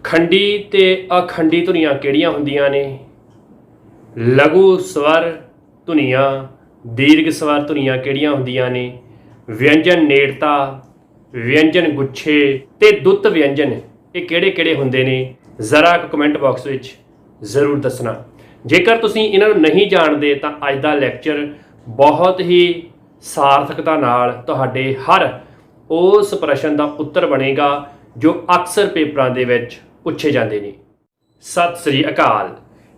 खंडी ते अखंडी धुनियां किहड़ियां हुंदियां ने। लघु स्वर धुनियां दीर्घ स्वर धुनियां किहड़ियां हुंदियां ने। व्यंजन नेड़ता व्यंजन गुच्छे ते दुੱਤ व्यंजन ये किहड़े किहड़े हुंदे ने जरा कमेंट बॉक्स विच जरूर दसना। जेकर तुसीं इन्हां नूं नहीं जाणदे तां अज दा लैक्चर बहुत ही सार्थकता नाल तुहाडे हर उस प्रश्न का उत्तर बनेगा जो अक्सर पेपरां दे विच पूछे जाते हैं। सत श्री अकाल।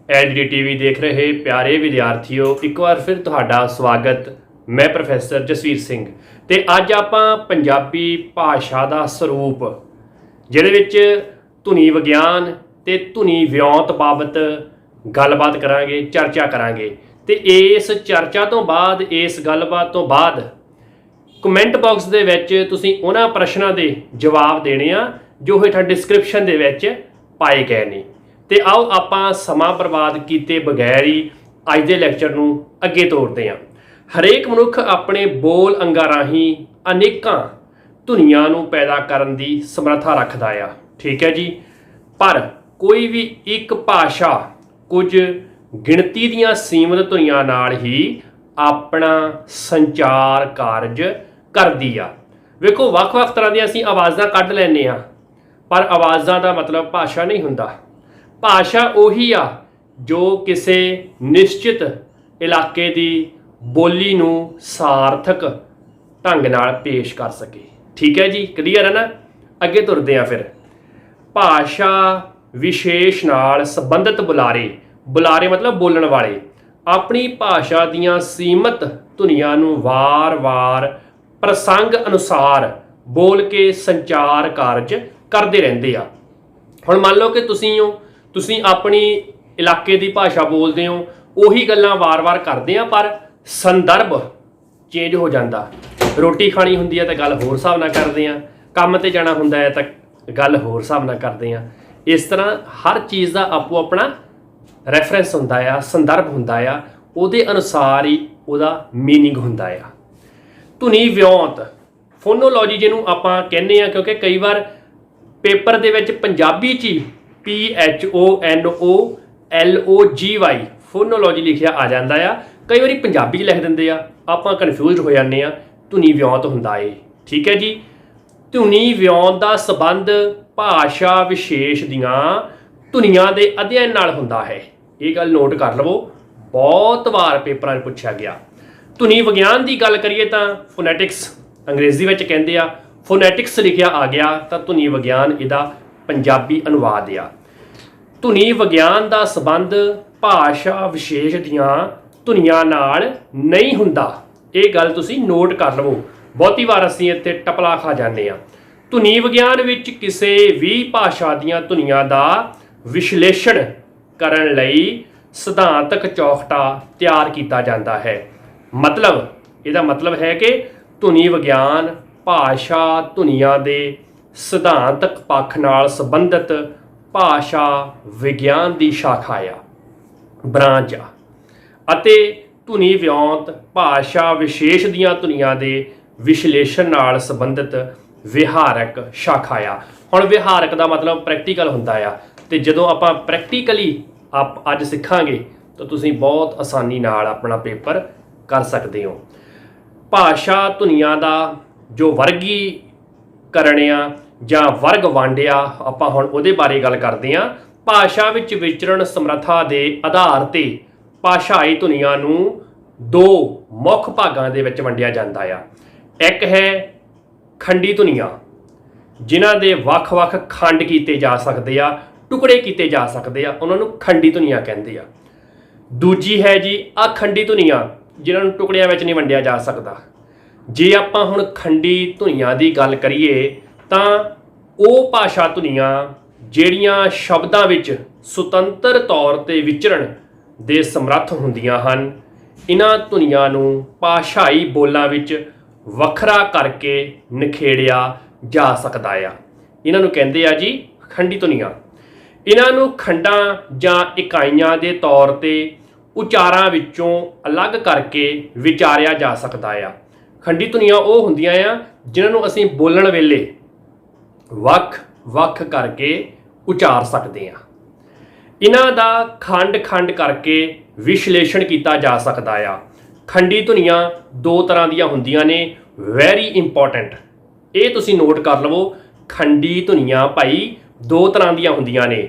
एलडी टीवी देख रहे प्यारे विद्यार्थियों, एक बार फिर तुहाडा स्वागत। मैं प्रोफैसर जसवीर सिंह ते अज आपां पंजाबी भाषा का स्वरूप जिहदे विच धुनी विग्यान ते धुनी व्योंत बाबत गलबात करांगे, चर्चा करांगे। ते इस चर्चा तो बाद, इस गलबात तो बाद कमेंट बॉक्स दे विच तुसीं उन्हां प्रश्नां दे जवाब देने आ जो हेठां डिस्क्रिप्शन दे विच पाए गए ने। ते आओ आपां समां बर्बाद कीते बगैर ही अज दे लैक्चर नूं अगे तोरदे हां। हरेक मनुख अपने बोल अंगां राहीं अनेकां धुनियां नूं पैदा करन दी समर्था रखदा आ, ठीक है जी। पर कोई भी एक भाषा कुछ गिणती दीआं सीमित धुनियां नाल ही अपना संचार कारज करदी आ। वेखो वख-वख तरह दी असीं आवाज़ां कढ लैंदे आ, पर आवाज़ां दा मतलब भाषा नहीं हुंदा। भाषा उही आ जो किसी निश्चित इलाके दी बोली नूं सार्थक ढंग नाल पेश कर सके, ठीक है जी। क्लीयर है ना। अगे तुरदे आ फिर। भाषा विशेष नाल संबंधित बुलारे, बुलारे मतलब बोलण वाले अपनी भाषा दीआं सीमित धुनियां नूं वार-वार प्रसंग अनुसार बोल के संचार कारज करते रहंदे आ। हुण मान लो कि तुसीं अपनी इलाके की भाषा बोलते हो, उही गल्लां वार-वार करदे आ, पर संदर्भ चेंज हो जाता। रोटी खानी हुंदी है तो गल होर हिसाब नाल करदे आ, काम ते जाना हुंदा है तो गल होर हिसाब नाल करदे आ। इस तरह हर चीज़ का आपो अपना रैफरेंस हुंदा आ, संदर्भ हुंदा आ, उहदे अनुसार ही उहदा मीनिंग हुंदा आ। धुनी व्योंत फोनोलॉजी जिहनूं आपां कहने आ, क्योंकि कई बार पेपर दे विच पंजाबी च ही PHONOLOGY फोनोलॉजी लिखिया आ जाता है। कई बार पंजाबी च लिख दिंदे आ, आपां कन्फ्यूज हो जाते हैं। धुनी व्योंत हुंदा है, ठीक है जी। धुनी व्योंत का संबंध भाषा विशेष दियां धुनियां दे अध्ययन नाल हुंदा है। ये गल नोट कर लवो, बहुत बार पेपरां में पूछा गया। धुनी विग्यान की गल करिए तो फोनैटिक्स अंग्रेजी में कहते आ, फोनैटिक्स लिखिया आ गया तो धुनी विग्यान इहदा पंजाबी अनुवाद आ। धुनी विग्यान का संबंध भाषा विशेष दियां धुनियां नाल नहीं हुंदा। ये गल तुसीं नोट कर लवो, बहुती बार असीं इत्थे टपला खा जाने आ। धुनी विग्यान विच किसी भी भाषा दीआं धुनियां दा विश्लेषण करन लई सिद्धांतक चौखटा तैयार किया जाता है। मतलब इसका मतलब है कि धुनी विग्यान भाषा धुनियां दे सिद्धांतक पक्ष नाल संबंधित भाषा विग्यान की शाखा आ, ब्रांच आ। अते धुनी व्योंत भाषा विशेष दियां धुनियां दे विश्लेषण नाल संबंधित विहारक शाखा आ। हुण विहारक का मतलब प्रैक्टिकल हुंदा आ, ते जदों आपां प्रैक्टिकली आप अज सिखांगे तो तुसीं बहुत आसानी नाल अपना पेपर कर सकते हो। भाषा धुनियां दा जो वर्गीकरण आ जां वर्ग वंड आ, आपां हुण उहदे बारे गल करदे हां। भाषा विच विचरण समर्था दे आधार ते भाषाई धुनियां नूं दो मुख भागां दे विच वंडिया जांदा आ। एक है खंडी धुनियां जिन्हां दे वख-वख खंड कीते जा सकदे आ, टुकड़े कीते जा सकदे आ, उन्हां नूं खंडी धुनियां कहंदे आ। दूजी है जी अखंडी धुनियां जिन्हां नूं टुकड़ियां विच नहीं वंडिया जा सकदा। जे आपां हुण खंडी धुनियां दी गल करिए तां ਉਹ ਭਾਸ਼ਾ ਧੁਨੀਆਂ ਜਿਹੜੀਆਂ ਸ਼ਬਦਾਂ ਵਿੱਚ ਸੁਤੰਤਰ ਤੌਰ ਤੇ ਵਿਚਰਨ ਦੇ ਸਮਰੱਥ ਹੁੰਦੀਆਂ ਹਨ। ਇਹਨਾਂ ਧੁਨੀਆਂ ਨੂੰ ਭਾਸ਼ਾਈ ਬੋਲਾਂ ਵਿੱਚ ਵੱਖਰਾ ਕਰਕੇ ਨਿਖੇੜਿਆ ਜਾ ਸਕਦਾ ਆ। ਇਹਨਾਂ ਨੂੰ ਕਹਿੰਦੇ ਆ ਜੀ ਖੰਡੀ ਧੁਨੀਆਂ। ਇਹਨਾਂ ਨੂੰ ਖੰਡਾਂ ਜਾਂ ਇਕਾਈਆਂ ਦੇ ਤੌਰ ਤੇ ਉਚਾਰਾਂ ਵਿੱਚੋਂ ਅਲੱਗ ਕਰਕੇ ਵਿਚਾਰਿਆ ਜਾ ਸਕਦਾ ਆ। ਖੰਡੀ ਧੁਨੀਆਂ ਉਹ ਹੁੰਦੀਆਂ ਆ ਜਿਨ੍ਹਾਂ ਨੂੰ ਅਸੀਂ ਬੋਲਣ ਵੇਲੇ ਵੱਖ ਵੱਖ करके ਉਚਾਰ ਸਕਦੇ ਹਾਂ। ਇਹਨਾਂ ਦਾ ਖੰਡ ਕਰਕੇ ਵਿਸ਼ਲੇਸ਼ਣ ਕੀਤਾ ਜਾ ਸਕਦਾ ਆ। ਖੰਡੀ ਧੁਨੀਆਂ ਦੋ ਤਰ੍ਹਾਂ ਦੀਆਂ ਹੁੰਦੀਆਂ ਨੇ, ਵੈਰੀ ਇੰਪੋਰਟੈਂਟ, ਇਹ ਤੁਸੀਂ ਨੋਟ ਕਰ ਲਵੋ। ਖੰਡੀ ਧੁਨੀਆਂ ਭਾਈ ਦੋ ਤਰ੍ਹਾਂ ਦੀਆਂ ਹੁੰਦੀਆਂ ਨੇ,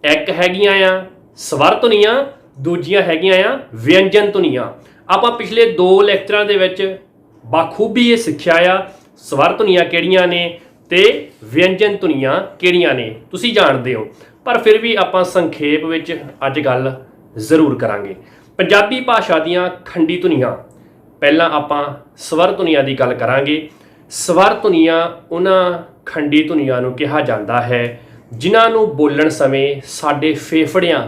ਇੱਕ ਹੈਗੀਆਂ ਆ ਸਵਰ ਧੁਨੀਆਂ, ਦੂਜੀਆਂ ਹੈਗੀਆਂ ਆ ਵਿਅੰਜਨ ਧੁਨੀਆਂ। ਆਪਾਂ ਪਿਛਲੇ 2 ਲੈਕਚਰਾਂ ਦੇ ਵਿੱਚ ਬਾਖੂਬੀ ਇਹ ਸਿੱਖਿਆ ਆ ਸਵਰ ਧੁਨੀਆਂ ਕਿਹੜੀਆਂ ਨੇ ਤੇ ਵਿਅੰਜਨ ਧੁਨੀਆਂ ਕਿਹੜੀਆਂ ਨੇ, ਤੁਸੀਂ ਜਾਣਦੇ ਹੋ, ਪਰ ਫਿਰ ਵੀ ਆਪਾਂ ਸੰਖੇਪ ਵਿੱਚ ਅੱਜ ਗੱਲ ਜ਼ਰੂਰ ਕਰਾਂਗੇ। ਪੰਜਾਬੀ ਭਾਸ਼ਾ ਦੀਆਂ ਖੰਡੀ ਧੁਨੀਆਂ, ਪਹਿਲਾਂ ਆਪਾਂ ਸਵਰ ਧੁਨੀਆਂ ਦੀ ਗੱਲ ਕਰਾਂਗੇ। ਸਵਰ ਧੁਨੀਆਂ ਉਹਨਾਂ ਖੰਡੀ ਧੁਨੀਆਂ ਨੂੰ ਕਿਹਾ ਜਾਂਦਾ ਹੈ ਜਿਨ੍ਹਾਂ ਨੂੰ ਬੋਲਣ ਸਮੇਂ ਸਾਡੇ ਫੇਫੜਿਆਂ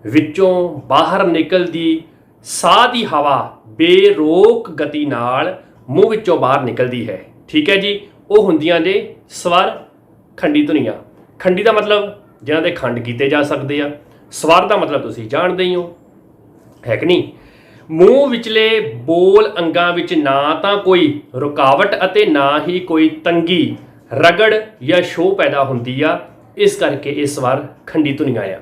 ਵਿੱਚੋਂ ਬਾਹਰ ਨਿਕਲਦੀ ਸਾਹ ਦੀ ਹਵਾ ਬੇਰੋਕ ਗਤੀ ਨਾਲ ਮੂੰਹ ਵਿੱਚੋਂ ਬਾਹਰ ਨਿਕਲਦੀ ਹੈ। ਠੀਕ ਹੈ ਜੀ, ਉਹ ਹੁੰਦੀਆਂ ਨੇ ਸਵਰ ਖੰਡੀ ਧੁਨੀਆਂ। ਖੰਡੀ ਦਾ ਮਤਲਬ ਜਿਨ੍ਹਾਂ ਦੇ ਖੰਡ ਕੀਤੇ ਜਾ ਸਕਦੇ ਆ, ਸਵਰ ਦਾ ਮਤਲਬ ਤੁਸੀਂ ਜਾਣਦੇ ਹੀ ਹੋ, ਹੈ ਕਿ ਨਹੀਂ। ਮੂੰਹ ਵਿਚਲੇ ਬੋਲ ਅੰਗਾਂ ਵਿੱਚ ਨਾ ਤਾਂ ਕੋਈ ਰੁਕਾਵਟ ਅਤੇ ਨਾ ਹੀ ਕੋਈ ਤੰਗੀ, ਰਗੜ ਜਾਂ ਸ਼ੋਅ ਪੈਦਾ ਹੁੰਦੀ ਆ, ਇਸ ਕਰਕੇ ਇਹ ਸਵਰ ਖੰਡੀ ਧੁਨੀਆਂ ਆ।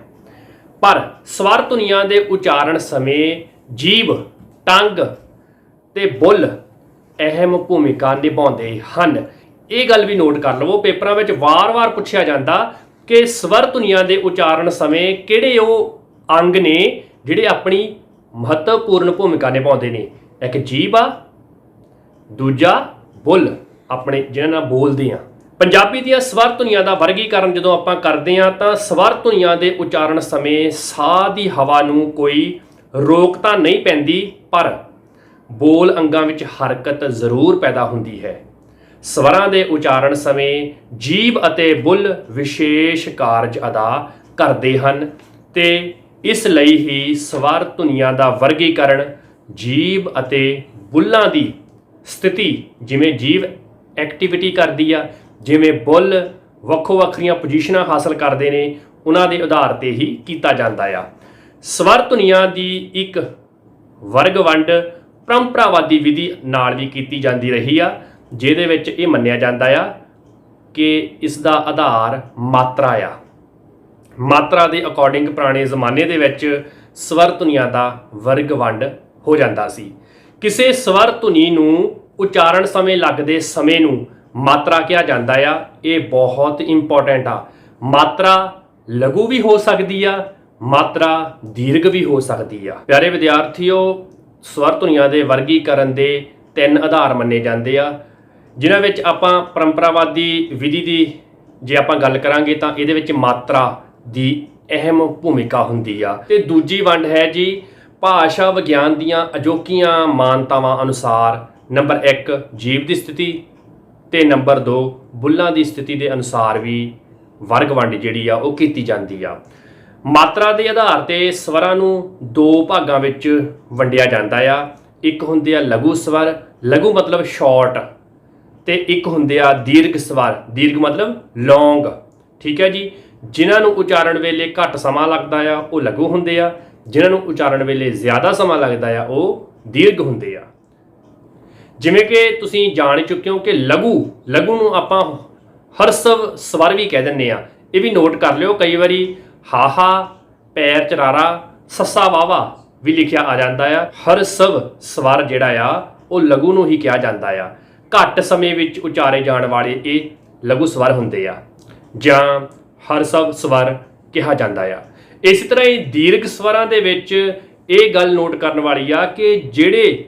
ਪਰ ਸਵਰ ਧੁਨੀਆਂ ਦੇ ਉਚਾਰਨ ਸਮੇਂ ਜੀਭ, ਟੰਗ ਤੇ ਬੁੱਲ ਅਹਿਮ ਭੂਮਿਕਾ ਨਿਭਾਉਂਦੇ ਹਨ। ਇਹ ਗੱਲ ਵੀ ਨੋਟ ਕਰ ਲਵੋ, ਪੇਪਰਾਂ ਵਿੱਚ ਵਾਰ-ਵਾਰ ਪੁੱਛਿਆ ਜਾਂਦਾ ਕਿ ਸਵਰ ਧੁਨੀਆਂ ਦੇ ਉਚਾਰਨ ਸਮੇਂ ਕਿਹੜੇ ਉਹ ਅੰਗ ਨੇ ਜਿਹੜੇ ਆਪਣੀ ਮਹੱਤਵਪੂਰਨ ਭੂਮਿਕਾ ਨਿਭਾਉਂਦੇ ਨੇ। ਇੱਕ ਜੀਭ ਆ, ਦੂਜਾ ਬੁੱਲ, ਆਪਣੇ ਜਿਹਨਾਂ ਨਾਲ ਬੋਲਦੇ ਆ। ਪੰਜਾਬੀ ਦੀਆਂ ਸਵਰ ਧੁਨੀਆਂ ਦਾ ਵਰਗੀਕਰਨ ਜਦੋਂ ਆਪਾਂ ਕਰਦੇ ਹਾਂ ਤਾਂ ਸਵਰ ਧੁਨੀਆਂ ਦੇ ਉਚਾਰਨ ਸਮੇਂ ਸਾਹ ਦੀ ਹਵਾ ਨੂੰ ਕੋਈ ਰੋਕ ਤਾਂ ਨਹੀਂ ਪੈਂਦੀ, ਪਰ ਬੋਲ ਅੰਗਾਂ ਵਿੱਚ ਹਰਕਤ ਜ਼ਰੂਰ ਪੈਦਾ ਹੁੰਦੀ ਹੈ। ਸਵਰਾਂ ਦੇ ਉਚਾਰਨ ਸਮੇਂ ਜੀਭ ਅਤੇ ਬੁੱਲ ਵਿਸ਼ੇਸ਼ ਕਾਰਜ ਅਦਾ ਕਰਦੇ ਹਨ ਤੇ ਇਸ ਲਈ ਹੀ ਸਵਰ ਧੁਨੀਆਂ ਦਾ ਵਰਗੀਕਰਨ ਜੀਭ ਅਤੇ ਬੁੱਲਾਂ ਦੀ ਸਥਿਤੀ, ਜਿਵੇਂ ਜੀਭ ਐਕਟੀਵਿਟੀ ਕਰਦੀ ਆ, ਜਿਵੇਂ ਬੁੱਲ ਵੱਖੋ ਵੱਖਰੀਆਂ ਪੋਜੀਸ਼ਨਾਂ ਹਾਸਲ ਕਰਦੇ ਨੇ, ਉਹਨਾਂ ਦੇ ਆਧਾਰ ਤੇ ਹੀ ਕੀਤਾ ਜਾਂਦਾ ਆ। ਸਵਰ ਧੁਨੀਆਂ ਦੀ ਇੱਕ ਵਰਗ ਵੰਡ ਪਰੰਪਰਾਵਾਦੀ ਵਿਧੀ ਨਾਲ ਵੀ ਕੀਤੀ ਜਾਂਦੀ ਰਹੀ ਆ, ਜਿਹਦੇ ਵਿੱਚ ਇਹ ਮੰਨਿਆ ਜਾਂਦਾ ਆ ਕਿ ਇਸ ਦਾ ਆਧਾਰ ਮਾਤਰਾ ਆ। ਮਾਤਰਾ ਦੇ ਅਕੋਰਡਿੰਗ ਪੁਰਾਣੇ ਜ਼ਮਾਨੇ ਦੇ ਵਿੱਚ ਸਵਰ ਧੁਨੀਆਂ ਦਾ ਵਰਗ ਵੰਡ ਹੋ ਜਾਂਦਾ ਸੀ। ਕਿਸੇ ਸਵਰ ਧੁਨੀ ਨੂੰ ਉਚਾਰਨ ਸਮੇਂ ਲੱਗਦੇ ਸਮੇਂ ਨੂੰ ਮਾਤਰਾ ਕਿਹਾ ਜਾਂਦਾ ਆ। ਇਹ ਬਹੁਤ ਇੰਪੋਰਟੈਂਟ ਆ। ਮਾਤਰਾ ਲਘੂ ਵੀ ਹੋ ਸਕਦੀ ਆ, ਮਾਤਰਾ ਦੀਰਘ ਵੀ ਹੋ ਸਕਦੀ ਆ। ਪਿਆਰੇ ਵਿਦਿਆਰਥੀਓ, ਸਵਰ ਧੁਨੀਆਂ ਦੇ ਵਰਗੀਕਰਨ ਦੇ 3 ਆਧਾਰ ਮੰਨੇ ਜਾਂਦੇ ਆ, ਜਿਨ੍ਹਾਂ ਵਿੱਚ ਆਪਾਂ ਪਰੰਪਰਾਵਾਦੀ ਵਿਧੀ ਦੀ ਜੇ ਆਪਾਂ ਗੱਲ ਕਰਾਂਗੇ ਤਾਂ ਇਹਦੇ ਵਿੱਚ ਮਾਤਰਾ ਦੀ ਅਹਿਮ ਭੂਮਿਕਾ ਹੁੰਦੀ ਆ। ਤੇ ਦੂਜੀ ਵੰਡ ਹੈ ਜੀ ਭਾਸ਼ਾ ਵਿਗਿਆਨ ਦੀਆਂ ਅਜੋਕੀਆਂ ਮਾਨਤਾਵਾਂ ਅਨੁਸਾਰ ਨੰਬਰ 1 ਜੀਭ ਦੀ ਸਥਿਤੀ ਤੇ ਨੰਬਰ 2 ਬੁੱਲਾਂ ਦੀ ਸਥਿਤੀ ਦੇ ਅਨੁਸਾਰ ਵੀ ਵਰਗ ਵੰਡ ਜਿਹੜੀ ਆ ਉਹ ਕੀਤੀ ਜਾਂਦੀ ਆ। ਮਾਤਰਾ ਦੇ ਆਧਾਰ ਤੇ ਸਵਰਾਂ ਨੂੰ 2 ਭਾਗਾਂ ਵਿੱਚ ਵੰਡਿਆ ਜਾਂਦਾ ਆ। ਇੱਕ ਹੁੰਦੇ ਆ ਲਘੂ ਸਵਰ, ਲਘੂ ਮਤਲਬ ਸ਼ਾਰਟ, ਤੇ ਇੱਕ ਹੁੰਦੇ ਆ ਦੀਰਘ ਸਵਰ, ਦੀਰਘ ਮਤਲਬ ਲੌਂਗ। ਠੀਕ ਹੈ ਜੀ, ਜਿਨ੍ਹਾਂ ਨੂੰ ਉਚਾਰਨ ਵੇਲੇ ਘੱਟ ਸਮਾਂ ਲੱਗਦਾ ਆ ਉਹ ਲਘੂ ਹੁੰਦੇ ਆ, ਜਿਨ੍ਹਾਂ ਨੂੰ ਉਚਾਰਨ ਵੇਲੇ ਜ਼ਿਆਦਾ ਸਮਾਂ ਲੱਗਦਾ ਆ ਉਹ ਦੀਰਘ ਹੁੰਦੇ ਆ। ਜਿਵੇਂ ਕਿ ਤੁਸੀਂ ਜਾਣ ਚੁੱਕੇ ਹੋ ਕਿ ਲਘੂ ਨੂੰ ਆਪਾਂ ਹਰਸਵ ਸਵਰ ਵੀ ਕਹਿ ਦਿੰਦੇ ਆ। ਇਹ ਵੀ ਨੋਟ ਕਰ ਲਿਓ, ਕਈ ਵਾਰੀ ਹਾਹਾ, ਪੈਰ ਚਰਾਰਾ, ਸੱਸਾ ਵਾਵਾ ਵੀ ਲਿਖਿਆ ਆ ਜਾਂਦਾ ਆ। ਹਰਸਵ ਸਵਰ ਜਿਹੜਾ ਆ ਉਹ ਲਘੂ ਨੂੰ ਹੀ ਕਿਹਾ ਜਾਂਦਾ ਆ। ਘੱਟ ਸਮੇਂ ਵਿੱਚ ਉਚਾਰੇ ਜਾਣ ਵਾਲੇ ਇਹ ਲਘੂ ਸਵਰ ਹੁੰਦੇ ਆ ਜਾਂ ਹਰਸਵ ਸਵਰ ਕਿਹਾ ਜਾਂਦਾ ਆ। ਇਸੇ ਤਰ੍ਹਾਂ ਹੀ ਦੀਰਘ ਸਵਰਾਂ ਦੇ ਵਿੱਚ ਇਹ ਗੱਲ ਨੋਟ ਕਰਨ ਵਾਲੀ ਆ ਕਿ ਜਿਹੜੇ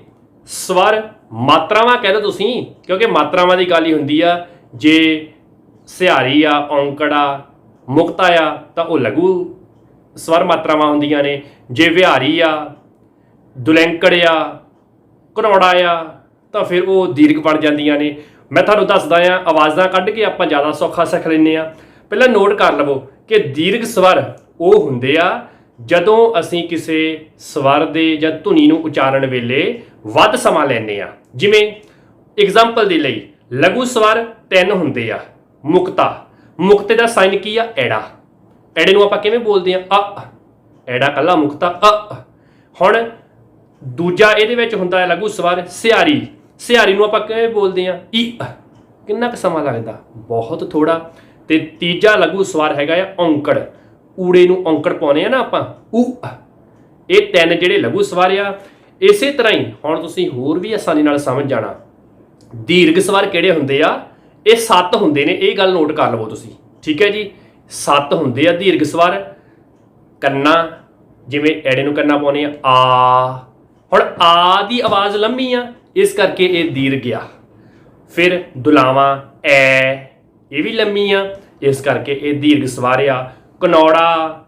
ਸਵਰ ਮਾਤਰਾਵਾਂ ਕਹਿ ਦਿਓ ਤੁਸੀਂ, ਕਿਉਂਕਿ ਮਾਤਰਾਵਾਂ ਦੀ ਗੱਲ ਹੀ ਹੁੰਦੀ ਆ। ਜੇ ਸਿਹਾਰੀ ਆ, ਔਂਕੜ ਆ, ਮੁਕਤਾ ਆ ਤਾਂ ਉਹ ਲਘੂ ਸਵਰ ਮਾਤਰਾਵਾਂ ਹੁੰਦੀਆਂ ਨੇ। ਜੇ ਵਿਹਾਰੀ ਆ, ਦੁਲੈਂਕੜ ਆ, ਘਨੌੜਾ ਆ ਤਾਂ ਫਿਰ ਉਹ ਦੀਰਘ ਬਣ ਜਾਂਦੀਆਂ ਨੇ। ਮੈਂ ਤੁਹਾਨੂੰ ਦੱਸਦਾ ਆ, ਆਵਾਜ਼ਾਂ ਕੱਢ ਕੇ ਆਪਾਂ ਜ਼ਿਆਦਾ ਸੌਖਾ ਸਿੱਖ ਲੈਂਦੇ ਆ। ਪਹਿਲਾਂ ਨੋਟ ਕਰ ਲਵੋ ਕਿ ਦੀਰਘ ਸਵਰ ਉਹ ਹੁੰਦੇ ਆ ਜਦੋਂ ਅਸੀਂ ਕਿਸੇ ਸਵਰ ਦੇ ਜਾਂ ਧੁਨੀ ਨੂੰ ਉਚਾਰਨ ਵੇਲੇ ਵੱਧ ਸਮਾਂ ਲੈਂਦੇ ਆ। ਜਿਵੇਂ ਐਗਜ਼ਾਮਪਲ ਦੇ ਲਈ ਲਘੂ ਸਵਰ 3 ਹੁੰਦੇ ਆ। ਮੁਕਤੇ ਦਾ ਸਾਈਨ ਕੀ ਆ? ਐੜਾ। ਐੜੇ ਨੂੰ ਆਪਾਂ ਕਿਵੇਂ ਬੋਲਦੇ ਆ? ਅ। ਐੜਾ ਕੱਲਾ, ਮੁਕਤਾ ਅ। ਹੁਣ ਦੂਜਾ ਇਹਦੇ ਵਿੱਚ ਹੁੰਦਾ ਹੈ ਲਘੂ ਸਵਰ ਸਿਹਾਰੀ ਨੂੰ ਆਪਾਂ ਕਿਵੇਂ ਬੋਲਦੇ ਆ? ਈ। ਕਿੰਨਾ ਕੁ ਸਮਾਂ ਲੱਗਦਾ? ਬਹੁਤ ਥੋੜਾ। ਤੇ ਤੀਜਾ ਲਘੂ ਸਵਰ ਹੈਗਾ ਆ ਔਂਕੜ। ਊੜੇ ਨੂੰ ਔਂਕੜ ਪਾਉਨੇ ਆ ਨਾ ਆਪਾਂ, ਊ। ਇਹ ਤਿੰਨ ਜਿਹੜੇ ਲਘੂ ਸਵਰ ਆ। ਇਸੇ ਤਰ੍ਹਾਂ ਹੀ ਹੁਣ ਤੁਸੀਂ ਹੋਰ ਵੀ ਆਸਾਨੀ ਨਾਲ ਸਮਝ ਜਾਣਾ। ਦੀਰਘ ਸਵਰ ਕਿਹੜੇ ਹੁੰਦੇ ਆ? ਇਹ 7 ਹੁੰਦੇ ਨੇ, ਇਹ ਗੱਲ ਨੋਟ ਕਰ ਲਵੋ ਤੁਸੀਂ, ਠੀਕ ਹੈ ਜੀ। 7 ਹੁੰਦੇ ਆ ਦੀਰਘ ਸਵਰ। ਕੰਨਾ, ਜਿਵੇਂ ਐੜੇ ਨੂੰ ਕੰਨਾ ਪਾਉਨੇ ਆ। ਹੁਣ ਆ ਦੀ ਆਵਾਜ਼ ਲੰਮੀ ਆ, ਇਸ ਕਰਕੇ ਇਹ ਦੀਰਘ ਆ। ਫਿਰ ਦੁਲਾਵਾਂ ਐ, ਇਹ ਵੀ ਲੰਮੀ ਆ, ਇਸ ਕਰਕੇ ਇਹ ਦੀਰਘ ਸਵਰ ਆ। ਕਨੌੜਾ,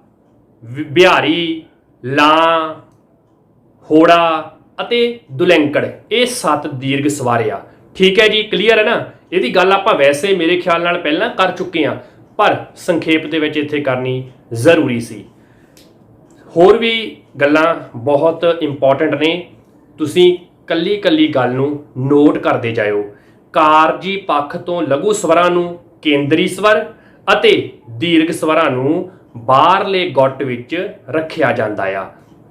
ਬਿਹਾਰੀ, ਲਾਂ, ਹੋੜਾ ਅਤੇ ਦੁਲੈਂਕੜ, ਇਹ 7 ਦੀਰਘ ਸਵਰ ਆ। ਠੀਕ ਹੈ ਜੀ, ਕਲੀਅਰ ਹੈ ਨਾ। ਇਹਦੀ ਗੱਲ ਆਪਾਂ ਵੈਸੇ ਮੇਰੇ ਖਿਆਲ ਨਾਲ ਪਹਿਲਾਂ ਕਰ ਚੁੱਕੇ ਹਾਂ, ਪਰ ਸੰਖੇਪ ਦੇ ਵਿੱਚ ਇੱਥੇ ਕਰਨੀ ਜ਼ਰੂਰੀ ਸੀ। ਹੋਰ ਵੀ ਗੱਲਾਂ ਬਹੁਤ ਇੰਪੋਰਟੈਂਟ ਨੇ, ਤੁਸੀਂ ਕੱਲੀ ਕੱਲੀ ਗੱਲ ਨੂੰ ਨੋਟ ਕਰਦੇ ਜਾਇਓ। ਕਾਰਜੀ ਪੱਖ ਤੋਂ ਲਘੂ ਸਵਰਾਂ ਨੂੰ ਕੇਂਦਰੀ ਸਵਰ ਅਤੇ ਦੀਰਘ ਸਵਰਾਂ ਨੂੰ ਬਾਹਰਲੇ ਗੁੱਟ ਵਿੱਚ ਰੱਖਿਆ ਜਾਂਦਾ ਆ।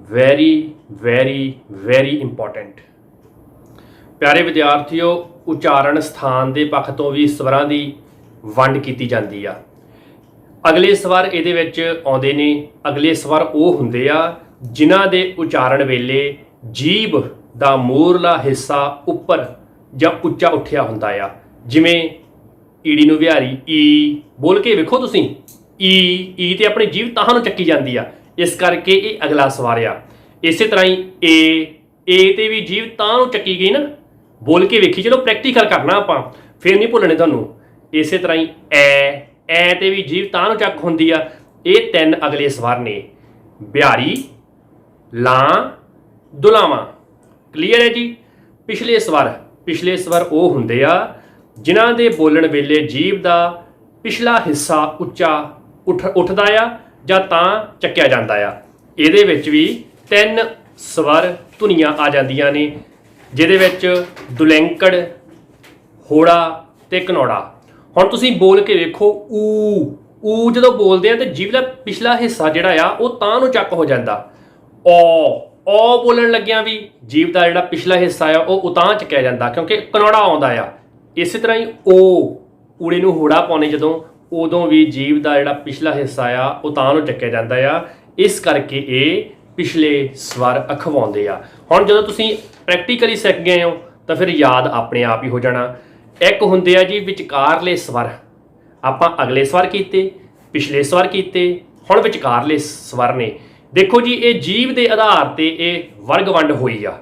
Very very very important. ਪਿਆਰੇ ਵਿਦਿਆਰਥੀਓ, ਉਚਾਰਨ ਸਥਾਨ ਦੇ ਪੱਖ ਤੋਂ ਵੀ ਸਵਰਾਂ ਦੀ ਵੰਡ ਕੀਤੀ ਜਾਂਦੀ ਆ। ਅਗਲੇ ਸਵਰ ਇਹਦੇ ਵਿੱਚ ਆਉਂਦੇ ਨੇ। ਅਗਲੇ ਸਵਰ ਉਹ ਹੁੰਦੇ ਆ ਜਿਨ੍ਹਾਂ ਦੇ ਉਚਾਰਨ ਵੇਲੇ ਜੀਭ ਦਾ ਮੂਹਰਲਾ ਹਿੱਸਾ ਉੱਪਰ ਜਾਂ ਉੱਚਾ ਉੱਠਿਆ ਹੁੰਦਾ ਆ। ਜਿਵੇਂ ਈੜੀ ਨੂੰ ਵਿਹਾਰੀ ਈ ਬੋਲ ਕੇ ਵੇਖੋ ਤੁਸੀਂ, ਈ ਤੇ ਆਪਣੀ ਜੀਭ ਤਾਹਾਂ ਨੂੰ ਚੱਕੀ ਜਾਂਦੀ ਆ, ਇਸ ਕਰਕੇ ਇਹ ਅਗਲਾ ਸਵਰ ਆ। ਇਸੇ ਤਰ੍ਹਾਂ ਹੀ ਏ ਤੇ ਵੀ ਜੀਭ ਤਾਂ ਨੂੰ ਚੱਕੀ ਗਈ ਨਾ, ਬੋਲ ਕੇ ਵੇਖੀ। ਚਲੋ ਪ੍ਰੈਕਟੀਕਲ ਕਰਨਾ ਆਪਾਂ, ਫਿਰ ਨਹੀਂ ਭੁੱਲਣੇ ਤੁਹਾਨੂੰ। ਇਸੇ ਤਰ੍ਹਾਂ ਹੀ ਐ ਤੇ ਵੀ ਜੀਭ ਤਾਂ ਨੂੰ ਚੱਕ ਹੁੰਦੀ ਆ। ਇਹ 3 ਅਗਲੇ ਸਵਰ ਨੇ, ਬਿਹਾਰੀ, ਲਾਂ, ਦੁਲਾਵਾਂ। ਕਲੀਅਰ ਹੈ ਜੀ। ਪਿਛਲੇ ਸਵਰ ਉਹ ਹੁੰਦੇ ਆ ਜਿਨ੍ਹਾਂ ਦੇ ਬੋਲਣ ਵੇਲੇ ਜੀਭ ਦਾ ਪਿਛਲਾ ਹਿੱਸਾ ਉੱਚਾ ਉੱਠਦਾ ਆ ਜਾਂ ਤਾਂ ਚੱਕਿਆ ਜਾਂਦਾ ਆ। ਇਹਦੇ ਵਿੱਚ ਵੀ 3 ਸਵਰ ਧੁਨੀਆਂ ਆ ਜਾਂਦੀਆਂ ਨੇ, ਜਿਹਦੇ ਵਿੱਚ ਦੁਲੈਂਕੜ, ਹੋੜਾ ਤੇ ਕਨੌੜਾ। ਹੁਣ ਤੁਸੀਂ ਬੋਲ ਕੇ ਵੇਖੋ, ਊ ਜਦੋਂ ਬੋਲਦੇ ਆ ਤੇ ਜੀਭ ਦਾ ਪਿਛਲਾ ਹਿੱਸਾ ਜਿਹੜਾ ਆ ਉਹ ਤਾਂ ਨੂੰ ਚੱਕ ਹੋ ਜਾਂਦਾ। ਔ ਬੋਲਣ ਲੱਗਿਆਂ ਵੀ ਜੀਭ ਦਾ ਜਿਹੜਾ ਪਿਛਲਾ ਹਿੱਸਾ ਆ ਉਹ ਉਤਾਂਹ ਚੱਕਿਆ ਜਾਂਦਾ, ਕਿਉਂਕਿ ਕਨੌੜਾ ਆਉਂਦਾ ਆ। ਇਸੇ ਤਰ੍ਹਾਂ ਹੀ ਊੜੇ ਨੂੰ ਹੋੜਾ ਪਾਉਣੇ ਜਦੋਂ, ਉਦੋਂ ਵੀ ਜੀਭ ਦਾ ਜਿਹੜਾ ਪਿਛਲਾ ਹਿੱਸਾ ਆ ਉਹ ਤਾਂ ਨੂੰ ਚੱਕਿਆ ਜਾਂਦਾ ਆ। ਇਸ ਕਰਕੇ ਇਹ ਪਿਛਲੇ ਸਵਰ ਅਖਵਾਉਂਦੇ ਆ। ਹੁਣ ਜਦੋਂ ਤੁਸੀਂ ਪ੍ਰੈਕਟੀਕਲੀ ਸਿੱਖ ਗਏ ਹੋ ਤਾਂ ਫਿਰ ਯਾਦ ਆਪਣੇ ਆਪ ਹੀ ਹੋ ਜਾਣਾ। ਇੱਕ ਹੁੰਦੇ ਆ ਜੀ ਵਿਚਕਾਰਲੇ ਸਵਰ। ਆਪਾਂ ਅਗਲੇ ਸਵਰ ਕੀਤੇ, ਪਿਛਲੇ ਸਵਰ ਕੀਤੇ, ਹੁਣ ਵਿਚਕਾਰਲੇ ਸਵਰ ਨੇ। ਦੇਖੋ ਜੀ, ਇਹ ਜੀਭ ਦੇ ਆਧਾਰ ਤੇ ਇਹ ਵਰਗ ਵੰਡ ਹੋਈ ਆ।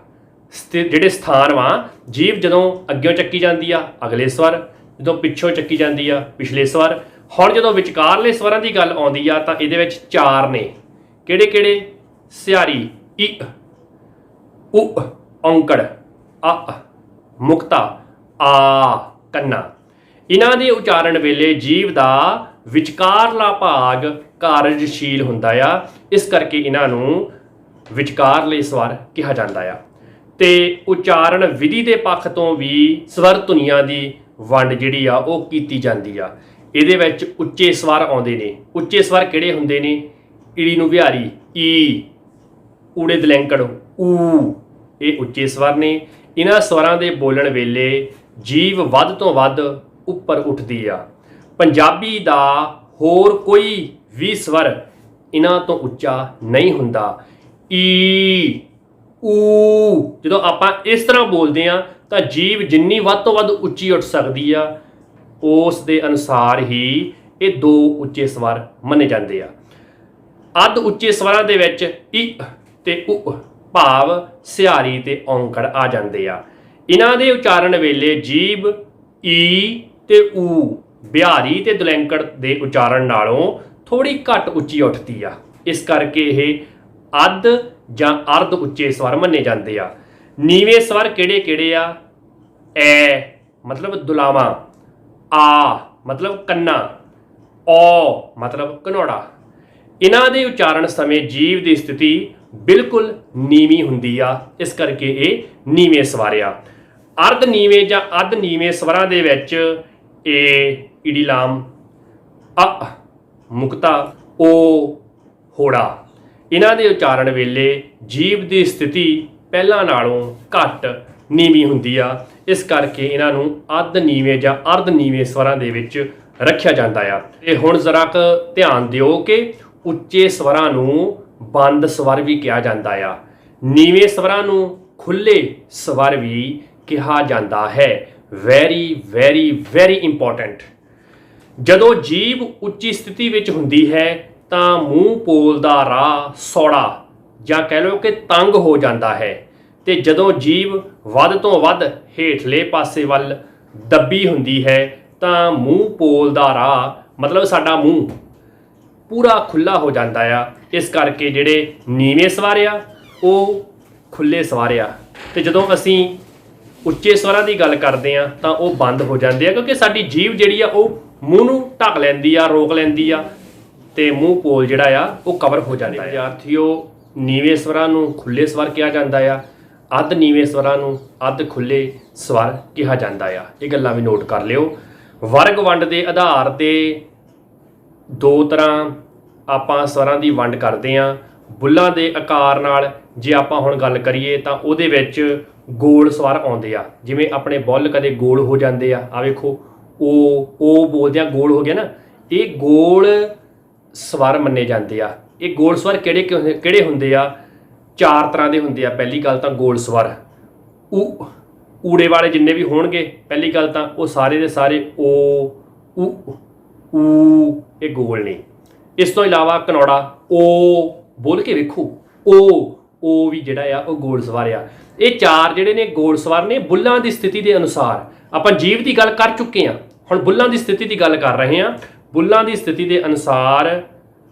ਜਿਹੜੇ ਸਥਾਨ ਵਾ, ਜੀਭ ਜਦੋਂ ਅੱਗਿਓਂ ਚੱਕੀ ਜਾਂਦੀ ਆ ਅਗਲੇ ਸਵਰ, ਜਦੋਂ ਪਿੱਛੋਂ ਚੱਕੀ ਜਾਂਦੀ ਆ ਪਿਛਲੇ ਸਵਰ। ਹੁਣ ਜਦੋਂ ਵਿਚਕਾਰਲੇ ਸਵਰਾਂ ਦੀ ਗੱਲ ਆਉਂਦੀ ਆ ਤਾਂ ਇਹਦੇ ਵਿੱਚ 4 ਨੇ। ਕਿਹੜੇ ਕਿਹੜੇ? ਸਿਹਾਰੀ ਈ, ਉ, ਔਂਕੜ ਅ, ਮੁਕਤਾ ਆ, ਕੰਨਾ। ਇਹਨਾਂ ਦੇ ਉਚਾਰਨ ਵੇਲੇ ਜੀਭ ਦਾ ਵਿਚਕਾਰਲਾ ਭਾਗ ਕਾਰਜਸ਼ੀਲ ਹੁੰਦਾ ਆ, ਇਸ ਕਰਕੇ ਇਹਨਾਂ ਨੂੰ ਵਿਚਕਾਰਲੇ ਸਵਰ ਕਿਹਾ ਜਾਂਦਾ ਆ। ਤੇ ਉਚਾਰਨ ਵਿਧੀ ਦੇ ਪੱਖ ਤੋਂ ਵੀ ਸਵਰ ਧੁਨੀਆਂ ਦੀ ਵੰਡ ਜਿਹੜੀ ਆ ਉਹ ਕੀਤੀ ਜਾਂਦੀ ਆ। ਇਹਦੇ ਵਿੱਚ ਉੱਚੇ ਸਵਰ ਆਉਂਦੇ ਨੇ। ਉੱਚੇ ਸਵਰ ਕਿਹੜੇ ਹੁੰਦੇ ਨੇ? ਈੜੀ ਨੂੰ ਵਿਹਾਰੀ ਈ, ਊੜੇ ਦੁਲੈਂਕੜ ਊ, ਇਹ ਉੱਚੇ ਸਵਰ ਨੇ। ਇਹਨਾਂ ਸਵਰਾਂ ਦੇ ਬੋਲਣ ਵੇਲੇ ਜੀਭ ਵੱਧ ਤੋਂ ਵੱਧ ਉੱਪਰ ਉੱਠਦੀ ਆ। ਪੰਜਾਬੀ ਦਾ ਹੋਰ ਕੋਈ ਵੀ ਸਵਰ ਇਹਨਾਂ ਤੋਂ ਉੱਚਾ ਨਹੀਂ ਹੁੰਦਾ। ਈ, ਊ ਜਦੋਂ ਆਪਾਂ ਇਸ ਤਰ੍ਹਾਂ ਬੋਲਦੇ ਆ ਤਾਂ ਜੀਭ ਜਿੰਨੀ ਵੱਧ ਤੋਂ ਵੱਧ ਉੱਚੀ ਉੱਠ ਸਕਦੀ ਆ, ਉਸ ਦੇ ਅਨੁਸਾਰ ਹੀ ਇਹ 2 ਉੱਚੇ ਸਵਰ ਮੰਨੇ ਜਾਂਦੇ ਆ। ਅੱਧ ਉੱਚੇ ਸਵਰਾਂ ਦੇ ਵਿੱਚ ਈ ਤੇ ਉ ਭਾਵ ਸਿਹਾਰੀ ਤੇ ਔਂਕੜ ਆ ਜਾਂਦੇ ਆ। ਇਹਨਾਂ ਦੇ ਉਚਾਰਨ ਵੇਲੇ ਜੀਭ ਈ ਤੇ ਊ, ਬਿਹਾਰੀ ਤੇ ਦੁਲੈਂਕੜ ਦੇ ਉਚਾਰਨ ਨਾਲੋਂ ਥੋੜੀ ਘੱਟ ਉੱਚੀ ਉੱਠਦੀ ਆ। ਇਸ ਕਰਕੇ ਇਹ ਅੱਧ ਜਾਂ ਅਰਧ ਉੱਚੇ ਸਵਰ ਮੰਨੇ ਜਾਂਦੇ ਆ। ਨੀਵੇਂ ਸਵਰ ਕਿਹੜੇ ਕਿਹੜੇ ਆ? ਐ ਮਤਲਬ ਦੁਲਾਵਾਂ, ਆ ਮਤਲਬ ਕੰਨਾ, ਔ ਮਤਲਬ ਕਨੌੜਾ। ਇਹਨਾਂ ਦੇ ਉਚਾਰਨ ਸਮੇਂ ਜੀਭ ਦੀ ਸਥਿਤੀ ਬਿਲਕੁਲ ਨੀਵੀਂ ਹੁੰਦੀ ਆ, ਇਸ ਕਰਕੇ ਇਹ ਨੀਵੇਂ ਸਵਰ ਆ। ਅਰਧ ਨੀਵੇਂ ਜਾਂ ਅੱਧ ਨੀਵੇਂ ਸਵਰਾਂ ਦੇ ਵਿੱਚ ਏ, ਈੜੀ ਲਾਮ, ਅ, ਮੁਕਤਾ, ਓ, ਹੋੜਾ। ਇਹਨਾਂ ਦੇ ਉਚਾਰਨ ਵੇਲੇ ਜੀਭ ਦੀ ਸਥਿਤੀ ਪਹਿਲਾਂ ਨਾਲੋਂ ਘੱਟ ਨੀਵੀਂ ਹੁੰਦੀ ਆ, ਇਸ ਕਰਕੇ ਇਹਨਾਂ ਨੂੰ ਅੱਧ ਨੀਵੇਂ ਜਾਂ ਅਰਧ ਨੀਵੇਂ ਸਵਰਾਂ ਦੇ ਵਿੱਚ ਰੱਖਿਆ ਜਾਂਦਾ ਆ। ਤੇ ਹੁਣ ਜ਼ਰਾ ਕੁ ਧਿਆਨ ਦਿਓ ਕਿ ਉੱਚੇ ਸਵਰਾਂ ਨੂੰ ਬੰਦ ਸਵਰ ਵੀ ਕਿਹਾ ਜਾਂਦਾ ਆ, ਨੀਵੇਂ ਸਵਰਾਂ ਨੂੰ ਖੁੱਲੇ ਸਵਰ ਵੀ ਕਿਹਾ ਜਾਂਦਾ ਹੈ। Very very very important. ਜਦੋਂ ਜੀਭ ਉੱਚੀ ਸਥਿਤੀ ਵਿੱਚ ਹੁੰਦੀ ਹੈ ਤਾਂ ਮੂੰਹ ਪੋਲ ਦਾ ਰਾਹ ਸੌੜਾ ਜਾਂ ਕਹਿ ਲਓ ਕਿ ਤੰਗ ਹੋ ਜਾਂਦਾ ਹੈ, ਤੇ ਜਦੋਂ ਜੀਭ ਵੱਧ ਤੋਂ ਵੱਧ ਹੇਠਲੇ ਪਾਸੇ ਵੱਲ ਦੱਬੀ ਹੁੰਦੀ ਹੈ ਤਾਂ ਮੂੰਹ ਪੋਲ ਦਾ ਰਾਹ ਮਤਲਬ ਸਾਡਾ ਮੂੰਹ ਪੂਰਾ ਖੁੱਲਾ ਹੋ ਜਾਂਦਾ ਆ। ਇਸ ਕਰਕੇ ਜਿਹੜੇ ਨੀਵੇਂ ਸਵਰ ਆ ਉਹ ਖੁੱਲੇ ਸਵਰ ਆ, ਤੇ ਜਦੋਂ ਅਸੀਂ ਉੱਚੇ ਸਵਰਾਂ ਦੀ ਗੱਲ ਕਰਦੇ ਆ ਤਾਂ ਉਹ ਬੰਦ ਹੋ ਜਾਂਦੇ ਆ, ਕਿਉਂਕਿ ਸਾਡੀ ਜੀਭ ਜਿਹੜੀ ਆ ਉਹ ਮੂੰਹ ਨੂੰ ਢੱਕ ਲੈਂਦੀ ਆ, ਰੋਕ ਲੈਂਦੀ ਆ, ਤੇ ਮੂੰਹ ਪੋਲ ਜਿਹੜਾ ਆ ਉਹ ਕਵਰ ਹੋ ਜਾਂਦਾ। ਵਿਦਿਆਰਥੀਓ, ਨੀਵੇਂ ਸਵਰਾਂ ਨੂੰ ਖੁੱਲੇ ਸਵਰ ਕਿਹਾ ਜਾਂਦਾ ਆ, ਅੱਧ ਨੀਵੇਂ ਸਵਰਾਂ ਨੂੰ ਅੱਧ ਖੁੱਲੇ ਸਵਰ ਕਿਹਾ ਜਾਂਦਾ ਆ। ਇਹ ਗੱਲਾਂ ਵੀ ਨੋਟ ਕਰ ਲਿਓ। ਵਰਗ ਵੰਡ ਦੇ ਆਧਾਰ ਤੇ ਦੋ ਤਰ੍ਹਾਂ ਆਪਾਂ ਸਵਰਾਂ ਦੀ ਵੰਡ ਕਰਦੇ ਆ। ਬੁੱਲਾਂ ਦੇ ਆਕਾਰ ਨਾਲ ਜੇ ਆਪਾਂ ਹੁਣ ਗੱਲ ਕਰੀਏ ਤਾਂ ਉਹਦੇ ਵਿੱਚ ਗੋਲ ਸਵਰ ਆਉਂਦੇ ਆ, ਜਿਵੇਂ ਆਪਣੇ ਬੁੱਲ ਕਦੇ ਗੋਲ ਹੋ ਜਾਂਦੇ ਆ, ਆ ਵੇਖੋ ਉਹ ਬੋਲਦੇ ਆ ਗੋਲ ਹੋ ਗਿਆ ਨਾ, ਇਹ ਗੋਲ ਸਵਰ ਮੰਨੇ ਜਾਂਦੇ ਆ। ਇਹ ਗੋਲ ਸਵਰ ਕਿਹੜੇ ਹੁੰਦੇ ਆ? ਚਾਰ ਤਰ੍ਹਾਂ ਦੇ ਹੁੰਦੇ ਆ। ਪਹਿਲੀ ਗੱਲ ਤਾਂ ਗੋਲ ਸਵਰ ਊੜੇ ਵਾਲੇ ਜਿੰਨੇ ਵੀ ਹੋਣਗੇ, ਪਹਿਲੀ ਗੱਲ ਤਾਂ ਉਹ ਸਾਰੇ ਦੇ ਸਾਰੇ ਓ ਊ ਇਹ ਗੋਲ ਨੇ। ਇਸ ਤੋਂ ਇਲਾਵਾ ਕਨੌੜਾ ਓ ਬੋਲ ਕੇ ਵੇਖੋ, ਓ ਵੀ ਜਿਹੜਾ ਆ ਉਹ ਗੋਲ ਸਵਰ ਆ। ਇਹ ਚਾਰ ਜਿਹੜੇ ਨੇ ਗੋਲ ਸਵਰ ਨੇ ਬੁੱਲਾਂ ਦੀ ਸਥਿਤੀ ਦੇ ਅਨੁਸਾਰ। ਆਪਾਂ ਜੀਭ ਦੀ ਗੱਲ ਕਰ ਚੁੱਕੇ ਹਾਂ, ਹੁਣ ਬੁੱਲਾਂ ਦੀ ਸਥਿਤੀ ਦੀ ਗੱਲ ਕਰ ਰਹੇ ਹਾਂ। ਬੁੱਲਾਂ ਦੀ ਸਥਿਤੀ ਦੇ ਅਨੁਸਾਰ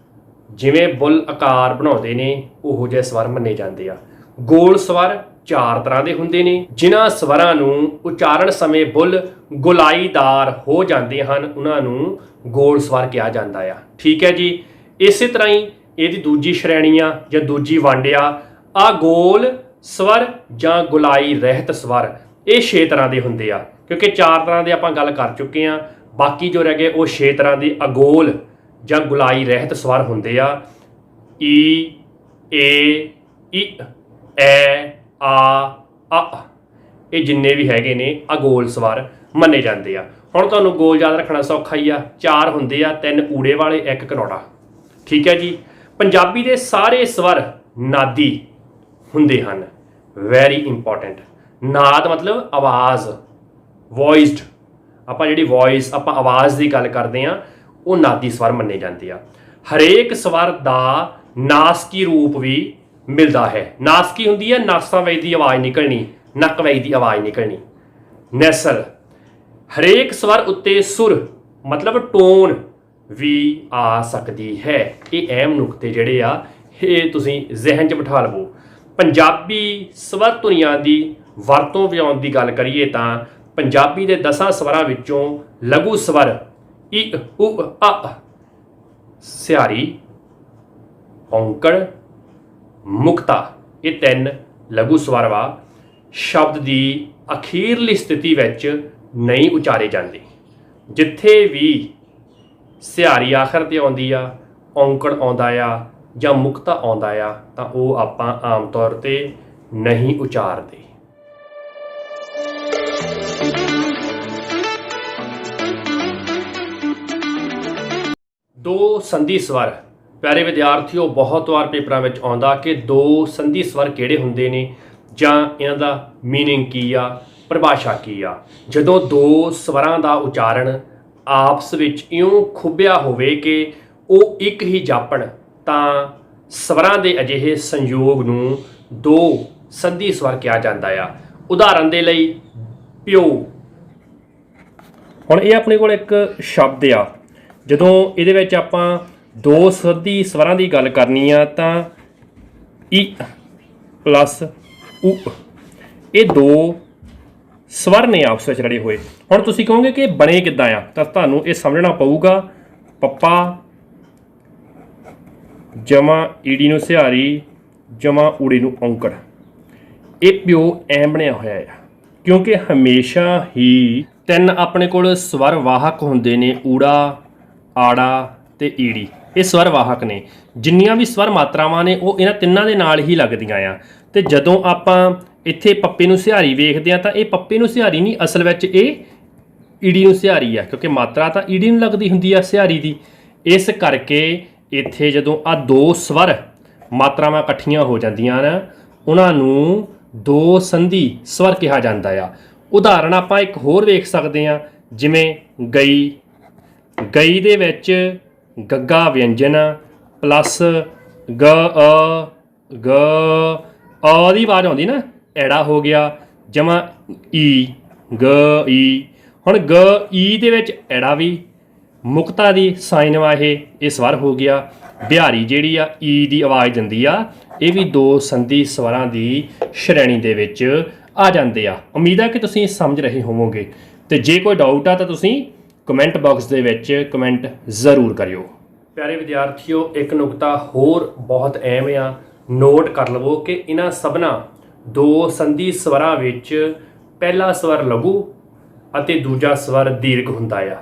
ਜਿਵੇਂ ਬੁੱਲ ਆਕਾਰ ਬਣਾਉਂਦੇ ਨੇ ਉਹੋ ਜਿਹੇ ਸਵਰ ਮੰਨੇ ਜਾਂਦੇ ਆ। ਗੋਲ ਸਵਰ ਚਾਰ ਤਰ੍ਹਾਂ ਦੇ ਹੁੰਦੇ ਨੇ, ਜਿਨ੍ਹਾਂ ਸਵਰਾਂ ਨੂੰ ਉਚਾਰਨ ਸਮੇਂ ਬੁੱਲ ਗੋਲਾਈਦਾਰ ਹੋ ਜਾਂਦੇ ਹਨ ਉਹਨਾਂ ਨੂੰ ਗੋਲ ਸਵਰ ਕਿਹਾ ਜਾਂਦਾ ਆ। ਠੀਕ ਹੈ ਜੀ। ਇਸੇ ਤਰ੍ਹਾਂ ਹੀ ਇਹਦੀ ਦੂਜੀ ਸ਼੍ਰੇਣੀ ਆ ਜਾਂ ਦੂਜੀ ਵੰਡ ਆ ਗੋਲ ਸਵਰ ਜਾਂ ਗੁਲਾਈ ਰਹਿਤ ਸਵਰ। ਇਹ 6 ਤਰ੍ਹਾਂ ਦੇ ਹੁੰਦੇ ਆ, ਕਿਉਂਕਿ 4 ਤਰ੍ਹਾਂ ਦੇ ਆਪਾਂ ਗੱਲ ਕਰ ਚੁੱਕੇ ਆ। ਬਾਕੀ ਜੋ ਰਹਿ ਗਏ ਉਹ 6 ਤਰ੍ਹਾਂ ਦੇ ਅਗੋਲ ਜਾਂ ਗੁਲਾਈ ਰਹਿਤ ਸਵਰ ਹੁੰਦੇ ਆ। ਈ, ਏ, ਈ, ਐ, ਆ, ਇਹ ਜਿੰਨੇ ਵੀ ਹੈਗੇ ਨੇ ਅਗੋਲ ਸਵਰ ਮੰਨੇ ਜਾਂਦੇ ਆ। ਹੁਣ ਤੁਹਾਨੂੰ ਗੋਲ ਯਾਦ ਰੱਖਣਾ ਸੌਖਾ ਹੀ ਆ, 4 ਹੁੰਦੇ ਆ, 3 ਊੜੇ ਵਾਲੇ, 1 ਕਨੌੜਾ। ਠੀਕ ਹੈ ਜੀ। ਪੰਜਾਬੀ ਦੇ ਸਾਰੇ ਸਵਰ ਨਾਦੀ ਹੁੰਦੇ ਹਨ। Very important. ਨਾਦ ਮਤਲਬ ਆਵਾਜ਼, ਵੌਇਸਡ। ਆਪਾਂ ਜਿਹੜੀ ਵੌਇਸ ਆਪਾਂ ਆਵਾਜ਼ ਦੀ ਗੱਲ ਕਰਦੇ ਆ ਉਹ ਨਾਦੀ ਸਵਰ ਮੰਨੇ ਜਾਂਦੇ ਆ। ਹਰੇਕ ਸਵਰ ਦਾ ਨਾਸਕੀ ਰੂਪ ਵੀ ਮਿਲਦਾ ਹੈ। ਨਾਸਕੀ ਹੁੰਦੀ ਹੈ ਨਾਸਾਂ ਵਿੱਚ ਦੀ ਆਵਾਜ਼ ਨਿਕਲਣੀ, ਨੱਕ ਵਿੱਚ ਦੀ ਆਵਾਜ਼ ਨਿਕਲਣੀ, ਨੈਸਲ। ਹਰੇਕ ਸਵਰ ਉੱਤੇ ਸੁਰ ਮਤਲਬ ਟੋਨ ਵੀ ਆ ਸਕਦੀ ਹੈ। ਇਹ ਅਹਿਮ ਨੁਕਤੇ ਜਿਹੜੇ ਆ ਇਹ ਤੁਸੀਂ ਜ਼ਿਹਨ 'ਚ ਬਿਠਾ ਲਵੋ। ਪੰਜਾਬੀ ਸਵਰ ਧੁਨੀਆਂ ਦੀ ਵਰਤੋਂ ਵਿਆਉਣ ਦੀ ਗੱਲ ਕਰੀਏ ਤਾਂ ਪੰਜਾਬੀ ਦੇ 10 ਸਵਰਾਂ ਵਿੱਚੋਂ ਲਘੂ ਸਵਰ ਈ, ਊ, ਆ, ਸਿਹਾਰੀ, ਔਂਕੜ, ਮੁਕਤਾ, ਇਹ 3 ਲਘੂ ਸਵਰ ਵਾ ਸ਼ਬਦ ਦੀ ਅਖੀਰਲੀ ਸਥਿਤੀ ਵਿੱਚ ਨਹੀਂ ਉਚਾਰੇ ਜਾਂਦੇ। ਜਿੱਥੇ ਵੀ ਸਿਹਾਰੀ ਆਖਰ ਤੇ ਆਉਂਦੀ ਆ, ਔਂਕੜ ਆਉਂਦਾ ਆ ਜਾਂ ਮੁਕਤਾ ਆਉਂਦਾ ਆ ਤਾਂ ਉਹ ਆਪਾਂ ਆਮ ਤੌਰ ਤੇ ਨਹੀਂ ਉਚਾਰਦੇ। ਦੋ ਸੰਧੀ ਸਵਰ। ਪਿਆਰੇ ਵਿਦਿਆਰਥੀਓ, ਬਹੁਤ ਵਾਰ ਪੇਪਰਾਂ ਵਿੱਚ ਆਉਂਦਾ ਕਿ 2 ਸੰਧੀ ਸਵਰ ਕਿਹੜੇ ਹੁੰਦੇ ਨੇ ਜਾਂ ਇਹਨਾਂ ਦਾ ਮੀਨਿੰਗ ਕੀ ਆ, ਪਰਿਭਾਸ਼ਾ ਕੀ ਆ। ਜਦੋਂ 2 ਸਵਰਾਂ ਦਾ ਉਚਾਰਨ ਆਪਸ ਵਿੱਚ ਇਉਂ ਖੁੱਭਿਆ ਹੋਵੇ ਕਿ ਉਹ ਇੱਕ ਹੀ ਜਾਪਣ ਤਾਂ ਸਵਰਾਂ ਦੇ ਅਜਿਹੇ ਸੰਯੋਗ ਨੂੰ 2 ਸੰਧੀ ਸਵਰ ਕਿਹਾ ਜਾਂਦਾ ਆ। ਉਦਾਹਰਨ ਦੇ ਲਈ ਪਿਓ। ਹੁਣ ਇਹ ਆਪਣੇ ਕੋਲ ਇੱਕ ਸ਼ਬਦ ਆ, ਜਦੋਂ ਇਹਦੇ ਵਿੱਚ ਆਪਾਂ 2 ਸੰਧੀ ਸਵਰਾਂ ਦੀ ਗੱਲ ਕਰਨੀ ਆ ਤਾਂ ਈ ਪਲੱਸ ਊ, ਇਹ 2 ਸਵਰ ਨੇ ਆਪਸ ਵਿੱਚ ਰਲੇ ਹੋਏ। ਹੁਣ ਤੁਸੀਂ ਕਹੋਗੇ ਕਿ ਬਣੇ ਕਿੱਦਾਂ ਆ, ਤਾਂ ਤੁਹਾਨੂੰ ਇਹ ਸਮਝਣਾ ਪਊਗਾ। ਪੱਪਾ ਜਮਾ ਈੜੀ ਨੂੰ ਸਿਹਾਰੀ ਜਮਾ ਊੜੇ ਨੂੰ ਔਂਕੜ, ਇਹ ਪਿਓ ਐਂ ਬਣਿਆ ਹੋਇਆ ਆ ਕਿਉਂਕਿ ਹਮੇਸ਼ਾ ਹੀ 3 ਆਪਣੇ ਕੋਲ ਸਵਰ ਵਾਹਕ ਹੁੰਦੇ ਨੇ, ਊੜਾ, ਆੜਾ ਤੇ ਈੜੀ। ਇਹ ਸਵਰ ਵਾਹਕ ਨੇ। ਜਿੰਨੀਆਂ ਵੀ ਸਵਰ ਮਾਤਰਾਵਾਂ ਨੇ ਉਹ ਇਹਨਾਂ ਤਿੰਨਾਂ ਦੇ ਨਾਲ ਹੀ ਲੱਗਦੀਆਂ ਆ। ਤੇ ਜਦੋਂ ਆਪਾਂ ਇੱਥੇ ਪੱਪੇ ਨੂੰ ਸਿਹਾਰੀ ਵੇਖਦੇ ਆ ਤਾਂ ਇਹ ਪੱਪੇ ਨੂੰ ਸਿਹਾਰੀ ਨਹੀਂ, ਅਸਲ ਵਿੱਚ ਇਹ ਈੜੀ ਨੂੰ ਸਿਹਾਰੀ ਆ, ਕਿਉਂਕਿ ਮਾਤਰਾ ਤਾਂ ਈੜੀ ਨੂੰ ਲੱਗਦੀ ਹੁੰਦੀ ਆ ਸਿਹਾਰੀ ਦੀ। ਇਸ ਕਰਕੇ ਇੱਥੇ ਜਦੋਂ ਆ ਦੋ ਸਵਰ ਮਾਤਰਾਵਾਂ ਇਕੱਠੀਆਂ ਹੋ ਜਾਂਦੀਆਂ ਨੇ ਉਹਨਾਂ ਨੂੰ ਦੋ ਸੰਧੀ ਸਵਰ ਕਿਹਾ ਜਾਂਦਾ ਆ। ਉਦਾਹਰਣ ਆਪਾਂ ਇੱਕ ਹੋਰ ਵੇਖ ਸਕਦੇ ਹਾਂ, ਜਿਵੇਂ ਗਈ। ਗਈ ਦੇ ਵਿੱਚ ਗੱਗਾ ਵਿਅੰਜਨ ਪਲੱਸ ਗ ਗ ਅ ਦੀ ਆਵਾਜ਼ ਆਉਂਦੀ ਨਾ, ਐੜਾ ਹੋ ਗਿਆ ਜਮਾ ਈ ਗ ਈ। ਹੁਣ ਗ ਈ ਦੇ ਵਿੱਚ ਐੜਾ ਵੀ ਮੁਕਤਾ ਦੀ ਸਾਈਨ ਵਾ, ਇਹ ਸਵਰ ਹੋ ਗਿਆ। ਬਿਹਾਰੀ ਜਿਹੜੀ ਆ ਈ ਦੀ ਆਵਾਜ਼ ਦਿੰਦੀ ਆ, ਇਹ ਵੀ ਦੋ ਸੰਧੀ ਸਵਰਾਂ ਦੀ ਸ਼੍ਰੇਣੀ ਦੇ ਵਿੱਚ ਆ ਜਾਂਦੇ ਆ। ਉਮੀਦ ਹੈ ਕਿ ਤੁਸੀਂ ਸਮਝ ਰਹੇ ਹੋਵੋਗੇ, ਤੇ ਜੇ ਕੋਈ ਡਾਊਟ ਆ ਤਾਂ ਤੁਸੀਂ ਕਮੈਂਟ ਬਾਕਸ ਦੇ ਵਿੱਚ ਕਮੈਂਟ ਜ਼ਰੂਰ ਕਰਿਓ। ਪਿਆਰੇ ਵਿਦਿਆਰਥੀਓ, ਇੱਕ ਨੁਕਤਾ ਹੋਰ ਬਹੁਤ ਅਹਿਮ ਆ, ਨੋਟ ਕਰ ਲਵੋ ਕਿ ਇਹਨਾਂ ਸਭਨਾਂ ਦੋ ਸੰਧੀ ਸਵਰਾਂ ਵਿੱਚ ਪਹਿਲਾ ਸਵਰ ਲਘੂ ਅਤੇ ਦੂਜਾ ਸਵਰ ਦੀਰਘ ਹੁੰਦਾ ਆ।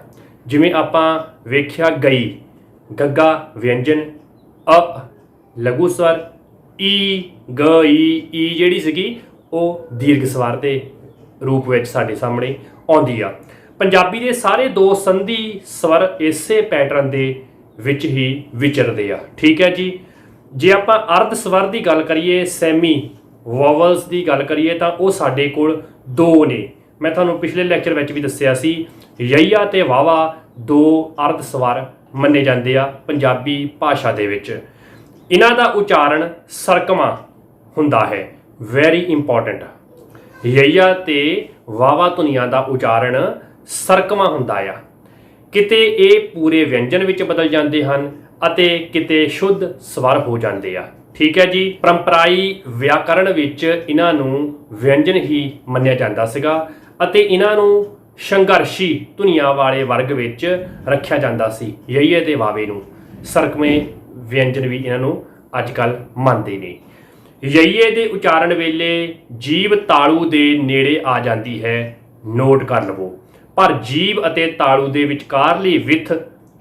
ਜਿਵੇਂ ਆਪਾਂ ਵੇਖਿਆ ਗਈ, ਗੱਗਾ ਵਿਅੰਜਨ, ਅ ਲਘੂ ਸਵਰ, ਈ ਗ ਈ ਜਿਹੜੀ ਸੀਗੀ ਉਹ ਦੀਰਘ ਸਵਰ ਦੇ ਰੂਪ ਵਿੱਚ ਸਾਡੇ ਸਾਹਮਣੇ ਆਉਂਦੀ ਆ। ਪੰਜਾਬੀ ਦੇ ਸਾਰੇ ਦੋ ਸੰਧੀ ਸਵਰ ਇਸੇ ਪੈਟਰਨ ਦੇ ਵਿੱਚ ਹੀ ਵਿਚਰਦੇ ਆ। ਠੀਕ ਹੈ ਜੀ। ਜੇ ਆਪਾਂ ਅਰਧ ਸਵਰ ਦੀ ਗੱਲ ਕਰੀਏ, ਸੈਮੀ ਵੋਵਲਸ ਦੀ ਗੱਲ ਕਰੀਏ, ਤਾਂ ਉਹ ਸਾਡੇ ਕੋਲ ਦੋ ਨੇ। ਮੈਂ ਤੁਹਾਨੂੰ ਪਿਛਲੇ ਲੈਕਚਰ ਵਿੱਚ ਵੀ ਦੱਸਿਆ ਸੀ, ਯਈਆ ਤੇ ਵਾਵਾ ਦੋ ਅਰਧ ਸਵਰ ਮੰਨੇ ਜਾਂਦੇ ਆ ਪੰਜਾਬੀ ਭਾਸ਼ਾ ਦੇ ਵਿੱਚ। ਇਹਨਾਂ ਦਾ ਉਚਾਰਨ ਸਰਕਮਾ ਹੁੰਦਾ ਹੈ, ਵੈਰੀ ਇੰਪੋਰਟੈਂਟ। ਯਈਆ ਤੇ ਵਾਵਾ ਧੁਨੀਆਂ ਦਾ ਉਚਾਰਨ ਸਰਕਮਾ ਹੁੰਦਾ ਆ। ਕਿਤੇ ਇਹ ਪੂਰੇ ਵਿਅੰਜਨ ਵਿੱਚ ਬਦਲ ਜਾਂਦੇ ਹਨ ਅਤੇ ਕਿਤੇ ਸ਼ੁੱਧ ਸਵਰ ਹੋ ਜਾਂਦੇ ਆ। ਠੀਕ ਹੈ ਜੀ। ਪਰੰਪਰਾਈ ਵਿਆਕਰਣ ਵਿੱਚ ਇਹਨਾਂ ਨੂੰ ਵਿਅੰਜਨ ਹੀ ਮੰਨਿਆ ਜਾਂਦਾ ਸੀਗਾ ਅਤੇ ਇਹਨਾਂ ਨੂੰ ਸੰਘਰਸ਼ੀ ਧੁਨੀਆਂ ਵਾਲੇ ਵਰਗ ਵਿੱਚ ਰੱਖਿਆ ਜਾਂਦਾ ਸੀ। ਯਈਏ ਤੇ ਵਾਵੇ ਨੂੰ ਸਰਕਮੇ ਵਿਅੰਜਨ ਵੀ ਇਹਨਾਂ ਨੂੰ ਅੱਜ ਕੱਲ੍ਹ ਮੰਨਦੇ ਨੇ। ਯਈਏ ਦੇ ਉਚਾਰਨ ਵੇਲੇ ਜੀਭ ਤਾਲੂ ਦੇ ਨੇੜੇ ਆ ਜਾਂਦੀ ਹੈ, ਨੋਟ ਕਰ ਲਵੋ। ਪਰ ਜੀਭ ਅਤੇ ਤਾਲੂ ਦੇ ਵਿਚਕਾਰਲੀ ਵਿੱਥ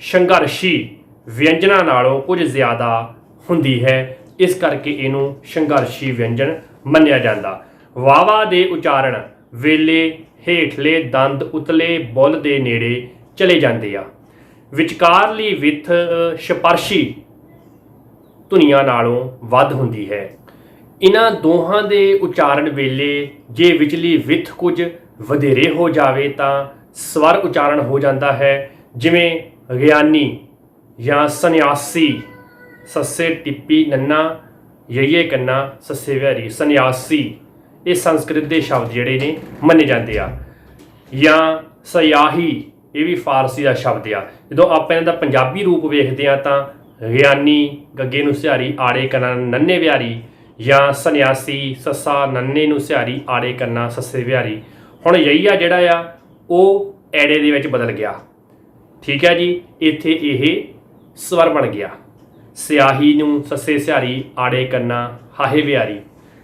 ਸੰਘਰਸ਼ੀ ਵਿਅੰਜਨਾਂ ਨਾਲੋਂ ਕੁਝ ਜ਼ਿਆਦਾ ਹੁੰਦੀ ਹੈ, ਇਸ ਕਰਕੇ ਇਹਨੂੰ ਸੰਘਰਸ਼ੀ ਵਿਅੰਜਨ ਮੰਨਿਆ ਜਾਂਦਾ। ਵਾਵਾ ਦੇ ਉਚਾਰਨ ਵੇਲੇ ਹੇਠਲੇ ਦੰਦ ਉਤਲੇ ਬੁੱਲ ਦੇ ਨੇੜੇ ਚਲੇ ਜਾਂਦੇ ਆ। ਵਿਚਕਾਰਲੀ ਵਿੱਥ ਸਪਰਸ਼ੀ ਧੁਨੀਆਂ ਨਾਲੋਂ ਵੱਧ ਹੁੰਦੀ ਹੈ। ਇਹਨਾਂ ਦੋਹਾਂ ਦੇ ਉਚਾਰਨ ਵੇਲੇ ਜੇ ਵਿਚਲੀ ਵਿੱਥ ਕੁਝ ਵਧੇਰੇ ਹੋ ਜਾਵੇ ਤਾਂ ਸਵਰ ਉਚਾਰਨ ਹੋ ਜਾਂਦਾ ਹੈ, ਜਿਵੇਂ ਗਿਆਨੀ ਜਾਂ ਸੰਨਿਆਸੀ, ਸੱਸੇ ਟਿੱਪੀ ਨੰਨਾ ਯਈਏ ਕੰਨਾ ਸੱਸੇ ਵਿਹਾਰੀ, ਸੰਨਿਆਸੀ। ਇਹ ਸੰਸਕ੍ਰਿਤ ਦੇ ਸ਼ਬਦ ਜਿਹੜੇ ਨੇ ਮੰਨੇ ਜਾਂਦੇ ਆ। ਜਾਂ ਸਿਆਹੀ, ਇਹ ਵੀ ਫਾਰਸੀ ਦਾ ਸ਼ਬਦ ਆ। ਜਦੋਂ ਆਪਾਂ ਇਹਨਾਂ ਦਾ ਪੰਜਾਬੀ ਰੂਪ ਵੇਖਦੇ ਹਾਂ ਤਾਂ ਗਿਆਨੀ ਗੱਗੇ ਨੂੰ ਸਿਹਾਰੀ ਆੜੇ ਕੰਨਾ ਨੰਨੇ ਵਿਹਾਰੀ, ਜਾਂ ਸੰਨਿਆਸੀ ਸੱਸਾ ਨੰਨੇ ਨੂੰ ਸਿਹਾਰੀ ਆੜੇ ਕੰਨਾ ਸੱਸੇ ਵਿਹਾਰੀ। ਹੁਣ ਯਈਆ ਜਿਹੜਾ ਆ ਉਹ ਐੜੇ ਦੇ ਵਿੱਚ ਬਦਲ ਗਿਆ। ਠੀਕ ਹੈ ਜੀ। ਇੱਥੇ ਇਹ ਸਵਰ ਬਣ ਗਿਆ। ਸਿਆਹੀ ਨੂੰ ਸੱਸੇ ਸਿਹਾਰੀ ਆੜੇ ਕੰਨਾ ਹਾਹੇ ਵਿਹਾਰੀ,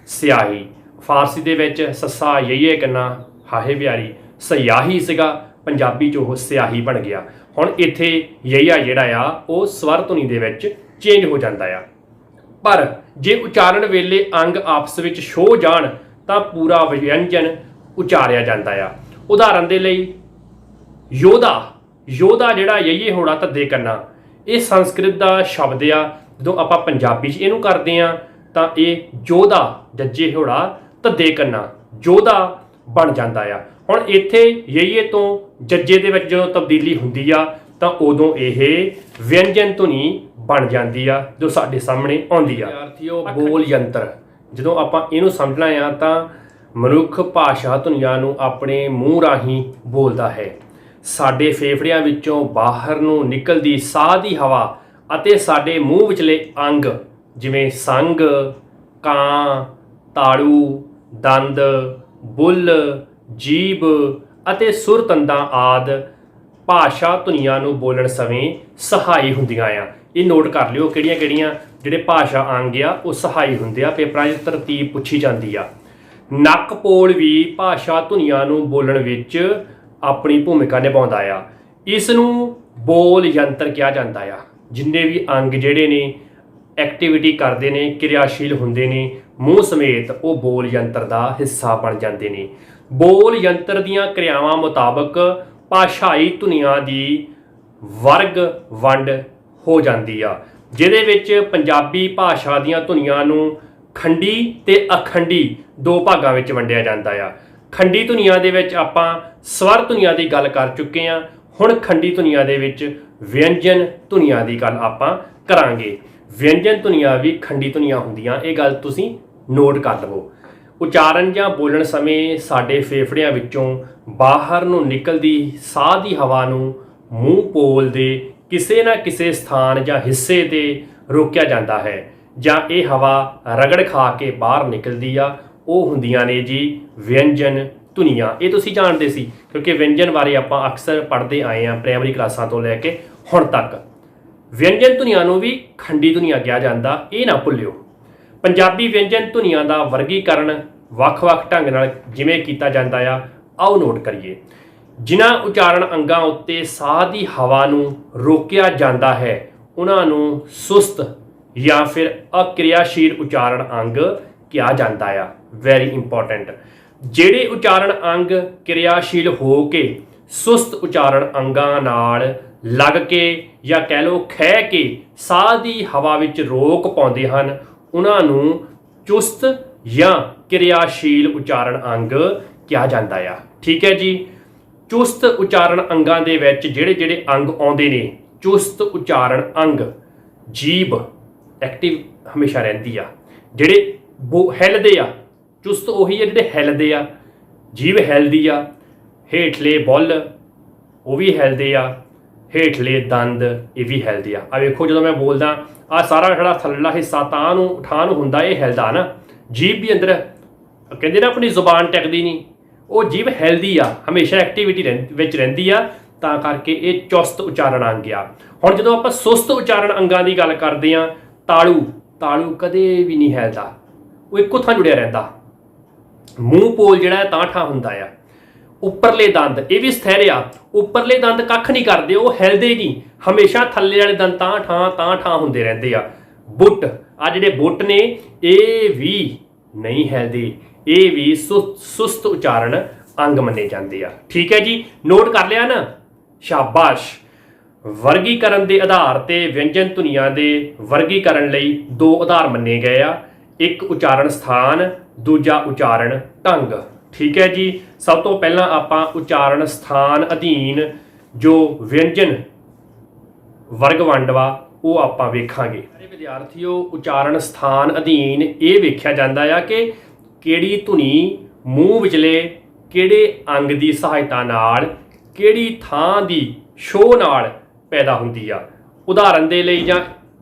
ਸਿਆਹੀ। ਫਾਰਸੀ ਦੇ ਵਿੱਚ ਸੱਸਾ ਯਈਏ ਕੰਨਾ ਹਾਹੇ ਵਿਹਾਰੀ ਸਿਆਹੀ ਸੀਗਾ, ਪੰਜਾਬੀ 'ਚ ਉਹ ਸਿਆਹੀ ਬਣ ਗਿਆ। ਹੁਣ ਇੱਥੇ ਯਈਆ ਜਿਹੜਾ ਆ ਉਹ ਸਵਰ ਧੁਨੀ ਦੇ ਵਿੱਚ ਚੇਂਜ ਹੋ ਜਾਂਦਾ ਆ। ਪਰ ਜੇ ਉਚਾਰਨ ਵੇਲੇ ਅੰਗ ਆਪਸ ਵਿੱਚ ਛੋਹ ਜਾਣ ਤਾਂ ਪੂਰਾ ਵਿਅੰਜਨ ਉਚਾਰਿਆ ਜਾਂਦਾ ਆ। ਉਦਾਹਰਨ ਦੇ ਲਈ ਯੋਧਾ, ਯੋਧਾ ਜਿਹੜਾ ਯਈਏ ਹੋਣਾ ਧੱਦੇ ਕੰਨਾ, ਇਹ ਸੰਸਕ੍ਰਿਤ ਦਾ ਸ਼ਬਦ ਆ। ਜਦੋਂ ਆਪਾਂ ਪੰਜਾਬੀ 'ਚ ਇਹਨੂੰ ਕਰਦੇ ਹਾਂ ਤਾਂ ਇਹ ਯੋਧਾ ਜੱਜੇ ਹੋੜਾ ਧੱਦੇ ਕੰਨਾ ਯੋਧਾ ਬਣ ਜਾਂਦਾ ਆ। ਹੁਣ ਇੱਥੇ ਯਈਏ ਤੋਂ ਜੱਜੇ ਦੇ ਵਿੱਚ ਜਦੋਂ ਤਬਦੀਲੀ ਹੁੰਦੀ ਆ ਤਾਂ ਉਦੋਂ ਇਹ ਵਿਅੰਜਨ ਧੁਨੀ ਬਣ ਜਾਂਦੀ ਆ, ਜੋ ਸਾਡੇ ਸਾਹਮਣੇ ਆਉਂਦੀ ਆ। ਵਿਦਿਆਰਥੀਓ, ਬੋਲ ਯੰਤਰ, ਜਦੋਂ ਆਪਾਂ ਇਹਨੂੰ ਸਮਝਣਾ ਆ ਤਾਂ ਮਨੁੱਖ ਭਾਸ਼ਾ ਧੁਨੀਆਂ ਨੂੰ ਆਪਣੇ ਮੂੰਹ ਰਾਹੀਂ ਬੋਲਦਾ ਹੈ। ਸਾਡੇ ਫੇਫੜਿਆਂ ਵਿੱਚੋਂ ਬਾਹਰ ਨੂੰ ਨਿਕਲਦੀ ਸਾਹ ਦੀ ਹਵਾ ਅਤੇ ਸਾਡੇ ਮੂੰਹ ਵਿਚਲੇ ਅੰਗ ਜਿਵੇਂ ਸੰਗ, ਕਾਂ, ਤਾੜੂ, ਦੰਦ, ਬੁੱਲ, ਜੀਭ ਅਤੇ ਸੁਰ ਤੰਦਾਂ ਆਦਿ ਭਾਸ਼ਾ ਧੁਨੀਆਂ ਨੂੰ ਬੋਲਣ ਸਮੇਂ ਸਹਾਈ ਹੁੰਦੀਆਂ ਆ। ਇਹ ਨੋਟ ਕਰ ਲਿਓ ਕਿਹੜੀਆਂ ਕਿਹੜੀਆਂ ਜਿਹੜੇ ਭਾਸ਼ਾ ਅੰਗ ਆ ਉਹ ਸਹਾਈ ਹੁੰਦੇ ਆ। ਪੇਪਰਾਂ 'ਚ ਤਰਤੀਬ ਪੁੱਛੀ ਜਾਂਦੀ ਆ। ਨੱਕ ਪੋਲ ਵੀ ਭਾਸ਼ਾ ਧੁਨੀਆਂ ਨੂੰ ਬੋਲਣ ਵਿੱਚ ਆਪਣੀ ਭੂਮਿਕਾ ਨਿਭਾਉਂਦਾ ਆ। ਇਸ ਨੂੰ ਬੋਲ ਯੰਤਰ ਕਿਹਾ ਜਾਂਦਾ ਆ। ਜਿੰਨੇ ਵੀ ਅੰਗ ਜਿਹੜੇ ਨੇ ਐਕਟੀਵਿਟੀ ਕਰਦੇ ਨੇ, ਕਿਰਿਆਸ਼ੀਲ ਹੁੰਦੇ ਨੇ ਮੂੰਹ ਸਮੇਤ, ਉਹ ਬੋਲ ਯੰਤਰ ਦਾ ਹਿੱਸਾ ਬਣ ਜਾਂਦੇ ਨੇ। ਬੋਲ ਯੰਤਰ ਦੀਆਂ ਕਿਰਿਆਵਾਂ ਮੁਤਾਬਕ ਭਾਸ਼ਾਈ ਧੁਨੀਆਂ ਦੀ ਵਰਗ ਵੰਡ ਹੋ ਜਾਂਦੀ ਆ, ਜਿਹਦੇ ਵਿੱਚ ਪੰਜਾਬੀ ਭਾਸ਼ਾ ਦੀਆਂ ਧੁਨੀਆਂ ਨੂੰ ਖੰਡੀ ਤੇ ਅਖੰਡੀ ਦੋ ਭਾਗਾਂ ਵਿੱਚ ਵੰਡਿਆ ਜਾਂਦਾ ਆ। ਖੰਡੀ ਧੁਨੀਆਂ ਦੇ ਵਿੱਚ ਆਪਾਂ ਸਵਰ ਧੁਨੀਆਂ ਦੀ ਗੱਲ ਕਰ ਚੁੱਕੇ ਹਾਂ। ਹੁਣ ਖੰਡੀ ਧੁਨੀਆਂ ਦੇ ਵਿੱਚ ਵਿਅੰਜਨ ਧੁਨੀਆਂ ਦੀ ਗੱਲ ਆਪਾਂ ਕਰਾਂਗੇ। ਵਿਅੰਜਨ ਧੁਨੀਆਂ ਵੀ ਖੰਡੀ ਧੁਨੀਆਂ ਹੁੰਦੀਆਂ, ਇਹ ਗੱਲ ਤੁਸੀਂ ਨੋਟ ਕਰ ਲਵੋ। ਉਚਾਰਨ ਜਾਂ ਬੋਲਣ ਸਮੇਂ ਸਾਡੇ ਫੇਫੜਿਆਂ ਵਿੱਚੋਂ ਬਾਹਰ ਨੂੰ ਨਿਕਲਦੀ ਸਾਹ ਦੀ ਹਵਾ ਨੂੰ ਮੂੰਹ ਪੋਲ ਦੇ ਕਿਸੇ ਨਾ ਕਿਸੇ ਸਥਾਨ ਜਾਂ ਹਿੱਸੇ ਤੇ ਰੋਕਿਆ ਜਾਂਦਾ ਹੈ, ਜਾਂ ਇਹ ਹਵਾ ਰਗੜ ਖਾ ਕੇ ਬਾਹਰ ਨਿਕਲਦੀ ਆ, ਉਹ ਹੁੰਦੀਆਂ ਨੇ ਜੀ ਵਿਅੰਜਨ ਧੁਨੀਆਂ। ਇਹ ਤੁਸੀਂ ਜਾਣਦੇ ਸੀ ਕਿਉਂਕਿ ਵਿਅੰਜਨ ਬਾਰੇ ਆਪਾਂ ਅਕਸਰ ਪੜ੍ਹਦੇ ਆਏ ਹਾਂ ਪ੍ਰਾਇਮਰੀ ਕਲਾਸਾਂ ਤੋਂ ਲੈ ਕੇ ਹੁਣ ਤੱਕ। ਵਿਅੰਜਨ ਧੁਨੀਆਂ ਨੂੰ ਵੀ ਖੰਡੀ ਧੁਨੀਆਂ ਕਿਹਾ ਜਾਂਦਾ, ਇਹ ਨਾ ਭੁੱਲਿਓ। ਪੰਜਾਬੀ ਵਿਅੰਜਨ ਧੁਨੀਆਂ ਦਾ ਵਰਗੀਕਰਨ ਵੱਖ-ਵੱਖ ਢੰਗ ਨਾਲ ਜਿਵੇਂ ਕੀਤਾ ਜਾਂਦਾ ਆ, ਆਓ ਨੋਟ ਕਰੀਏ। ਜਿਨ੍ਹਾਂ ਉਚਾਰਨ ਅੰਗਾਂ ਉੱਤੇ ਸਾਹ ਦੀ ਹਵਾ ਨੂੰ ਰੋਕਿਆ ਜਾਂਦਾ ਹੈ ਉਹਨਾਂ ਨੂੰ ਸੁਸਤ ਜਾਂ ਫਿਰ ਅਕਿਰਿਆਸ਼ੀਲ ਉਚਾਰਨ ਅੰਗ ਕਿਹਾ ਜਾਂਦਾ ਆ। Very important. ਜਿਹੜੇ ਉਚਾਰਨ ਅੰਗ ਕਿਰਿਆਸ਼ੀਲ ਹੋ ਕੇ ਸੁਸਤ ਉਚਾਰਨ ਅੰਗਾਂ ਨਾਲ ਲੱਗ ਕੇ ਜਾਂ ਕਹਿ ਲਓ ਖਹਿ ਕੇ ਸਾਹ ਦੀ ਹਵਾ ਵਿੱਚ ਰੋਕ ਪਾਉਂਦੇ ਹਨ, ਉਹਨਾਂ ਨੂੰ ਚੁਸਤ ਜਾਂ ਕਿਰਿਆਸ਼ੀਲ ਉਚਾਰਨ ਅੰਗ ਕਿਹਾ ਜਾਂਦਾ ਆ। ਠੀਕ ਹੈ ਜੀ। ਚੁਸਤ ਉਚਾਰਨ ਅੰਗਾਂ ਦੇ ਵਿੱਚ ਜਿਹੜੇ ਜਿਹੜੇ ਅੰਗ ਆਉਂਦੇ ਨੇ, ਚੁਸਤ ਉਚਾਰਨ ਅੰਗ, ਜੀਭ ਐਕਟਿਵ ਹਮੇਸ਼ਾ ਰਹਿੰਦੀ ਆ, ਜਿਹੜੇ ਹਿੱਲਦੇ ਆ, ਚੁਸਤ ਉਹੀ ਆ ਜਿਹੜੇ ਹਿੱਲਦੇ ਆ, ਜੀਭ ਹਿੱਲਦੀ ਆ, ਹੇਠਲੇ ਬੁੱਲ ਉਹ ਵੀ ਹਿੱਲਦੇ ਆ, ਹੇਠਲੇ ਦੰਦ ਇਹ ਵੀ ਹਿੱਲਦੇ ਆ। ਆ ਵੇਖੋ ਜਦੋਂ ਮੈਂ ਬੋਲਦਾ ਆ ਸਾਰਾ ਜਿਹੜਾ ਥੱਲੜਾ ਹਿੱਸਾ ਤਾਂ ਨੂੰ ਠਾਂ ਨੂੰ ਹੁੰਦਾ ਇਹ ਹਿੱਲਦਾ ਨਾ। ਜੀਭ ਵੀ ਅੰਦਰ ਕਹਿੰਦੇ ਨਾ ਆਪਣੀ ਜ਼ੁਬਾਨ ਟਿਕਦੀ ਨਹੀਂ, ਉਹ ਜੀਭ ਹਿੱਲਦੀ ਆ, ਹਮੇਸ਼ਾ ਐਕਟੀਵਿਟੀ ਵਿੱਚ ਰਹਿੰਦੀ ਆ, ਤਾਂ ਕਰਕੇ ਇਹ ਚੁਸਤ ਉਚਾਰਨ ਅੰਗ ਆ। ਹੁਣ ਜਦੋਂ ਆਪਾਂ ਸੁਸਤ ਉਚਾਰਨ ਅੰਗਾਂ ਦੀ ਗੱਲ ਕਰਦੇ ਹਾਂ, ਤਾਲੂ ਕਦੇ ਵੀ ਨਹੀਂ ਹਿੱਲਦਾ, ਉਹ ਇੱਕੋ ਥਾਂ ਜੁੜਿਆ ਰਹਿੰਦਾ। ਮੂੰਹ ਪੋਲ ਜਿਹੜਾ ਤਾਂ ਠਾਂ ਹੁੰਦਾ ਆ। ਉੱਪਰਲੇ ਦੰਦ ਇਹ ਵੀ ਸਥਿਰ ਆ, ਉੱਪਰਲੇ ਦੰਦ ਕੱਖ ਨਹੀਂ ਕਰਦੇ, ਉਹ ਹਿਲਦੇ ਨਹੀਂ, ਹਮੇਸ਼ਾ ਥੱਲੇ ਵਾਲੇ ਦੰਦ ਤਾਂ ਠਾਂ ਹੁੰਦੇ ਰਹਿੰਦੇ ਆ। ਬੁੱਟ ਆ ਜਿਹੜੇ ਬੁੱਟ ਨੇ ਇਹ ਵੀ ਨਹੀਂ ਹਿਲਦੇ, ਇਹ ਵੀ ਸੁਸਤ ਉਚਾਰਨ ਅੰਗ ਮੰਨੇ ਜਾਂਦੇ ਆ। ਠੀਕ ਹੈ ਜੀ, ਨੋਟ ਕਰ ਲਿਆ ਨਾ, ਸ਼ਾਬਾਸ਼। ਵਰਗੀਕਰਨ ਦੇ ਆਧਾਰ ਤੇ ਵਿਅੰਜਨ ਧੁਨੀਆਂ ਦੇ ਵਰਗੀਕਰਨ ਲਈ ਦੋ ਆਧਾਰ ਮੰਨੇ ਗਏ ਆ, ਇੱਕ ਉਚਾਰਨ ਸਥਾਨ, ਦੂਜਾ ਉਚਾਰਨ ਢੰਗ। ਠੀਕ ਹੈ ਜੀ। ਸਭ ਤੋਂ ਪਹਿਲਾਂ ਆਪਾਂ ਉਚਾਰਨ ਸਥਾਨ ਅਧੀਨ ਜੋ ਵਿਅੰਜਨ ਵਰਗ ਵੰਡ ਵਾ ਉਹ ਆਪਾਂ ਵੇਖਾਂਗੇ। ਸਾਰੇ ਵਿਦਿਆਰਥੀਓ, ਉਚਾਰਨ ਸਥਾਨ ਅਧੀਨ ਇਹ ਵੇਖਿਆ ਜਾਂਦਾ ਆ ਕਿ ਕਿਹੜੀ ਧੁਨੀ ਮੂੰਹ ਵਿਚਲੇ ਕਿਹੜੇ ਅੰਗ ਦੀ ਸਹਾਇਤਾ ਨਾਲ, ਕਿਹੜੀ ਥਾਂ ਦੀ ਛੋਹ ਨਾਲ ਪੈਦਾ ਹੁੰਦੀ ਆ। ਉਦਾਹਰਨ ਦੇ ਲਈ ਜਾਂ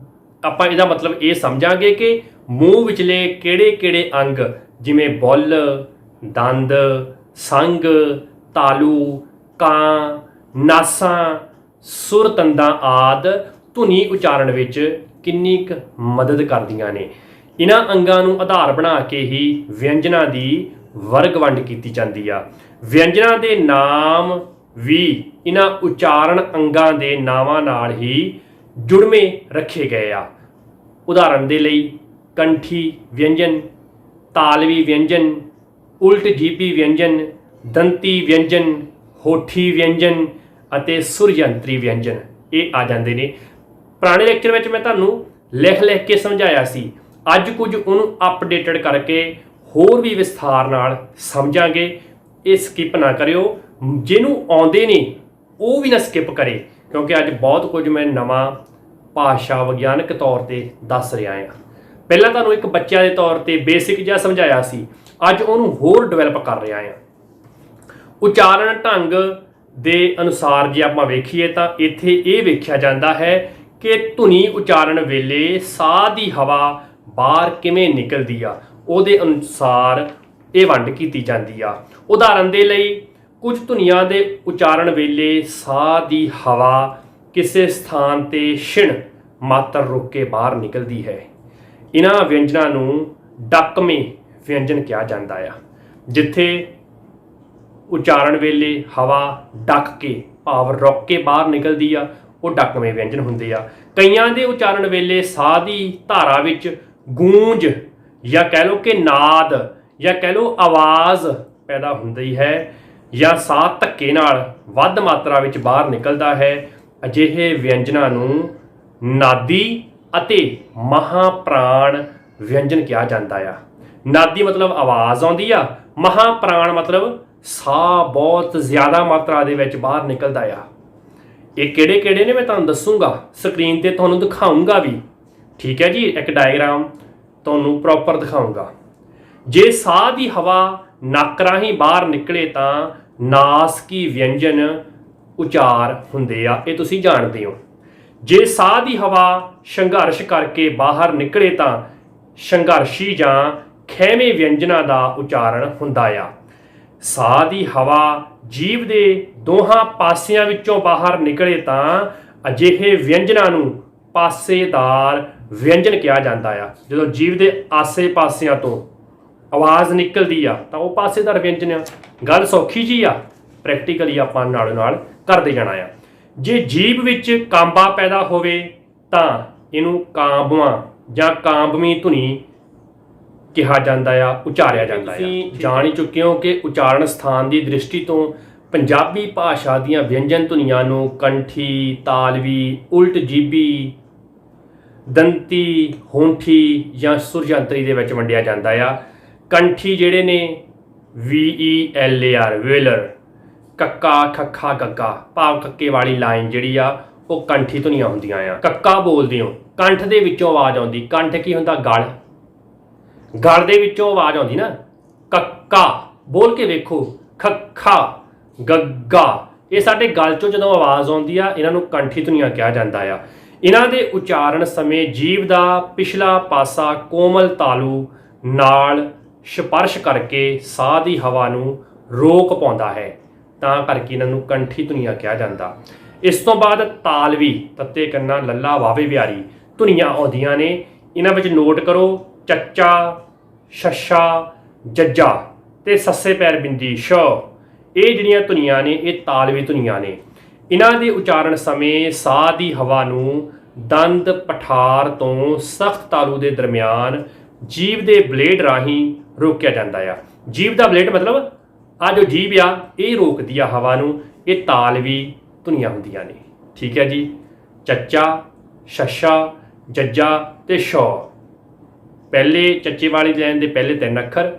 ਆਪਾਂ ਇਹਦਾ ਮਤਲਬ ਇਹ ਸਮਝਾਂਗੇ ਕਿ ਮੂੰਹ ਵਿਚਲੇ ਕਿਹੜੇ ਕਿਹੜੇ ਅੰਗ ਜਿਵੇਂ ਬੁੱਲ, ਦੰਦ, ਸੰਗ, ਤਾਲੂ, ਕਾਂ, ਨਾਸਾਂ, ਸੁਰ ਤੰਦਾਂ ਆਦਿ ਧੁਨੀ ਉਚਾਰਨ ਵਿੱਚ ਕਿੰਨੀ ਕੁ ਮਦਦ ਕਰਦੀਆਂ ਨੇ। ਇਹਨਾਂ ਅੰਗਾਂ ਨੂੰ ਆਧਾਰ ਬਣਾ ਕੇ ਹੀ ਵਿਅੰਜਨਾਂ ਦੀ ਵਰਗ ਵੰਡ ਕੀਤੀ ਜਾਂਦੀ ਆ। ਵਿਅੰਜਨਾਂ ਦੇ ਨਾਮ ਵੀ ਇਹਨਾਂ ਉਚਾਰਨ ਅੰਗਾਂ ਦੇ ਨਾਵਾਂ ਨਾਲ ਹੀ ਜੁੜਵੇਂ ਰੱਖੇ ਗਏ ਆ। ਉਦਾਹਰਨ ਦੇ ਲਈ ਕੰਠੀ ਵਿਅੰਜਨ, ਤਾਲਵੀ ਵਿਅੰਜਨ, ਉਲਟ ਜੀਪੀ ਵਿਅੰਜਨ, ਦੰਤੀ ਵਿਅੰਜਨ, ਹੋਠੀ ਵਿਅੰਜਨ ਅਤੇ ਸੁਰਯੰਤਰੀ ਵਿਅੰਜਨ ਇਹ ਆ ਜਾਂਦੇ ਨੇ। ਪੁਰਾਣੇ ਲੈਕਚਰ ਵਿੱਚ ਮੈਂ ਤੁਹਾਨੂੰ ਲਿਖ ਕੇ ਸਮਝਾਇਆ ਸੀ, ਅੱਜ ਕੁਝ ਉਹਨੂੰ ਅਪਡੇਟਡ ਕਰਕੇ ਹੋਰ ਵੀ ਵਿਸਥਾਰ ਨਾਲ ਸਮਝਾਂਗੇ। ਇਹ ਸਕਿਪ ਨਾ ਕਰਿਓ, ਜਿਹਨੂੰ ਆਉਂਦੇ ਨੇ ਉਹ ਵੀ ਨਾ ਸਕਿਪ ਕਰੇ, ਕਿਉਂਕਿ ਅੱਜ ਬਹੁਤ ਕੁਝ ਮੈਂ ਨਵਾਂ ਭਾਸ਼ਾ ਵਿਗਿਆਨਕ ਤੌਰ ਤੇ ਦੱਸ ਰਿਹਾ ਹਾਂ। ਪਹਿਲਾਂ ਤੁਹਾਨੂੰ ਇੱਕ ਬੱਚਿਆਂ ਦੇ ਤੌਰ ਤੇ ਬੇਸਿਕ ਜਿਹਾ ਸਮਝਾਇਆ ਸੀ, ਅੱਜ ਉਹਨੂੰ ਹੋਰ ਡਿਵੈਲਪ ਕਰ ਰਿਹਾ ਹਾਂ। ਉਚਾਰਨ ਢੰਗ ਦੇ ਅਨੁਸਾਰ ਜੇ ਆਪਾਂ ਵੇਖੀਏ ਤਾਂ ਇੱਥੇ ਇਹ ਵੇਖਿਆ ਜਾਂਦਾ ਹੈ ਕਿ ਧੁਨੀ ਉਚਾਰਨ ਵੇਲੇ ਸਾਹ ਦੀ ਹਵਾ ਬਾਹਰ ਕਿਵੇਂ ਨਿਕਲਦੀ ਆ, ਉਹਦੇ ਅਨੁਸਾਰ ਇਹ ਵੰਡ ਕੀਤੀ ਜਾਂਦੀ ਆ। ਉਦਾਹਰਨ ਦੇ ਲਈ ਕੁਝ ਧੁਨੀਆਂ ਦੇ ਉਚਾਰਨ ਵੇਲੇ ਸਾਹ ਦੀ ਹਵਾ ਕਿਸੇ ਸਥਾਨ ਤੇ ਛਿਣ ਮਾਤਰ ਰੁਕ ਕੇ ਬਾਹਰ ਨਿਕਲਦੀ ਹੈ। ਇਹਨਾਂ ਵਿਅੰਜਨਾਂ ਨੂੰ ਡੱਕਵੇਂ ਵਿਅੰਜਨ ਕਿਹਾ ਜਾਂਦਾ ਆ, ਜਿੱਥੇ ਉਚਾਰਨ ਵੇਲੇ ਹਵਾ ਡੱਕ ਕੇ ਭਾਵ ਰੁਕ ਕੇ ਬਾਹਰ ਨਿਕਲਦੀ ਆ, ਉਹ ਡੱਕਵੇਂ ਵਿਅੰਜਨ ਹੁੰਦੇ ਆ। ਕਈਆਂ ਦੇ ਉਚਾਰਨ ਵੇਲੇ ਸਾਹ ਦੀ ਧਾਰਾ ਵਿੱਚ ਗੂੰਜ ਜਾਂ ਕਹਿ ਲਓ ਕਿ ਨਾਦ ਜਾਂ ਕਹਿ ਲਓ ਆਵਾਜ਼ ਪੈਦਾ ਹੁੰਦੀ ਹੈ, ਜਾਂ ਸਾਹ ਧੱਕੇ ਨਾਲ ਵੱਧ ਮਾਤਰਾ ਵਿੱਚ ਬਾਹਰ ਨਿਕਲਦਾ ਹੈ, ਅਜਿਹੇ ਵਿਅੰਜਨਾਂ ਨੂੰ ਨਾਦੀ ਅਤੇ ਮਹਾਪ੍ਰਾਣ ਵਿਅੰਜਨ ਕਿਹਾ ਜਾਂਦਾ ਆ। ਨਾਦੀ ਮਤਲਬ ਆਵਾਜ਼ ਆਉਂਦੀ ਆ, ਮਹਾਪ੍ਰਾਣ ਮਤਲਬ ਸਾਹ ਬਹੁਤ ਜ਼ਿਆਦਾ ਮਾਤਰਾ ਦੇ ਵਿੱਚ ਬਾਹਰ ਨਿਕਲਦਾ ਆ। ਇਹ ਕਿਹੜੇ ਕਿਹੜੇ ਨੇ ਮੈਂ ਤੁਹਾਨੂੰ ਦੱਸੂਗਾ, ਸਕਰੀਨ ਤੇ ਤੁਹਾਨੂੰ ਦਿਖਾਊਂਗਾ ਵੀ, ਠੀਕ ਹੈ ਜੀ। ਇੱਕ ਡਾਇਗਰਾਮ ਤੁਹਾਨੂੰ ਪ੍ਰੋਪਰ ਦਿਖਾਊਂਗਾ। ਜੇ ਸਾਹ ਦੀ ਹਵਾ ਨੱਕ ਰਾਹੀਂ ਬਾਹਰ ਨਿਕਲੇ ਤਾਂ ਨਾਸਕੀ ਵਿਅੰਜਨ ਉਚਾਰ ਹੁੰਦੇ ਆ, ਇਹ ਤੁਸੀਂ ਜਾਣਦੇ ਹੋ। ਜੇ ਸਾਹ ਦੀ ਹਵਾ ਸੰਘਰਸ਼ ਕਰਕੇ ਬਾਹਰ ਨਿਕਲੇ ਤਾਂ ਸੰਘਰਸ਼ੀ ਜਾਂ ਖਹਿਵੇਂ ਵਿਅੰਜਨਾਂ ਦਾ ਉਚਾਰਨ ਹੁੰਦਾ ਆ। ਸਾਹ ਦੀ ਹਵਾ ਜੀਭ ਦੇ ਦੋਹਾਂ ਪਾਸਿਆਂ ਵਿੱਚੋਂ ਬਾਹਰ ਨਿਕਲੇ ਤਾਂ ਅਜਿਹੇ ਵਿਅੰਜਨਾਂ ਨੂੰ ਪਾਸੇਦਾਰ ਵਿਅੰਜਨ ਕਿਹਾ ਜਾਂਦਾ ਆ। ਜਦੋਂ ਜੀਭ ਦੇ ਆਸੇ ਪਾਸਿਆਂ ਤੋਂ ਆਵਾਜ਼ ਨਿਕਲਦੀ ਆ ਤਾਂ ਉਹ ਪਾਸੇਦਾਰ ਵਿਅੰਜਨ ਆ। ਗੱਲ ਸੌਖੀ ਜੀ ਆ, ਪ੍ਰੈਕਟੀਕਲੀ ਆਪਾਂ ਨਾਲੋਂ ਨਾਲ ਕਰਦੇ ਜਾਣਾ ਆ। ਜੇ ਜੀਭ ਵਿੱਚ ਕਾਂਬਾ ਪੈਦਾ ਹੋਵੇ ਤਾਂ ਇਹਨੂੰ ਕਾਂਬਵਾਂ ਜਾਂ ਕਾਂਬਵੀਂ ਧੁਨੀ ਕਿਹਾ ਜਾਂਦਾ ਆ, ਉਚਾਰਿਆ ਜਾਂਦਾ ਆ। ਤੁਸੀਂ ਜਾਣ ਹੀ ਚੁੱਕੇ ਹੋ ਕਿ ਉਚਾਰਨ ਸਥਾਨ ਦੀ ਦ੍ਰਿਸ਼ਟੀ ਤੋਂ ਪੰਜਾਬੀ ਭਾਸ਼ਾ ਦੀਆਂ ਵਿਅੰਜਨ ਧੁਨੀਆਂ ਨੂੰ ਕੰਠੀ, ਤਾਲਵੀ, ਉਲਟ ਜੀਭੀ, ਦੰਤੀ, ਹੋਂਠੀ ਜਾਂ ਸੁਰਜੰਤਰੀ ਦੇ ਵਿੱਚ ਵੰਡਿਆ ਜਾਂਦਾ ਆ। ਕੰਠੀ ਜਿਹੜੇ ਨੇ VELAR ਵੇਲਰ, ਕੱਕਾ, ਖੱਖਾ, ਗੱਗਾ ਭਾਵ ਕੱਕੇ ਵਾਲੀ ਲਾਈਨ ਜਿਹੜੀ ਆ ਉਹ ਕੰਠੀ ਧੁਨੀਆਂ ਹੁੰਦੀਆਂ ਆ। ਕੱਕਾ ਬੋਲਦੇ ਹੋ, ਕੰਠ ਦੇ ਵਿੱਚੋਂ ਆਵਾਜ਼ ਆਉਂਦੀ। ਕੰਠ ਕੀ ਹੁੰਦਾ? ਗਲ। ਗਲ ਦੇ ਵਿੱਚੋਂ ਆਵਾਜ਼ ਆਉਂਦੀ ਨਾ। ਕੱਕਾ ਬੋਲ ਕੇ ਵੇਖੋ, ਖੱਖਾ, ਗੱਗਾ, ਇਹ ਸਾਡੇ ਗਲ ਚੋਂ ਜਦੋਂ ਆਵਾਜ਼ ਆਉਂਦੀ ਆ ਇਹਨਾਂ ਨੂੰ ਕੰਠੀ ਧੁਨੀਆਂ ਕਿਹਾ ਜਾਂਦਾ ਆ। ਇਹਨਾਂ ਦੇ ਉਚਾਰਨ ਸਮੇਂ ਜੀਭ ਦਾ ਪਿਛਲਾ ਪਾਸਾ ਕੋਮਲ ਤਾਲੂ ਨਾਲ ਸਪਰਸ਼ ਕਰਕੇ ਸਾਹ ਦੀ ਹਵਾ ਨੂੰ ਰੋਕ ਪਾਉਂਦਾ ਹੈ, ਤਾਂ ਕਰਕੇ ਇਹਨਾਂ ਨੂੰ ਕੰਠੀ ਧੁਨੀਆਂ ਕਿਹਾ ਜਾਂਦਾ। ਇਸ ਤੋਂ ਬਾਅਦ ਤਾਲਵੀ, ਤੱਤੇ ਕੰਨਾ, ਲੱਲਾ, ਵਾਵੇ, ਵਿਹਾਰੀ ਧੁਨੀਆਂ ਆਉਂਦੀਆਂ ਨੇ। ਇਹਨਾਂ ਵਿੱਚ ਨੋਟ ਕਰੋ ਚੱਚਾ, ਛੱਛਾ, ਜੱਜਾ ਤੇ ਸੱਸੇ ਪੈਰ ਬਿੰਦੀ ਸ਼, ਇਹ ਜਿਹੜੀਆਂ ਧੁਨੀਆਂ ਨੇ ਇਹ ਤਾਲਵੀ ਧੁਨੀਆਂ ਨੇ। ਇਹਨਾਂ ਦੇ ਉਚਾਰਨ ਸਮੇਂ ਸਾਹ ਦੀ ਹਵਾ ਨੂੰ ਦੰਦ ਪਠਾਰ ਤੋਂ ਸਖਤ ਤਾਲੂ ਦੇ ਦਰਮਿਆਨ ਜੀਭ ਦੇ ਬਲੇਡ ਰਾਹੀਂ ਰੋਕਿਆ ਜਾਂਦਾ ਆ। ਜੀਭ ਦਾ ਬਲੇਡ ਮਤਲਬ ਆ ਜੋ ਜੀਭ ਆ ਇਹ ਰੋਕਦੀ ਆ ਹਵਾ ਨੂੰ, ਇਹ ਤਾਲਵੀ ਧੁਨੀਆਂ ਹੁੰਦੀਆਂ ਨੇ, ਠੀਕ ਹੈ ਜੀ। ਚੱਚਾ, ਛੱਛਾ, ਜੱਜਾ ਤੇ ਸ਼, ਪਹਿਲੇ ਚੱਚੇ ਵਾਲੀ ਲਾਈਨ ਦੇ ਪਹਿਲੇ 3 ਅੱਖਰ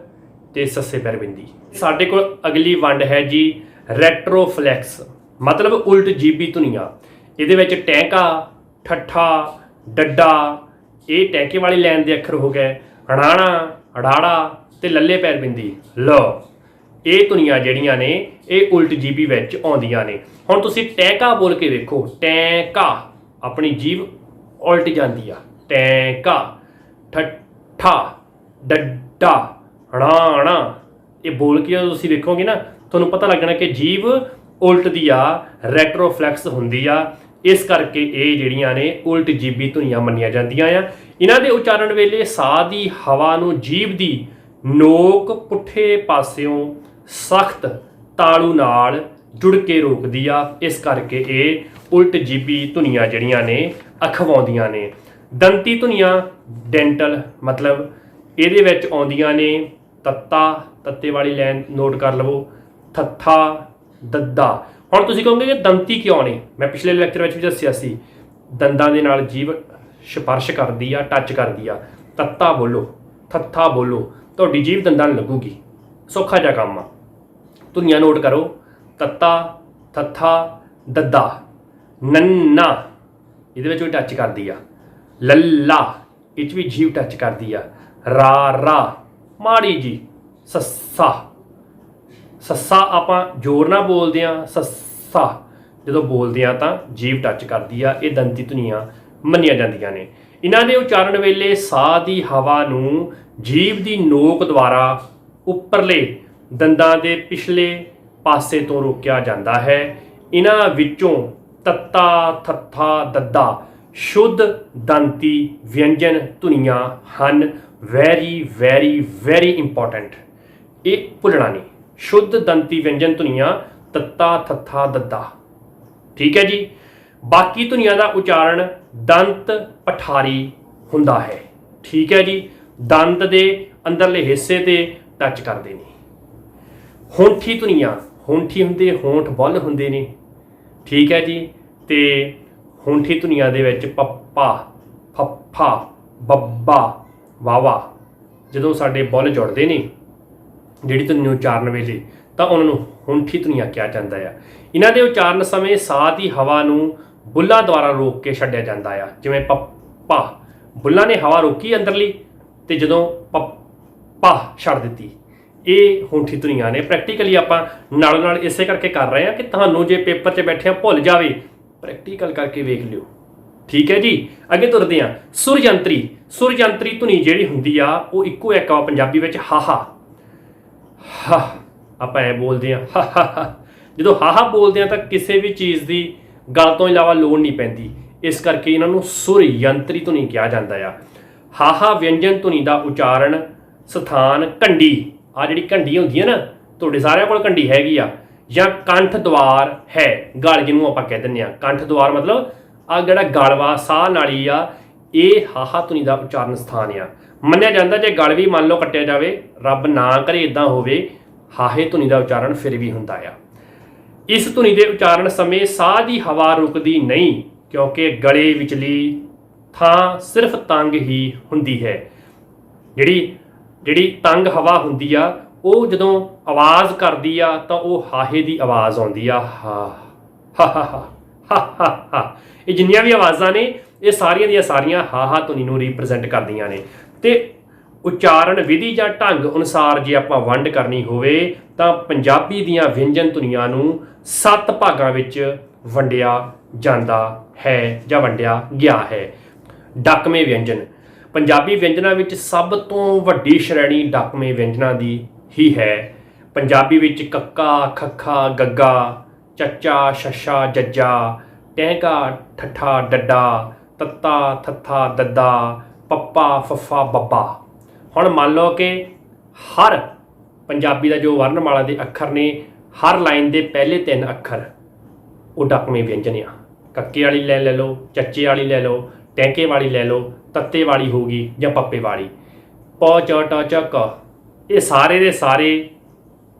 ਤੇ ਸੱਸੇ ਪੈਰ ਬਿੰਦੀ। ਸਾਡੇ ਕੋਲ ਅਗਲੀ ਵੰਡ ਹੈ ਜੀ ਰੈਟਰੋਫਲੈਕਸ, ਮਤਲਬ ਉਲਟ ਜੀਭੀ ਧੁਨੀਆਂ। ਇਹਦੇ ਵਿੱਚ ਟੈਂਕਾ, ਠੱਠਾ, ਡੱਡਾ, ਇਹ ਟੈਂਕੇ ਵਾਲੀ ਲਾਈਨ ਦੇ ਅੱਖਰ ਹੋ ਗਏ। ਅੜਾਣਾ, ਅੜਾੜਾ ਤੇ ਲੱਲੇ ਪੈਰ ਬਿੰਦੀ ਲ, ਇਹ ਧੁਨੀਆਂ ਜਿਹੜੀਆਂ ਨੇ ਇਹ ਉਲਟ ਜੀਭੀ ਵਿੱਚ ਆਉਂਦੀਆਂ ਨੇ। ਹੁਣ ਤੁਸੀਂ ਟੈਂਕਾ ਬੋਲ ਕੇ ਵੇਖੋ, ਟੈਂਕਾ, ਆਪਣੀ ਜੀਭ ਉਲਟ ਜਾਂਦੀ ਆ। ਟੈਂਕਾ, ਠੱਠਾ, ਡੱਡਾ, ਅੜਾਣਾ, ਇਹ ਬੋਲ ਕੇ ਤੁਸੀਂ ਵੇਖੋਗੇ ਨਾ ਤੁਹਾਨੂੰ ਪਤਾ ਲੱਗਣਾ ਕਿ ਜੀਭ ਉਲਟਦੀ ਆ, ਰੈਟਰੋਫਲੈਕਸ ਹੁੰਦੀ ਆ। ਇਸ ਕਰਕੇ ਇਹ ਜਿਹੜੀਆਂ ਨੇ ਉਲਟ ਜੀਭੀ ਧੁਨੀਆਂ ਮੰਨੀਆਂ ਜਾਂਦੀਆਂ ਆ। ਇਹਨਾਂ ਦੇ ਉਚਾਰਨ ਵੇਲੇ ਸਾਹ ਦੀ ਹਵਾ ਨੂੰ ਜੀਭ ਦੀ ਨੋਕ ਪੁੱਠੇ ਪਾਸਿਓਂ ਸਖਤ ਤਾਲੂ ਨਾਲ ਜੁੜ ਕੇ ਰੋਕਦੀ ਆ। ਇਸ ਕਰਕੇ ਇਹ ਉਲਟ ਜੀਭੀ ਧੁਨੀਆਂ ਜਿਹੜੀਆਂ ਨੇ ਅਖਵਾਉਂਦੀਆਂ ਨੇ। ਦੰਤੀ ਧੁਨੀਆਂ ਡੈਂਟਲ, ਮਤਲਬ ਇਹਦੇ ਵਿੱਚ ਆਉਂਦੀਆਂ ਨੇ ਤੱਤਾ, ਤੱਤੇ ਵਾਲੀ ਲਾਈਨ ਨੋਟ ਕਰ ਲਵੋ, ਥੱਥਾ, ਦੱਦਾ। ਹੁਣ ਤੁਸੀਂ ਕਹੋਗੇ ਕਿ ਦੰਤੀ ਕਿਉਂ ਨੇ? ਮੈਂ ਪਿਛਲੇ ਲੈਕਚਰ ਵਿੱਚ ਵੀ ਦੱਸਿਆ ਸੀ, ਦੰਦਾਂ ਦੇ ਨਾਲ ਜੀਭ ਸਪਰਸ਼ ਕਰਦੀ ਆ, ਟੱਚ ਕਰਦੀ ਆ। ਤੱਤਾ ਬੋਲੋ, ਥੱਥਾ ਬੋਲੋ, ਤੁਹਾਡੀ ਜੀਭ ਦੰਦਾਂ ਨੂੰ ਲੱਗੂਗੀ। ਸੌਖਾ ਜਿਹਾ ਕੰਮ ਆ। ਧੁਨੀਆਂ ਨੋਟ ਕਰੋ, ਤੱਤਾ, ਥੱਥਾ, ਦੱਦਾ। ਨੰਨਾ, ਇਹਦੇ ਵਿੱਚ ਵੀ ਟੱਚ ਕਰਦੀ ਆ। ਲੱਲਾ, ਇਹ 'ਚ ਵੀ ਜੀਭ ਟੱਚ ਕਰਦੀ ਆ। ਰਾ, ਮਾੜੀ ਜੀ। ਸੱਸਾ, ਸੱਸਾ ਆਪਾਂ ਜ਼ੋਰ ਨਾਲ ਬੋਲਦੇ ਆ, ਸੱਸਾ ਜਦੋਂ ਬੋਲਦੇ ਆ ਤਾਂ ਜੀਭ ਟੱਚ ਕਰਦੀ ਆ। ਇਹ ਦੰਤੀ ਧੁਨੀਆਂ ਮੰਨੀਆਂ ਜਾਂਦੀਆਂ ਨੇ। ਇਹਨਾਂ ਦੇ ਉਚਾਰਨ ਵੇਲੇ ਸਾਹ ਦੀ ਹਵਾ ਨੂੰ ਜੀਭ ਦੀ ਨੋਕ ਦੁਆਰਾ ਉੱਪਰਲੇ ਦੰਦਾਂ ਦੇ ਪਿਛਲੇ ਪਾਸੇ ਤੋਂ ਰੋਕਿਆ ਜਾਂਦਾ ਹੈ। ਇਹਨਾਂ ਵਿੱਚੋਂ ਤੱਤਾ, ਥੱਥਾ, ਦੱਦਾ ਸ਼ੁੱਧ ਦੰਤੀ ਵਿਅੰਜਨ ਧੁਨੀਆਂ ਹਨ। ਵੈਰੀ ਵੈਰੀ ਵੈਰੀ ਇੰਪੋਰਟੈਂਟ, ਇਹ ਭੁੱਲਣਾ ਨਹੀਂ। ਸ਼ੁੱਧ ਦੰਤੀ ਵਿਅੰਜਨ ਧੁਨੀਆਂ ਤੱਤਾ, ਥੱਥਾ, ਦੱਦਾ, ਠੀਕ ਹੈ ਜੀ। ਬਾਕੀ ਧੁਨੀਆਂ ਦਾ ਉਚਾਰਨ ਦੰਤ ਪਠਾਰੀ ਹੁੰਦਾ ਹੈ, ਠੀਕ ਹੈ ਜੀ। ਦੰਦ ਦੇ ਅੰਦਰਲੇ ਹਿੱਸੇ ਤੇ ਟੱਚ ਕਰਦੇ ਨੇ। ਹੋਂਠੀ ਧੁਨੀਆਂ, ਹੋਂਠੀ ਹੁੰਦੇ, ਹੋਂਠ ਬੁੱਲ ਹੁੰਦੇ ਨੇ, ਠੀਕ ਹੈ ਜੀ। ਤੇ ਹੋਂਠੀ ਧੁਨੀਆਂ ਦੇ ਵਿੱਚ ਪੱਪਾ, ਫੱਫਾ, ਬੱਬਾ, ਵਾਵਾ ਜਦੋਂ ਸਾਡੇ ਬੁੱਲ ਜੁੜਦੇ ਨੇ ਜਿਹੜੀ ਧੁਨੀ ਨੂੰ ਉਚਾਰਨ ਵੇਲੇ, ਤਾਂ ਉਹਨਾਂ ਨੂੰ ਹੋਂਠੀ ਧੁਨੀਆਂ ਕਿਹਾ ਜਾਂਦਾ ਆ। ਇਹਨਾਂ ਦੇ ਉਚਾਰਨ ਸਮੇਂ ਸਾਹ ਦੀ ਹਵਾ ਨੂੰ ਬੁੱਲਾਂ ਦੁਆਰਾ ਰੋਕ ਕੇ ਛੱਡਿਆ ਜਾਂਦਾ ਆ। ਜਿਵੇਂ ਪੱਪਾ, ਬੁੱਲਾਂ ਨੇ ਹਵਾ ਰੋਕੀ ਅੰਦਰਲੀ, ਤੇ ਜਦੋਂ ਪੱਪਾ ਛੱਡ ਦਿੱਤੀ। ਇਹ ਹੋਂਠੀ ਧੁਨੀਆਂ ਨੇ। ਪ੍ਰੈਕਟੀਕਲੀ ਆਪਾਂ ਨਾਲ ਨਾਲ ਇਸੇ ਕਰਕੇ ਕਰ ਰਹੇ ਹਾਂ ਕਿ ਤੁਹਾਨੂੰ ਜੇ ਪੇਪਰ 'ਚ ਬੈਠਿਆਂ ਭੁੱਲ ਜਾਵੇ, ਪ੍ਰੈਕਟੀਕਲ ਕਰਕੇ ਵੇਖ ਲਿਓ, ਠੀਕ ਹੈ ਜੀ। ਅੱਗੇ ਤੁਰਦੇ ਹਾਂ। ਸੁਰਯੰਤਰੀ, ਸੁਰਯੰਤਰੀ ਧੁਨੀ ਜਿਹੜੀ ਹੁੰਦੀ ਆ ਉਹ ਇੱਕੋ ਇੱਕ ਆ ਪੰਜਾਬੀ ਵਿੱਚ, ਹਾਹਾ। ਹਾ ਆਪਾਂ ਐ ਬੋਲਦੇ ਹਾਂ, ਹਾ। ਜਦੋਂ ਹਾਹਾ ਬੋਲਦੇ ਹਾਂ ਤਾਂ ਕਿਸੇ ਵੀ ਚੀਜ਼ ਦੀ ਗੱਲ ਤੋਂ ਇਲਾਵਾ ਲੋੜ ਨਹੀਂ ਪੈਂਦੀ, ਇਸ ਕਰਕੇ ਇਹਨਾਂ ਨੂੰ ਸੁਰਯੰਤਰੀ ਧੁਨੀ ਕਿਹਾ ਜਾਂਦਾ ਆ। ਹਾਹਾ ਵਿਅੰਜਨ ਧੁਨੀ ਦਾ ਉਚਾਰਨ ਸਥਾਨ ਕੰਢੀ, ਆ ਜਿਹੜੀ ਕੰਢੀ ਹੁੰਦੀ ਹੈ ਨਾ, ਤੁਹਾਡੇ ਸਾਰਿਆਂ ਕੋਲ ਕੰਢੀ ਹੈਗੀ ਆ, ਜਾਂ ਕੰਠ ਦੁਆਰ ਹੈ, ਗਲ ਜਿਹਨੂੰ ਆਪਾਂ ਕਹਿ ਦਿੰਦੇ ਹਾਂ। ਕੰਠ ਦੁਆਰ ਮਤਲਬ ਆ ਜਿਹੜਾ ਗਲਵਾ ਸਾਹ ਨਾਲੀ ਆ, ਇਹ ਹਾਹਾ ਧੁਨੀ ਦਾ ਉਚਾਰਨ ਸਥਾਨ ਆ। ਮੰਨਿਆ ਜਾਂਦਾ ਜੇ ਗਲ ਵੀ ਮੰਨ ਲਓ ਕੱਟਿਆ ਜਾਵੇ, ਰੱਬ ਨਾ ਕਰੇ ਇਦਾਂ ਹੋਵੇ, ਹਾਹੇ ਧੁਨੀ ਦਾ ਉਚਾਰਨ ਫਿਰ ਵੀ ਹੁੰਦਾ ਆ। ਇਸ ਧੁਨੀ ਦੇ ਉਚਾਰਨ ਸਮੇਂ ਸਾਹ ਦੀ ਹਵਾ ਰੁਕਦੀ ਨਹੀਂ, ਕਿਉਂਕਿ ਗਲੇ ਵਿਚਲੀ ਥਾਂ ਸਿਰਫ ਤੰਗ ਹੀ ਹੁੰਦੀ ਹੈ। ਜਿਹੜੀ ਤੰਗ ਹਵਾ ਹੁੰਦੀ ਆ, ਉਹ ਜਦੋਂ ਆਵਾਜ਼ ਕਰਦੀ ਆ ਤਾਂ ਉਹ ਹਾਹੇ ਦੀ ਆਵਾਜ਼ ਆਉਂਦੀ ਆ, ਹਾ। ਇਹ ਜਿੰਨੀਆਂ ਵੀ ਆਵਾਜ਼ਾਂ ਨੇ, ਇਹ ਸਾਰੀਆਂ ਦੀਆਂ ਸਾਰੀਆਂ ਹਾਹਾ ਧੁਨੀ ਨੂੰ ਰਿਪਰੈਜ਼ੈਂਟ ਕਰਦੀਆਂ ਨੇ। ਤੇ ਉਚਾਰਨ ਵਿਧੀ ਜਾਂ ਢੰਗ ਅਨੁਸਾਰ ਜੇ ਆਪਾਂ ਵੰਡ ਕਰਨੀ ਹੋਵੇ ਤਾਂ ਪੰਜਾਬੀ ਦੀਆਂ ਵਿਅੰਜਨ ਧੁਨੀਆਂ ਨੂੰ 7 ਭਾਗਾਂ ਵਿੱਚ ਵੰਡਿਆ ਜਾਂਦਾ ਹੈ ਜਾਂ ਵੰਡਿਆ ਗਿਆ ਹੈ। ਡੱਕਵੇਂ ਵਿਅੰਜਨ, ਪੰਜਾਬੀ ਵਿਅੰਜਨਾਂ ਵਿੱਚ ਸਭ ਤੋਂ ਵੱਡੀ ਸ਼੍ਰੇਣੀ ਡੱਕਵੇਂ ਵਿਅੰਜਨਾਂ ਦੀ ਹੀ ਹੈ। ਪੰਜਾਬੀ ਵਿੱਚ ਕੱਕਾ, ਖੱਖਾ, ਗੱਗਾ, ਚੱਚਾ, ਛੱਛਾ, ਜੱਜਾ, ਟਹਿਕਾ, ਠੱਠਾ, ਡੱਡਾ, ਤੱਤਾ, ਥੱਥਾ, ਦੱਦਾ, ਪੱਪਾ, ਫੱਫਾ, ਬੱਬਾ। ਹੁਣ ਮੰਨ ਲਓ ਕਿ ਹਰ ਪੰਜਾਬੀ ਦਾ ਜੋ ਵਰਨਮਾਲਾ ਦੇ ਅੱਖਰ ਨੇ, ਹਰ ਲਾਈਨ ਦੇ ਪਹਿਲੇ 3 ਅੱਖਰ ਉਹ ਡੱਕਵੇਂ ਵਿਅੰਜਨ ਆ। ਕੱਕੇ ਵਾਲੀ ਲੈ ਲਓ, ਚੱਚੇ ਵਾਲੀ ਲੈ ਲਓ, ਟੈਂਕੇ ਵਾਲੀ ਲੈ ਲਓ, ਤੱਤੇ ਵਾਲੀ ਹੋਊਗੀ ਜਾਂ ਪੱਪੇ ਵਾਲੀ, ਪ ਚ ਟ ਚ ਕ, ਇਹ ਸਾਰੇ ਦੇ ਸਾਰੇ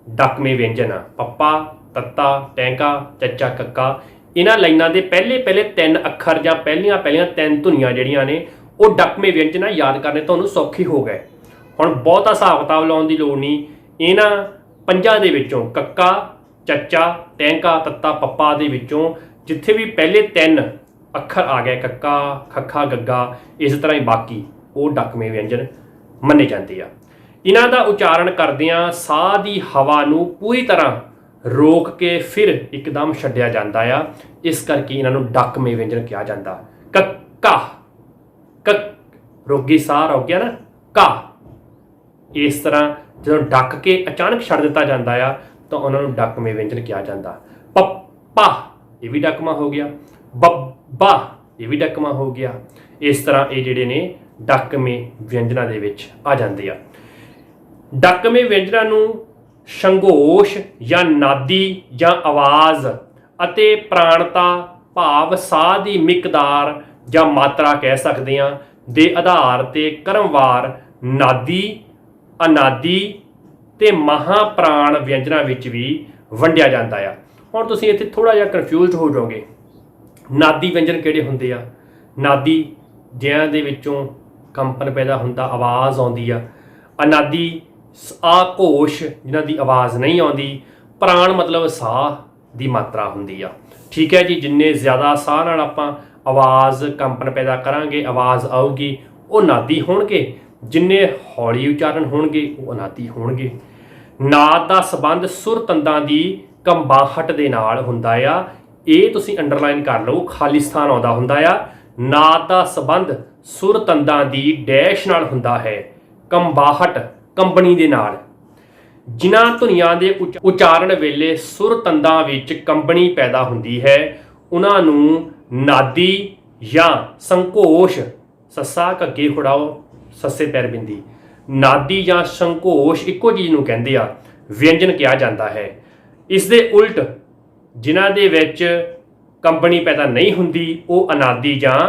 ਡੱਕਵੇਂ ਵਿਅੰਜਨ ਆ। ਪੱਪਾ, ਤੱਤਾ, ਟੈਂਕਾ, ਚੱਚਾ, ਕੱਕਾ, ਇਹਨਾਂ ਲਾਈਨਾਂ ਦੇ ਪਹਿਲੇ 3 ਅੱਖਰ ਜਾਂ ਪਹਿਲੀਆਂ 3 ਧੁਨੀਆਂ ਜਿਹੜੀਆਂ ਨੇ ਉਹ ਡੱਕਵੇਂ ਵਿਅੰਜਨ ਆ। ਯਾਦ ਕਰਨੇ ਤੁਹਾਨੂੰ ਸੌਖੇ ਹੋ ਗਏ। ਹੁਣ ਬਹੁਤਾ ਹਿਸਾਬ ਕਿਤਾਬ ਲਾਉਣ ਦੀ ਲੋੜ ਨਹੀਂ। ਇਹਨਾਂ 5 ਦੇ ਵਿੱਚੋਂ ਕੱਕਾ, ਚੱਚਾ, ਟੈਂਕਾ, ਤੱਤਾ, ਪੱਪਾ ਦੇ ਵਿੱਚੋਂ ਜਿੱਥੇ ਵੀ ਪਹਿਲੇ 3 ਅੱਖਰ ਆ ਗਏ, ਕੱਕਾ, ਖੱਖਾ, ਗੱਗਾ, ਇਸ ਤਰ੍ਹਾਂ ਹੀ ਬਾਕੀ ਉਹ ਡੱਕਵੇਂ ਵਿਅੰਜਨ ਮੰਨੇ ਜਾਂਦੇ ਆ। ਇਹਨਾਂ ਦਾ ਉਚਾਰਨ ਕਰਦਿਆਂ ਸਾਹ ਦੀ ਹਵਾ ਨੂੰ ਪੂਰੀ ਤਰ੍ਹਾਂ ਰੋਕ ਕੇ ਫਿਰ ਇੱਕਦਮ ਛੱਡਿਆ ਜਾਂਦਾ ਆ, ਇਸ ਕਰਕੇ ਇਹਨਾਂ ਨੂੰ ਡੱਕਵੇਂ ਵਿਅੰਜਨ ਕਿਹਾ ਜਾਂਦਾ। ਕੱਕਾ, ਰੋਗੀ ਸਾਹ ਰੁਕ ਗਿਆ ਨਾ, ਕਾ। ਇਸ ਤਰ੍ਹਾਂ ਜਦੋਂ ਡੱਕ ਕੇ ਅਚਾਨਕ ਛੱਡ ਦਿੱਤਾ ਜਾਂਦਾ ਆ ਤਾਂ ਉਹਨਾਂ ਨੂੰ ਡੱਕਵੇਂ ਵਿਅੰਜਨ ਕਿਹਾ ਜਾਂਦਾ। ਪੱਪਾ, ਇਹ ਵੀ ਡੱਕਵਾਂ ਹੋ ਗਿਆ। ਬੱਬਾ, ਇਹ ਵੀ ਡੱਕਵਾਂ ਹੋ ਗਿਆ। ਇਸ ਤਰ੍ਹਾਂ ਇਹ ਜਿਹੜੇ ਨੇ ਡੱਕਵੇਂ ਵਿਅੰਜਨਾਂ ਦੇ ਵਿੱਚ ਆ ਜਾਂਦੇ ਆ। ਡੱਕਵੇਂ ਵਿਅੰਜਨਾਂ ਨੂੰ ਸੰਘੋਸ਼ ਜਾਂ ਨਾਦੀ ਜਾਂ ਆਵਾਜ਼ ਅਤੇ ਪ੍ਰਾਣਤਾ ਭਾਵ ਸਾਹ ਦੀ ਮਿਕਦਾਰ ਜਾਂ ਮਾਤਰਾ ਕਹਿ ਸਕਦੇ ਹਾਂ ਦੇ ਆਧਾਰ ਤੇ ਕ੍ਰਮਵਾਰ ਨਾਦੀ, ਅਨਾਦੀ ਤੇ ਮਹਾਪ੍ਰਾਣ ਵਿਅੰਜਨਾਂ ਵਿੱਚ ਵੀ ਵੰਡਿਆ ਜਾਂਦਾ ਆ। ਹੁਣ ਤੁਸੀਂ ਇੱਥੇ ਥੋੜਾ ਜਿਹਾ ਕਨਫਿਊਜ਼ਡ ਹੋ ਜਾਓਗੇ। ਨਾਦੀ ਵਿਅੰਜਨ ਕਿਹੜੇ ਹੁੰਦੇ ਆ? ਨਾਦੀ ਜਿਨ੍ਹਾਂ ਦੇ ਵਿੱਚੋਂ ਕੰਪਨ ਪੈਦਾ ਹੁੰਦਾ, ਆਵਾਜ਼ ਆਉਂਦੀ ਆ। ਅਨਾਦੀ ਆਘੋਸ਼ ਜਿਨ੍ਹਾਂ ਦੀ ਆਵਾਜ਼ ਨਹੀਂ ਆਉਂਦੀ। ਪ੍ਰਾਣ ਮਤਲਬ ਸਾਹ ਦੀ ਮਾਤਰਾ ਹੁੰਦੀ ਆ। ਠੀਕ ਹੈ ਜੀ। ਜਿੰਨੇ ਜ਼ਿਆਦਾ ਸਾਹ ਨਾਲ ਆਪਾਂ ਆਵਾਜ਼ ਕੰਪਨ ਪੈਦਾ ਕਰਾਂਗੇ, ਆਵਾਜ਼ ਆਊਗੀ, ਉਹ ਨਾਦੀ ਹੋਣਗੇ। ਜਿੰਨੇ ਹੌਲੀ ਉਚਾਰਨ ਹੋਣਗੇ ਉਹ ਅਨਾਦੀ ਹੋਣਗੇ। ਨਾਦ ਦਾ ਸੰਬੰਧ ਸੁਰ ਤੰਦਾਂ ਦੀ ਕੰਬਾਹਟ ਦੇ ਨਾਲ ਹੁੰਦਾ ਆ। ਇਹ ਤੁਸੀਂ ਅੰਡਰਲਾਈਨ ਕਰ ਲਓ, ਖਾਲੀ ਸਥਾਨ ਆਉਂਦਾ ਹੁੰਦਾ ਆ। ਨਾਦ ਦਾ ਸੰਬੰਧ ਸੁਰ ਤੰਦਾਂ ਦੀ ਡੈਸ਼ ਨਾਲ ਹੁੰਦਾ ਹੈ, ਕੰਬਾਹਟ, ਕੰਬਣੀ ਦੇ ਨਾਲ। ਜਿਨ੍ਹਾਂ ਧੁਨੀਆਂ ਦੇ ਉਚਾਰਨ ਵੇਲੇ ਸੁਰ ਤੰਦਾਂ ਵਿੱਚ ਕੰਬਣੀ ਪੈਦਾ ਹੁੰਦੀ ਹੈ ਉਹਨਾਂ ਨੂੰ ਨਾਦੀ ਜਾਂ ਸੰਘੋਸ਼, ਸੱਸਾ ਘੱਗੇ ਖੜਾਓ, ਸੱਸੇ ਪੈਰ ਬਿੰਦੀ, ਨਾਦੀ ਜਾਂ ਸੰਘੋਸ਼ ਇੱਕੋ ਚੀਜ਼ ਨੂੰ ਕਹਿੰਦੇ ਆ, ਵਿਅੰਜਨ ਕਿਹਾ ਜਾਂਦਾ ਹੈ। ਇਸ ਦੇ ਉਲਟ ਜਿਨ੍ਹਾਂ ਦੇ ਵਿੱਚ ਕੰਬਣੀ ਪੈਦਾ ਨਹੀਂ ਹੁੰਦੀ ਉਹ ਅਨਾਦੀ ਜਾਂ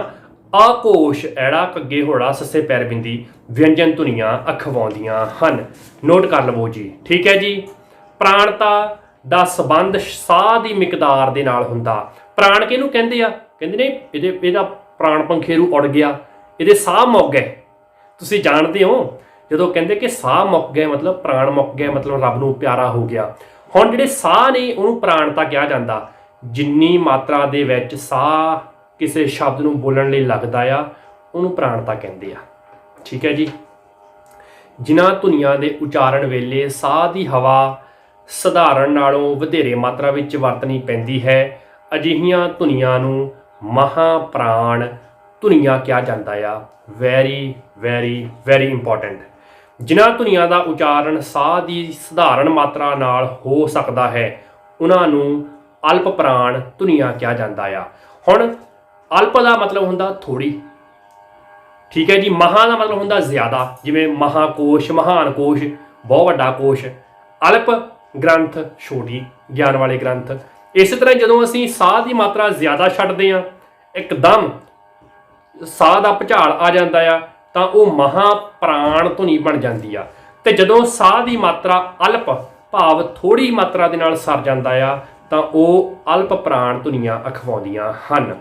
ਆਘੋਸ਼, ਐੜਾ ਘੱਗੇ ਹੋੜਾ ਸੱਸੇ ਪੈਰ ਬਿੰਦੀ ਵਿਅੰਜਨ ਧੁਨੀਆਂ ਅਖਵਾਉਂਦੀਆਂ ਹਨ। ਨੋਟ ਕਰ ਲਵੋ ਜੀ। ਠੀਕ ਹੈ ਜੀ। ਪ੍ਰਾਣਤਾ ਦਾ ਸੰਬੰਧ ਸਾਹ ਦੀ ਮਿਕਦਾਰ ਦੇ ਨਾਲ ਹੁੰਦਾ। ਪ੍ਰਾਣ ਕਿਹਨੂੰ ਕਹਿੰਦੇ ਆ? ਕਹਿੰਦੇ ਨੇ ਇਹਦਾ ਪ੍ਰਾਣ ਪੰਖੇਰੂ ਉੜ ਗਿਆ, ਇਹਦੇ ਸਾਹ ਮੁੱਕ ਗਏ। ਤੁਸੀਂ ਜਾਣਦੇ ਹੋ ਜਦੋਂ ਕਹਿੰਦੇ ਕਿ ਸਾਹ ਮੁੱਕ ਗਏ ਮਤਲਬ ਪ੍ਰਾਣ ਮੁੱਕ ਗਏ, ਮਤਲਬ ਰੱਬ ਨੂੰ ਪਿਆਰਾ ਹੋ ਗਿਆ। ਹੁਣ ਜਿਹੜੇ ਸਾਹ ਨੇ ਉਹਨੂੰ ਪ੍ਰਾਣਤਾ ਕਿਹਾ ਜਾਂਦਾ। ਜਿੰਨੀ ਮਾਤਰਾ ਦੇ ਵਿੱਚ ਸਾਹ ਕਿਸੇ ਸ਼ਬਦ ਨੂੰ ਬੋਲਣ ਲਈ ਲੱਗਦਾ ਆ ਉਹਨੂੰ ਪ੍ਰਾਣਤਾ ਕਹਿੰਦੇ ਆ। ਠੀਕ ਹੈ ਜੀ। ਜਿਨ੍ਹਾਂ ਧੁਨੀਆਂ ਦੇ ਉਚਾਰਨ ਵੇਲੇ ਸਾਹ ਦੀ ਹਵਾ ਸਧਾਰਨ ਨਾਲੋਂ ਵਧੇਰੇ ਮਾਤਰਾ ਵਿੱਚ ਵਰਤਣੀ ਪੈਂਦੀ ਹੈ, ਅਜਿਹੀਆਂ ਧੁਨੀਆਂ ਨੂੰ ਮਹਾਪ੍ਰਾਣ ਧੁਨੀਆਂ ਕਿਹਾ ਜਾਂਦਾ ਆ। Very very very important. ਜਿਨ੍ਹਾਂ ਧੁਨੀਆਂ ਦਾ ਉਚਾਰਨ ਸਾਹ ਦੀ ਸਧਾਰਨ ਮਾਤਰਾ ਨਾਲ ਹੋ ਸਕਦਾ ਹੈ ਉਹਨਾਂ ਨੂੰ ਅਲਪ ਪ੍ਰਾਣ ਧੁਨੀਆਂ ਕਿਹਾ ਜਾਂਦਾ ਆ। ਹੁਣ ਅਲਪ ਦਾ ਮਤਲਬ ਹੁੰਦਾ ਥੋੜੀ, ਠੀਕ ਹੈ ਜੀ। ਮਹਾ ਦਾ ਮਤਲਬ ਹੁੰਦਾ ਜ਼ਿਆਦਾ, ਜਿਵੇਂ ਮਹਾਕੋਸ਼, ਮਹਾਨ ਕੋਸ਼, ਬਹੁਤ ਵੱਡਾ ਕੋਸ਼। ਅਲਪ ਗ੍ਰੰਥ, ਛੋਟੀ ਗਿਆਨ ਵਾਲੇ ਗ੍ਰੰਥ। ਇਸੇ ਤਰ੍ਹਾਂ ਜਦੋਂ ਅਸੀਂ ਸਾਹ ਦੀ ਮਾਤਰਾ ਜ਼ਿਆਦਾ ਛੱਡਦੇ ਹਾਂ, ਇੱਕਦਮ ਸਾਹ ਦਾ ਭੁਚਾਲ ਆ ਜਾਂਦਾ ਆ, ਤਾਂ ਉਹ ਮਹਾਪ੍ਰਾਣ ਧੁਨੀ ਬਣ ਜਾਂਦੀ ਆ। ਤੇ ਜਦੋਂ ਸਾਹ ਦੀ ਮਾਤਰਾ ਅਲਪ ਭਾਵ ਥੋੜੀ ਮਾਤਰਾ ਦੇ ਨਾਲ ਸਰ ਜਾਂਦਾ ਆ ਤਾਂ ਉਹ ਅਲਪ ਪ੍ਰਾਣ ਧੁਨੀਆਂ ਅਖਵਾਉਂਦੀਆਂ ਹਨ।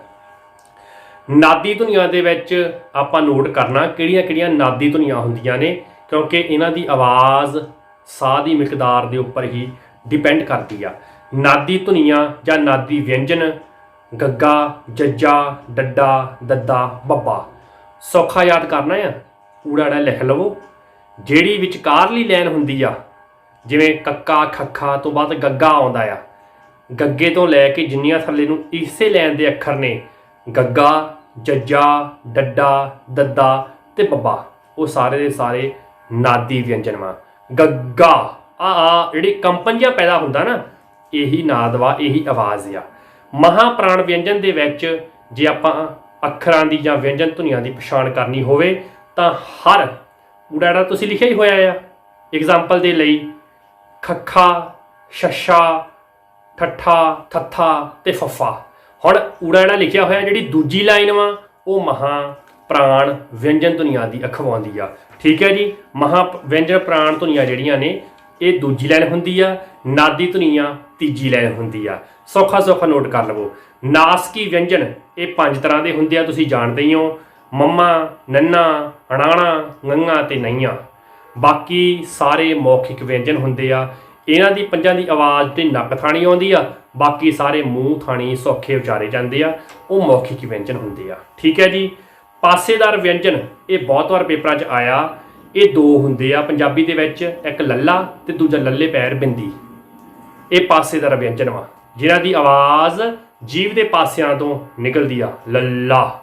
ਨਾਦੀ ਧੁਨੀਆਂ ਦੇ ਵਿੱਚ ਆਪਾਂ ਨੋਟ ਕਰਨਾ ਕਿਹੜੀਆਂ ਕਿਹੜੀਆਂ ਨਾਦੀ ਧੁਨੀਆਂ ਹੁੰਦੀਆਂ ਨੇ, ਕਿਉਂਕਿ ਇਹਨਾਂ ਦੀ ਆਵਾਜ਼ ਸਾਹ ਦੀ ਮਿਕਦਾਰ ਦੇ ਉੱਪਰ ਹੀ ਡਿਪੈਂਡ ਕਰਦੀ ਆ। ਨਾਦੀ ਧੁਨੀਆਂ ਜਾਂ ਨਾਦੀ ਵਿਅੰਜਨ: ਗੱਗਾ, ਜੱਜਾ, ਡੱਡਾ, ਦੱਦਾ, ਬੱਬਾ। ਸੌਖਾ ਯਾਦ ਕਰਨਾ ਆ, ਊੜਾ ਐੜਾ ਲਿਖ ਲਵੋ। ਜਿਹੜੀ ਵਿਚਕਾਰਲੀ ਲਾਈਨ ਹੁੰਦੀ ਆ, ਜਿਵੇਂ ਕੱਕਾ ਖੱਖਾ ਤੋਂ ਬਾਅਦ ਗੱਗਾ ਆਉਂਦਾ ਆ, ਗੱਗੇ ਤੋਂ ਲੈ ਕੇ ਜਿੰਨੀਆਂ ਥੱਲੇ ਨੂੰ ਇਸੇ ਲਾਈਨ ਦੇ ਅੱਖਰ ਨੇ, ਗੱਗਾ, ਜੱਜਾ, ਡੱਡਾ, ਦੱਦਾ ਤੇ ਬੱਬਾ, ਉਹ ਸਾਰੇ ਦੇ ਸਾਰੇ ਨਾਦੀ ਵਿਅੰਜਨ ਵਾ। ਗੱਗਾ ਆ ਜਿਹੜੀ ਕੰਪਨ ਜਿਹਾ ਪੈਦਾ ਹੁੰਦਾ ਨਾ, ਇਹੀ ਨਾਦ ਵਾ, ਇਹੀ ਆਵਾਜ਼ ਆ। ਮਹਾਪ੍ਰਾਣ ਵਿਅੰਜਨ ਦੇ ਵਿੱਚ ਜੇ ਆਪਾਂ ਅੱਖਰਾਂ ਦੀ ਜਾਂ ਵਿਅੰਜਨ ਧੁਨੀਆਂ ਦੀ ਪਛਾਣ ਕਰਨੀ ਹੋਵੇ ਤਾਂ ਹਰ ਊੜਾ ਐੜਾ ਤੁਸੀਂ ਲਿਖਿਆ ਹੀ ਹੋਇਆ ਆ। ਐਗਜ਼ਾਮਪਲ ਦੇ ਲਈ ਖੱਖਾ, ਛੱਛਾ, ਠੱਠਾ, ਥੱਥਾ ਤੇ ਫੱਫਾ। ਹੁਣ ਊੜਾ ਐੜਾ ਲਿਖਿਆ ਹੋਇਆ, ਜਿਹੜੀ ਦੂਜੀ ਲਾਈਨ ਵਾ ਉਹ ਮਹਾਪ੍ਰਾਣ ਵਿਅੰਜਨ ਧੁਨੀਆਂ ਦੀ ਅਖਵਾਉਂਦੀ ਆ। ਠੀਕ ਹੈ ਜੀ। ਮਹਾ ਵਿਅੰਜਨ ਪ੍ਰਾਣ ਧੁਨੀਆਂ ਜਿਹੜੀਆਂ ਨੇ ਇਹ ਦੂਜੀ ਲਾਈਨ ਹੁੰਦੀ ਆ, ਨਾਦੀ ਧੁਨੀਆਂ ਤੀਜੀ ਲਾਈਨ ਹੁੰਦੀ ਆ। ਸੌਖਾ ਸੌਖਾ ਨੋਟ ਕਰ ਲਵੋ। ਨਾਸਕੀ ਵਿਅੰਜਨ ਇਹ 5 ਤਰ੍ਹਾਂ ਦੇ ਹੁੰਦੇ ਆ, ਤੁਸੀਂ ਜਾਣਦੇ ਹੀ ਹੋ। ਮੰਮਾ, ਨੰਨਾ, ਅਣਾਣਾ, ngੰਗਾ ਤੇ ਨਈਆਂ। ਬਾਕੀ ਸਾਰੇ ਮੌਖਿਕ ਵਿਅੰਜਨ ਹੁੰਦੇ ਆ। ਇਹਨਾਂ ਦੀ 5 ਦੀ ਆਵਾਜ਼ ਤੇ ਨੱਕ ਥਾਣੀ ਆਉਂਦੀ ਆ, ਬਾਕੀ ਸਾਰੇ ਮੂੰਹ ਥਾਣੀ ਸੌਖੇ ਉਚਾਰੇ ਜਾਂਦੇ ਆ, ਉਹ ਮੌਖਿਕ ਵਿਅੰਜਨ ਹੁੰਦੇ ਆ। ਠੀਕ ਹੈ ਜੀ। ਪਾਸੇਦਾਰ ਵਿਅੰਜਨ ਇਹ ਬਹੁਤ ਵਾਰ ਪੇਪਰਾਂ 'ਚ ਆਇਆ। ਇਹ 2 ਹੁੰਦੇ ਆ ਪੰਜਾਬੀ ਦੇ ਵਿੱਚ, ਇੱਕ ਲੱਲਾ ਤੇ ਦੂਜਾ ਲੱਲੇ ਪੈਰ ਬਿੰਦੀ। ਇਹ ਪਾਸੇਦਾਰ ਵਿਅੰਜਨ ਵਾ ਜਿਨ੍ਹਾਂ ਦੀ ਆਵਾਜ਼ ਜੀਭ ਦੇ ਪਾਸਿਆਂ ਤੋਂ ਨਿਕਲਦੀ ਆ। ਲੱਲਾ,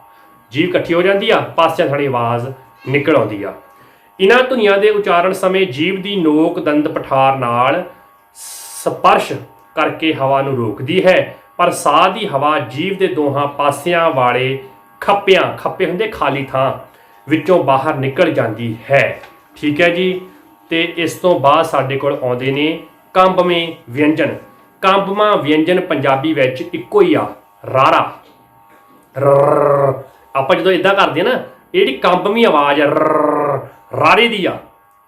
ਜੀਭ ਇਕੱਠੀ ਹੋ ਜਾਂਦੀ ਆ, ਪਾਸਿਆਂ ਥਾਣੀ ਆਵਾਜ਼ ਨਿਕਲ ਆਉਂਦੀ ਆ। ਇਹਨਾਂ ਧੁਨੀਆਂ ਦੇ ਉਚਾਰਨ ਸਮੇਂ ਜੀਭ ਦੀ ਨੋਕ ਦੰਦ ਪਠਾਰ ਨਾਲ ਸਪਰਸ਼ ਕਰਕੇ ਹਵਾ ਨੂੰ ਰੋਕਦੀ ਹੈ, ਪਰ ਸਾਹ ਦੀ ਹਵਾ ਜੀਭ ਦੇ ਦੋਹਾਂ ਪਾਸਿਆਂ ਵਾਲੇ ਖੱਪੇ ਹੁੰਦੇ ਖਾਲੀ ਥਾਂ ਵਿੱਚੋਂ ਬਾਹਰ ਨਿਕਲ ਜਾਂਦੀ ਹੈ। ਠੀਕ ਹੈ ਜੀ। ਤੇ ਇਸ ਤੋਂ ਬਾਅਦ ਸਾਡੇ ਕੋਲ ਆਉਂਦੇ ਨੇ ਕੰਬਵੇਂ ਵਿਅੰਜਨ। ਕੰਬਵਾਂ ਵਿਅੰਜਨ ਪੰਜਾਬੀ ਵਿੱਚ ਇੱਕੋ ਹੀ ਆ, ਰਾਰਾ। ਆਪਾਂ ਜਦੋਂ ਇਦਾਂ ਕਰਦੇ ਆ ਨਾ, ਇਹ ਜਿਹੜੀ ਕੰਬਵੀਂ ਆਵਾਜ਼ ਆ ਰਾਰੇ ਦੀ ਆ,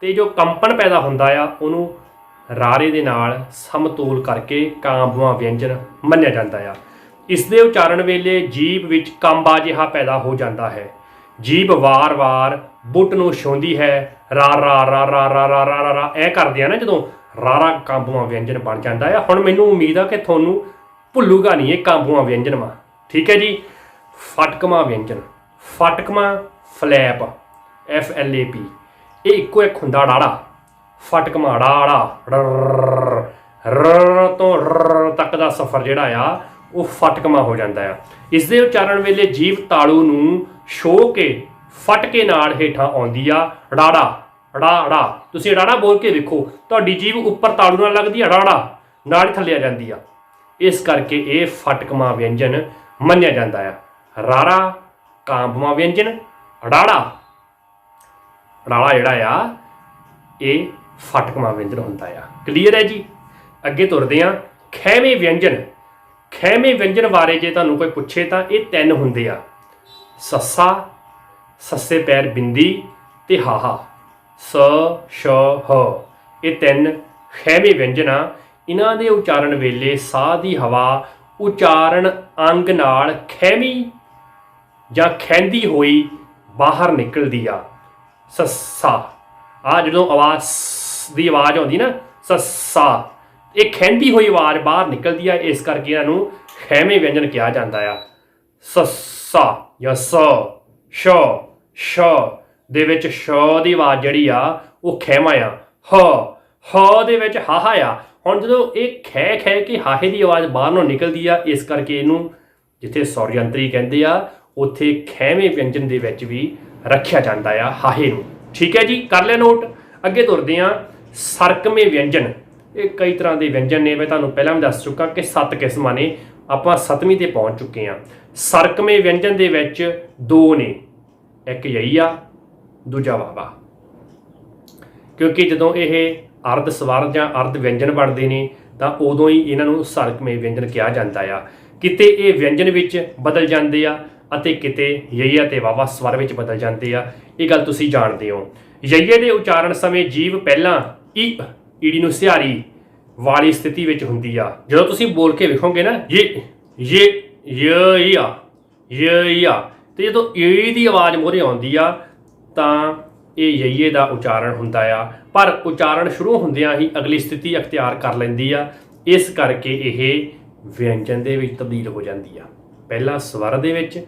ਤੇ ਜੋ ਕੰਪਨ ਪੈਦਾ ਹੁੰਦਾ ਆ ਉਹਨੂੰ ਰਾਰੇ ਦੇ ਨਾਲ ਸਮਤੋਲ ਕਰਕੇ ਕਾਂਬਵਾਂ ਵਿਅੰਜਨ ਮੰਨਿਆ ਜਾਂਦਾ ਆ। ਇਸ ਦੇ ਉਚਾਰਨ ਵੇਲੇ ਜੀਭ ਵਿੱਚ ਕੰਬਾ ਜਿਹਾ ਪੈਦਾ ਹੋ ਜਾਂਦਾ ਹੈ। ਜੀਭ ਵਾਰ-ਵਾਰ ਬੁੱਟ ਨੂੰ ਛੂੰਹਦੀ ਹੈ। ਰਾ ਰਾ ਰਾ ਰਾ ਰਾ ਰਾ ਰਾ ਰਾ ਐ ਕਰਦੇ ਆ ਨਾ, ਜਦੋਂ ਰਾਰਾ ਕਾਂਬਵਾਂ ਵਿਅੰਜਨ ਬਣ ਜਾਂਦਾ ਆ। ਹੁਣ ਮੈਨੂੰ ਉਮੀਦ ਆ ਕਿ ਤੁਹਾਨੂੰ ਭੁੱਲੂਗਾ ਨਹੀਂ ਇਹ ਕਾਂਬਵਾਂ ਵਿਅੰਜਨ ਵਾ। ਠੀਕ ਹੈ ਜੀ। ਫਟਕਵਾਂ ਵਿਅੰਜਨ। ਫਟਕਵਾਂ ਫਲੈਪ, FLAP, ਇਹ ਇੱਕੋ ਇੱਕ ਹੁੰਦਾ ਡਾੜਾ। ਫਟਕਵਾਂ ਡਾੜਾ, ਰ ਤੋਂ ਰ ਤੱਕ ਦਾ ਸਫ਼ਰ ਜਿਹੜਾ ਆ ਉਹ ਫਟਕਵਾਂ ਹੋ ਜਾਂਦਾ ਆ। ਇਸ ਦੇ ਉਚਾਰਨ ਵੇਲੇ ਜੀਭ ਤਾਲੂ ਨੂੰ ਛੋਹ ਕੇ ਫਟਕੇ ਨਾਲ ਹੇਠਾਂ ਆਉਂਦੀ ਆ। ਡਾੜਾ, ੜਾ। ਤੁਸੀਂ ਡਾੜਾ ਬੋਲ ਕੇ ਵੇਖੋ, ਤੁਹਾਡੀ ਜੀਭ ਉੱਪਰ ਤਾਲੂ ਨਾਲ ਲੱਗਦੀ ਆ, ਡਾੜਾ ਨਾਲ ਹੀ ਥੱਲੇ ਆ ਜਾਂਦੀ ਆ। ਇਸ ਕਰਕੇ ਇਹ ਫਟਕਵਾਂ ਵਿਅੰਜਨ ਮੰਨਿਆ ਜਾਂਦਾ ਆ। ਰਾਰਾ, ਕਾਂਬਵਾਂ ਵਿਅੰਜਨ, ਡਾੜਾ ਜਿਹੜਾ ਆ ਇਹ ਫਟਕਵਾਂ ਵਿਅੰਜਨ ਹੁੰਦਾ ਆ। ਕਲੀਅਰ ਹੈ ਜੀ। ਅੱਗੇ ਤੁਰਦੇ ਆ। ਖਹਿਵੇਂ ਵਿਅੰਜਨ। ਖਹਿਵੇਂ ਵਿਅੰਜਨ ਬਾਰੇ ਜੇ ਤੁਹਾਨੂੰ ਕੋਈ ਪੁੱਛੇ ਤਾਂ ਇਹ 3 ਹੁੰਦੇ ਆ: ਸੱਸਾ, ਸੱਸੇ ਪੈਰ ਬਿੰਦੀ ਤੇ ਹਾਹਾ। ਸ, ਸ਼, ਹ। ਇਹ 3 ਖਹਿਵੇਂ ਵਿਅੰਜਨ ਆ। ਇਹਨਾਂ ਦੇ ਉਚਾਰਨ ਵੇਲੇ ਸਾਹ ਦੀ ਹਵਾ ਉਚਾਰਨ ਅੰਗ ਨਾਲ ਖਹਿਮੀ ਜਾਂ ਖਹਿੰਦੀ ਹੋਈ ਬਾਹਰ ਨਿਕਲਦੀ ਆ। ਸੱਸਾ ਆ ਜਦੋਂ ਆਵਾਜ਼ ਦੀ ਆਵਾਜ਼ ਆਉਂਦੀ ਨਾ ਸੱਸਾ, ਇਹ ਖਹਿੰਦੀ ਹੋਈ ਆਵਾਜ਼ ਬਾਹਰ ਨਿਕਲਦੀ ਆ, ਇਸ ਕਰਕੇ ਇਹਨਾਂ ਨੂੰ ਖਹਿਮੇ ਵਿਅੰਜਨ ਕਿਹਾ ਜਾਂਦਾ ਆ। ਸੱਸਾ ਜਾਂ ਸ ਸ਼ ਸ਼ ਦੇ ਵਿੱਚ ਸ਼ ਦੀ ਆਵਾਜ਼ ਜਿਹੜੀ ਆ ਉਹ ਖਹਿਮਾ ਆ। ਹ ਦੇ ਵਿੱਚ ਹਾਹਾ ਆ। ਹੁਣ ਜਦੋਂ ਇਹ ਖਹਿ ਖਹਿ ਕੇ ਹਾਹੇ ਦੀ ਆਵਾਜ਼ ਬਾਹਰ ਨੂੰ ਨਿਕਲਦੀ ਆ, ਇਸ ਕਰਕੇ ਇਹਨੂੰ ਜਿੱਥੇ ਸੌਰਯੰਤਰੀ ਕਹਿੰਦੇ ਆ ਉੱਥੇ ਖਹਿਮੇ ਵਿਅੰਜਨ ਦੇ ਵਿੱਚ ਵੀ ਰੱਖਿਆ ਜਾਂਦਾ ਆ ਹਾਹੇ ਨੂੰ। ਠੀਕ ਹੈ ਜੀ, ਕਰ ਲਿਆ ਨੋਟ। ਅੱਗੇ ਤੁਰਦੇ ਆ ਸਰਕਮੇ ਵਿਅੰਜਨ। ਇਹ ਕਈ ਤਰ੍ਹਾਂ ਦੇ ਵਿਅੰਜਨ ਨੇ, ਮੈਂ ਤੁਹਾਨੂੰ ਪਹਿਲਾਂ ਵੀ ਦੱਸ ਚੁੱਕਾ ਕਿ 7 ਕਿਸਮਾਂ ਨੇ, ਆਪਾਂ 7ਵੀਂ ਤੇ ਪਹੁੰਚ ਚੁੱਕੇ ਹਾਂ। ਸਰਕਮੇ ਵਿਅੰਜਨ ਦੇ ਵਿੱਚ 2 ਨੇ, ਇੱਕ ਯਈ ਆ, ਦੂਜਾ ਵਾਵਾ। ਕਿਉਂਕਿ ਜਦੋਂ ਇਹ ਅਰਧ ਸਵਰ ਜਾਂ ਅਰਧ ਵਿਅੰਜਨ ਬਣਦੇ ਨੇ ਤਾਂ ਉਦੋਂ ਹੀ ਇਹਨਾਂ ਨੂੰ ਸਰਕਮੇ ਵਿਅੰਜਨ ਕਿਹਾ ਜਾਂਦਾ ਆ। ਕਿਤੇ ਇਹ ਵਿਅੰਜਨ ਵਿੱਚ ਬਦਲ ਜਾਂਦੇ ਆ ਅਤੇ ਕਿਤੇ ਯਈਆ ਤੇ ਵਾਵਾ ਸਵਰ ਵਿੱਚ ਬਦਲ ਜਾਂਦੇ ਆ। ਇਹ ਗੱਲ ਤੁਸੀਂ ਜਾਣਦੇ ਹੋ। ਯਈਏ ਦੇ ਉਚਾਰਨ ਸਮੇਂ ਜੀਭ ਪਹਿਲਾਂ ਈੜੀ ਨੂੰ ਸਿਹਾਰੀ ਵਾਲੀ ਸਥਿਤੀ ਵਿੱਚ ਹੁੰਦੀ ਆ। ਜਦੋਂ ਤੁਸੀਂ ਬੋਲ ਕੇ ਵੇਖੋਗੇ ਨਾ ਯਈਆ, ਤੇ ਜਦੋਂ ਈ ਦੀ ਆਵਾਜ਼ ਮੂਹਰੇ ਆਉਂਦੀ ਆ ਤਾਂ ਇਹ ਯਈਏ ਦਾ ਉਚਾਰਨ ਹੁੰਦਾ ਆ, ਪਰ ਉਚਾਰਨ ਸ਼ੁਰੂ ਹੁੰਦਿਆਂ ਹੀ ਅਗਲੀ ਸਥਿਤੀ ਅਖਤਿਆਰ ਕਰ ਲੈਂਦੀ ਆ। ਇਸ ਕਰਕੇ ਇਹ ਵਿਅੰਜਨ ਦੇ ਵਿੱਚ ਤਬਦੀਲ ਹੋ ਜਾਂਦੀ ਆ। ਪਹਿਲਾਂ ਸਵਰ ਦੇ ਵਿੱਚ,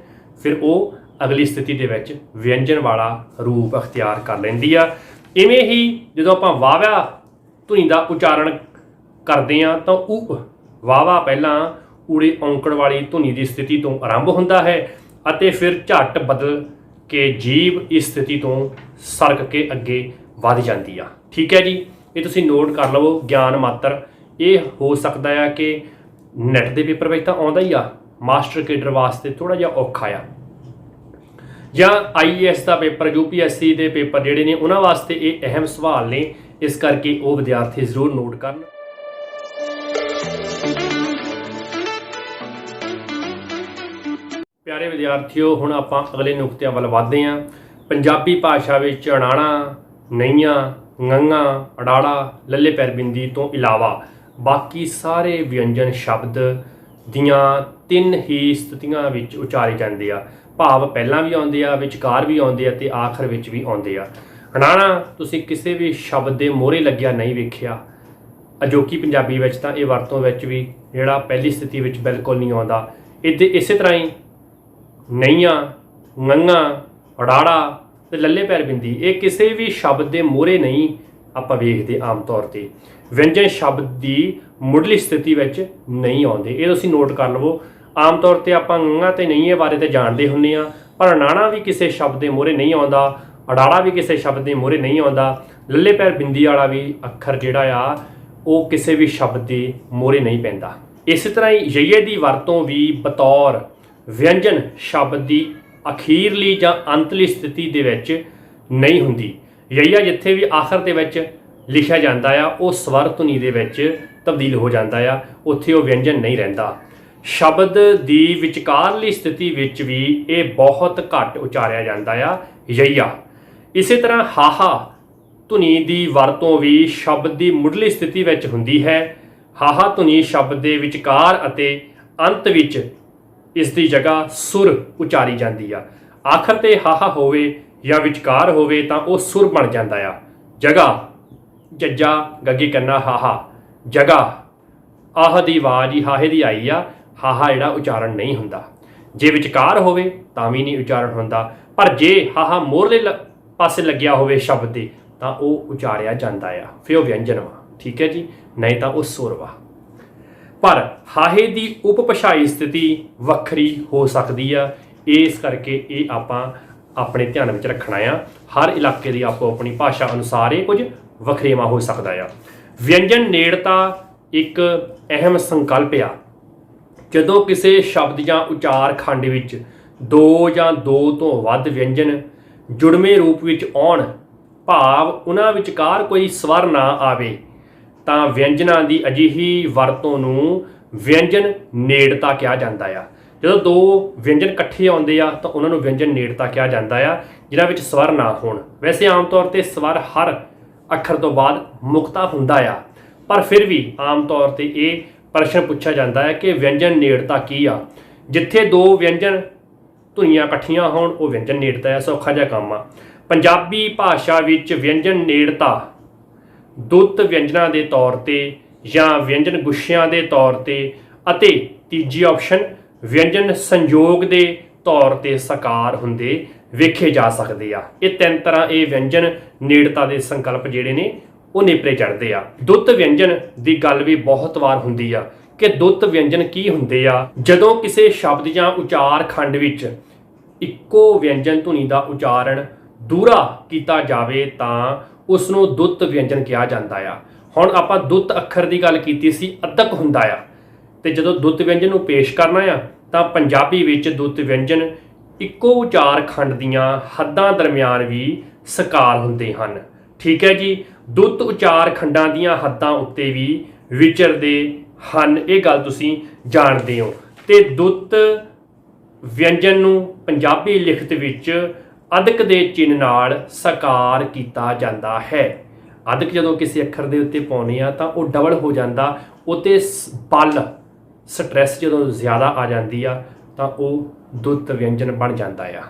ਫਿਰ ਉਹ ਅਗਲੀ ਸਥਿਤੀ ਦੇ ਵਿੱਚ ਵਿਅੰਜਨ ਵਾਲਾ ਰੂਪ ਅਖਤਿਆਰ ਕਰ ਲੈਂਦੀ ਆ। ਇਵੇਂ ਹੀ ਜਦੋਂ ਆਪਾਂ ਵਾਵਾ ਧੁਨੀ ਦਾ ਉਚਾਰਨ ਕਰਦੇ ਹਾਂ ਤਾਂ ਵਾਵਾ ਪਹਿਲਾਂ ਊੜੇ ਔਂਕੜ ਵਾਲੀ ਧੁਨੀ ਦੀ ਸਥਿਤੀ ਤੋਂ ਆਰੰਭ ਹੁੰਦਾ ਹੈ ਅਤੇ ਫਿਰ ਝੱਟ ਬਦਲ ਕਿ ਜੀਭ ਇਸ ਸਥਿਤੀ ਤੋਂ ਸਰਕ ਕੇ ਅੱਗੇ ਵੱਧ ਜਾਂਦੀ ਆ। ਠੀਕ ਹੈ ਜੀ, ਇਹ ਤੁਸੀਂ ਨੋਟ ਕਰ ਲਵੋ ਗਿਆਨ ਮਾਤਰ। ਇਹ ਹੋ ਸਕਦਾ ਆ ਕਿ ਨੈਟ ਦੇ ਪੇਪਰ ਵਿੱਚ ਤਾਂ ਆਉਂਦਾ ਹੀ ਆ, ਮਾਸਟਰ ਕੇਡਰ ਵਾਸਤੇ ਥੋੜ੍ਹਾ ਜਿਹਾ ਔਖਾ ਆ, ਜਾਂ IAS ਦਾ ਪੇਪਰ, UPSC ਦੇ ਪੇਪਰ ਜਿਹੜੇ ਨੇ ਉਹਨਾਂ ਵਾਸਤੇ ਇਹ ਅਹਿਮ ਸਵਾਲ ਨੇ। ਇਸ ਕਰਕੇ ਉਹ ਵਿਦਿਆਰਥੀ ਜ਼ਰੂਰ ਨੋਟ ਕਰਨ। ਪਿਆਰੇ ਵਿਦਿਆਰਥੀਓ, ਹੁਣ ਆਪਾਂ ਅਗਲੇ ਨੁਕਤਿਆਂ ਵੱਲ ਵਧਦੇ ਹਾਂ। ਪੰਜਾਬੀ ਭਾਸ਼ਾ ਵਿੱਚ ਅਣਾਣਾ, ਨਈਆਂ, ngੰਗਾ, ਅੜਾੜਾ, ਲੱਲੇ ਪੈਰ ਬਿੰਦੀ ਤੋਂ ਇਲਾਵਾ ਬਾਕੀ ਸਾਰੇ ਵਿਅੰਜਨ ਸ਼ਬਦ ਦੀਆਂ 3 ਹੀ ਸਥਿਤੀਆਂ ਵਿੱਚ ਉਚਾਰੇ ਜਾਂਦੇ ਆ। ਭਾਵ ਪਹਿਲਾਂ ਵੀ ਆਉਂਦੇ ਆ, ਵਿਚਕਾਰ ਵੀ ਆਉਂਦੇ ਆ ਤੇ ਆਖਰ ਵਿੱਚ ਵੀ ਆਉਂਦੇ ਆ। ਅਣਾਣਾ ਤੁਸੀਂ ਕਿਸੇ ਵੀ ਸ਼ਬਦ ਦੇ ਮੋਹਰੇ ਲੱਗਿਆ ਨਹੀਂ ਵੇਖਿਆ। ਅਜੋਕੀ ਪੰਜਾਬੀ ਵਿੱਚ ਤਾਂ ਇਹ ਵਰਤੋਂ ਵਿੱਚ ਵੀ ਜਿਹੜਾ ਪਹਿਲੀ ਸਥਿਤੀ ਵਿੱਚ ਬਿਲਕੁਲ ਨਹੀਂ ਆਉਂਦਾ। ਇਸੇ ਤਰ੍ਹਾਂ ਹੀ ਨਈਆਂ, ngੰਗਾ, ਅੜਾੜਾ ਤੇ ਲੱਲੇ ਪੈਰ ਬਿੰਦੀ, ਇਹ ਕਿਸੇ ਵੀ ਸ਼ਬਦ ਦੇ ਮੋਹਰੇ ਨਹੀਂ ਆਪਾਂ ਵੇਖਦੇ ਆਮ ਤੌਰ ਤੇ। ਵਿਅੰਜਨ ਸ਼ਬਦ ਦੀ ਮੁੱਢਲੀ ਸਥਿਤੀ ਵਿੱਚ ਨਹੀਂ ਆਉਂਦੇ। ਇਹ ਤੁਸੀਂ ਨੋਟ ਕਰ ਲਵੋ। ਆਮ ਤੌਰ ਤੇ ਆਪਾਂ ngੰਗਾ ਤੇ ਨਈਏ ਬਾਰੇ ਤੇ ਜਾਣਦੇ ਹੁੰਦੇ ਆ, ਪਰ ਅਣਾਣਾ ਵੀ ਕਿਸੇ ਸ਼ਬਦ ਦੇ ਮੋਹਰੇ ਨਹੀਂ ਆਉਂਦਾ, ਅੜਾੜਾ ਵੀ ਕਿਸੇ ਸ਼ਬਦ ਦੇ ਮੋਹਰੇ ਨਹੀਂ ਆਉਂਦਾ, ਲੱਲੇ ਪੈਰ ਬਿੰਦੀ ਵਾਲਾ ਵੀ ਅੱਖਰ ਜਿਹੜਾ ਆ ਉਹ ਕਿਸੇ ਵੀ ਸ਼ਬਦ ਦੇ ਮੋਹਰੇ ਨਹੀਂ ਪੈਂਦਾ। ਇਸੇ ਤਰ੍ਹਾਂ ਹੀ ਯਈਏ ਦੀ ਵਰਤੋਂ ਵੀ ਬਤੌਰ ਵਿਅੰਜਨ ਸ਼ਬਦ ਦੀ ਅਖੀਰਲੀ ਜਾਂ ਅੰਤਲੀ ਸਥਿਤੀ ਦੇ ਵਿੱਚ ਨਹੀਂ ਹੁੰਦੀ। ਯਈਆ ਜਿੱਥੇ ਵੀ ਆਖਰ ਦੇ ਵਿੱਚ ਲਿਖਿਆ ਜਾਂਦਾ ਆ ਉਹ ਸਵਰ ਧੁਨੀ ਦੇ ਵਿੱਚ ਤਬਦੀਲ ਹੋ ਜਾਂਦਾ ਆ, ਉੱਥੇ ਉਹ ਵਿਅੰਜਨ ਨਹੀਂ ਰਹਿੰਦਾ। ਸ਼ਬਦ ਦੀ ਵਿਚਕਾਰਲੀ ਸਥਿਤੀ ਵਿੱਚ ਵੀ ਇਹ ਬਹੁਤ ਘੱਟ ਉਚਾਰਿਆ ਜਾਂਦਾ ਆ ਯਈਆ। ਇਸੇ ਤਰ੍ਹਾਂ ਹਾਹਾ ਧੁਨੀ ਦੀ ਵਰਤੋਂ ਵੀ ਸ਼ਬਦ ਦੀ ਮੁੱਢਲੀ ਸਥਿਤੀ ਵਿੱਚ ਹੁੰਦੀ ਹੈ। ਹਾਹਾ ਧੁਨੀ ਸ਼ਬਦ ਦੇ ਵਿਚਕਾਰ ਅਤੇ ਅੰਤ ਵਿੱਚ ਇਸ ਦੀ ਜਗ੍ਹਾ ਸੁਰ ਉਚਾਰੀ ਜਾਂਦੀ ਆ। ਆਖਰ ਤੇ ਹਾਹਾ ਹੋਵੇ ਜਾਂ ਵਿਚਕਾਰ ਹੋਵੇ ਤਾਂ ਉਹ ਸੁਰ ਬਣ ਜਾਂਦਾ ਆ। ਜਗ੍ਹਾ ਜੱਜਾ ਗੱਗੀ ਕੰਨਾ ਹਾਹਾ, ਜਗ੍ਹਾ ਆਹ ਦੀ ਆਵਾਜ਼ ਹੀ ਹਾਹੇ ਦੀ ਆਈ ਆ, ਹਾਹਾ ਜਿਹੜਾ ਉਚਾਰਨ ਨਹੀਂ ਹੁੰਦਾ। ਜੇ ਵਿਚਕਾਰ ਹੋਵੇ ਤਾਂ ਵੀ ਨਹੀਂ ਉਚਾਰਨ ਹੁੰਦਾ, ਪਰ ਜੇ ਹਾਹਾ ਮੋਹਰਲੇ ਪਾਸੇ ਲੱਗਿਆ ਹੋਵੇ ਸ਼ਬਦ ਦੇ ਤਾਂ ਉਹ ਉਚਾਰਿਆ ਜਾਂਦਾ ਆ, ਫਿਰ ਉਹ ਵਿਅੰਜਨ ਵਾ। ਠੀਕ ਹੈ ਜੀ, ਨਹੀਂ ਤਾਂ ਉਹ ਸੁਰ ਵਾ। ਪਰ ਹਾਹੇ ਦੀ ਉਪਭਾਸ਼ਾਈ ਸਥਿਤੀ ਵੱਖਰੀ ਹੋ ਸਕਦੀ ਆ, ਇਸ ਕਰਕੇ ਇਹ ਆਪਾਂ ਆਪਣੇ ਧਿਆਨ ਵਿੱਚ ਰੱਖਣਾ ਆ। ਹਰ ਇਲਾਕੇ ਦੀ ਆਪੋ ਆਪਣੀ ਭਾਸ਼ਾ ਅਨੁਸਾਰ ਇਹ ਕੁਝ ਵੱਖਰੇਵਾ ਹੋ ਸਕਦਾ ਆ। ਵਿਅੰਜਨ ਨੇੜਤਾ ਇੱਕ ਅਹਿਮ ਸੰਕਲਪ ਆ। ਜਦੋਂ ਕਿਸੇ ਸ਼ਬਦ ਜਾਂ ਉਚਾਰ ਖੰਡ ਵਿੱਚ 2 ਜਾਂ 2 ਤੋਂ ਵੱਧ ਵਿਅੰਜਨ ਜੁੜਵੇਂ ਰੂਪ ਵਿੱਚ ਆਉਣ, ਭਾਵ ਉਹਨਾਂ ਵਿਚਕਾਰ ਕੋਈ ਸਵਰ ਨਾ ਆਵੇ, ਤਾਂ ਵਿਅੰਜਨਾਂ ਦੀ ਅਜਿਹੀ ਵਰਤੋਂ ਨੂੰ ਵਿਅੰਜਨ ਨੇੜਤਾ ਕਿਹਾ ਜਾਂਦਾ ਆ। ਜਦੋਂ 2 ਵਿਅੰਜਨ ਇਕੱਠੇ ਆਉਂਦੇ ਆ ਤਾਂ ਉਹਨਾਂ ਨੂੰ ਵਿਅੰਜਨ ਨੇੜਤਾ ਕਿਹਾ ਜਾਂਦਾ ਆ, ਜਿਨ੍ਹਾਂ ਵਿੱਚ ਸਵਰ ਨਾ ਹੋਣ। ਵੈਸੇ ਆਮ ਤੌਰ ਤੇ ਸਵਰ ਹਰ ਅੱਖਰ ਤੋਂ ਬਾਅਦ ਮੁਕਤਾ ਹੁੰਦਾ ਆ, पर फिर भी आम तौर पर यह प्रश्न पूछा जाता है कि व्यंजन नेड़ता की आ। जिथे दो व्यंजन ਧੁਨੀਆਂ ਇਕੱਠੀਆਂ ਹੋਣ ਉਹ व्यंजन ਨੇੜਤਾ ਹੈ। ਸੌਖਾ ਜਿਹਾ ਕੰਮ ਆ। ਪੰਜਾਬੀ ਭਾਸ਼ਾ ਵਿੱਚ व्यंजन ਨੇੜਤਾ ਦੁੱਤ ਵਿਅੰਜਨਾਂ ਦੇ ਤੌਰ ਤੇ ਜਾਂ व्यंजन ਗੁੱਛਿਆਂ ਦੇ ਤੌਰ ਤੇ ਅਤੇ ਤੀਜੀ ਆਪਸ਼ਨ व्यंजन ਸੰਯੋਗ ਦੇ ਤੌਰ ਤੇ ਸਾਕਾਰ ਹੁੰਦੇ ਵੇਖੇ ਜਾ ਸਕਦੇ ਆ। ਇਹ ਤਿੰਨ ਤਰ੍ਹਾਂ ਇਹ व्यंजन ਨੇੜਤਾ ਦੇ ਸੰਕਲਪ ਜਿਹੜੇ ਨੇ ਉਹ ਨੇਪਰੇ ਚੜ੍ਹਦੇ ਆ। ਦੁੱਤ व्यंजन ਦੀ ਗੱਲ ਵੀ ਬਹੁਤ ਵਾਰ ਹੁੰਦੀ ਆ ਕਿ ਦੁੱਤ व्यंजन ਕੀ ਹੁੰਦੇ ਆ। ਜਦੋਂ ਕਿਸੇ ਸ਼ਬਦ ਜਾਂ ਉਚਾਰ ਖੰਡ ਵਿੱਚ ਇੱਕੋ व्यंजन ਧੁਨੀ ਦਾ ਉਚਾਰਨ ਦੂਹਰਾ ਕੀਤਾ ਜਾਵੇ ਤਾਂ ਉਸ ਨੂੰ ਦੁੱਤ व्यंजन ਕਿਹਾ ਜਾਂਦਾ ਆ। ਹੁਣ ਆਪਾਂ ਦੁੱਤ ਅੱਖਰ ਦੀ ਗੱਲ ਕੀਤੀ ਸੀ, ਅੱਧਕ ਹੁੰਦਾ ਆ, ਤੇ ਜਦੋਂ ਦੁੱਤ व्यंजन ਨੂੰ ਪੇਸ਼ ਕਰਨਾ ਆ ਤਾਂ ਪੰਜਾਬੀ ਵਿੱਚ ਦੁੱਤ व्यंजन ਇੱਕੋ ਉਚਾਰ ਖੰਡ ਦੀਆਂ ਹੱਦਾਂ ਦਰਮਿਆਨ ਵੀ ਸਾਕਾਰ ਹੁੰਦੇ ਹਨ। ਠੀਕ ਹੈ ਜੀ। ਦੁੱਤ ਉਚਾਰ ਖੰਡਾਂ ਦੀਆਂ ਹੱਦਾਂ ਉੱਤੇ ਵੀ ਵਿਚਰਦੇ ਹਨ, ਇਹ ਗੱਲ ਤੁਸੀਂ ਜਾਣਦੇ ਹੋ। ਤੇ ਦੁੱਤ व्यंजन ਨੂੰ ਪੰਜਾਬੀ ਲਿਖਤ ਵਿੱਚ ਅਧਿਕ ਦੇ ਚਿੰਨ੍ਹ ਨਾਲ ਸਾਕਾਰ ਕੀਤਾ ਜਾਂਦਾ ਹੈ। ਅਧਿਕ ਜਦੋਂ ਕਿਸੇ ਅੱਖਰ ਦੇ ਉੱਤੇ ਪਾਉਂਦੇ ਆ ਤਾਂ ਉਹ ਡਬਲ ਹੋ ਜਾਂਦਾ, ਉਤੇ ਬਲ ਸਟ੍ਰੈਸ ਜਦੋਂ ਜ਼ਿਆਦਾ ਆ ਜਾਂਦੀ ਆ ਤਾਂ ਉਹ ਦੁੱਤ व्यंजन ਬਣ ਜਾਂਦਾ ਆ।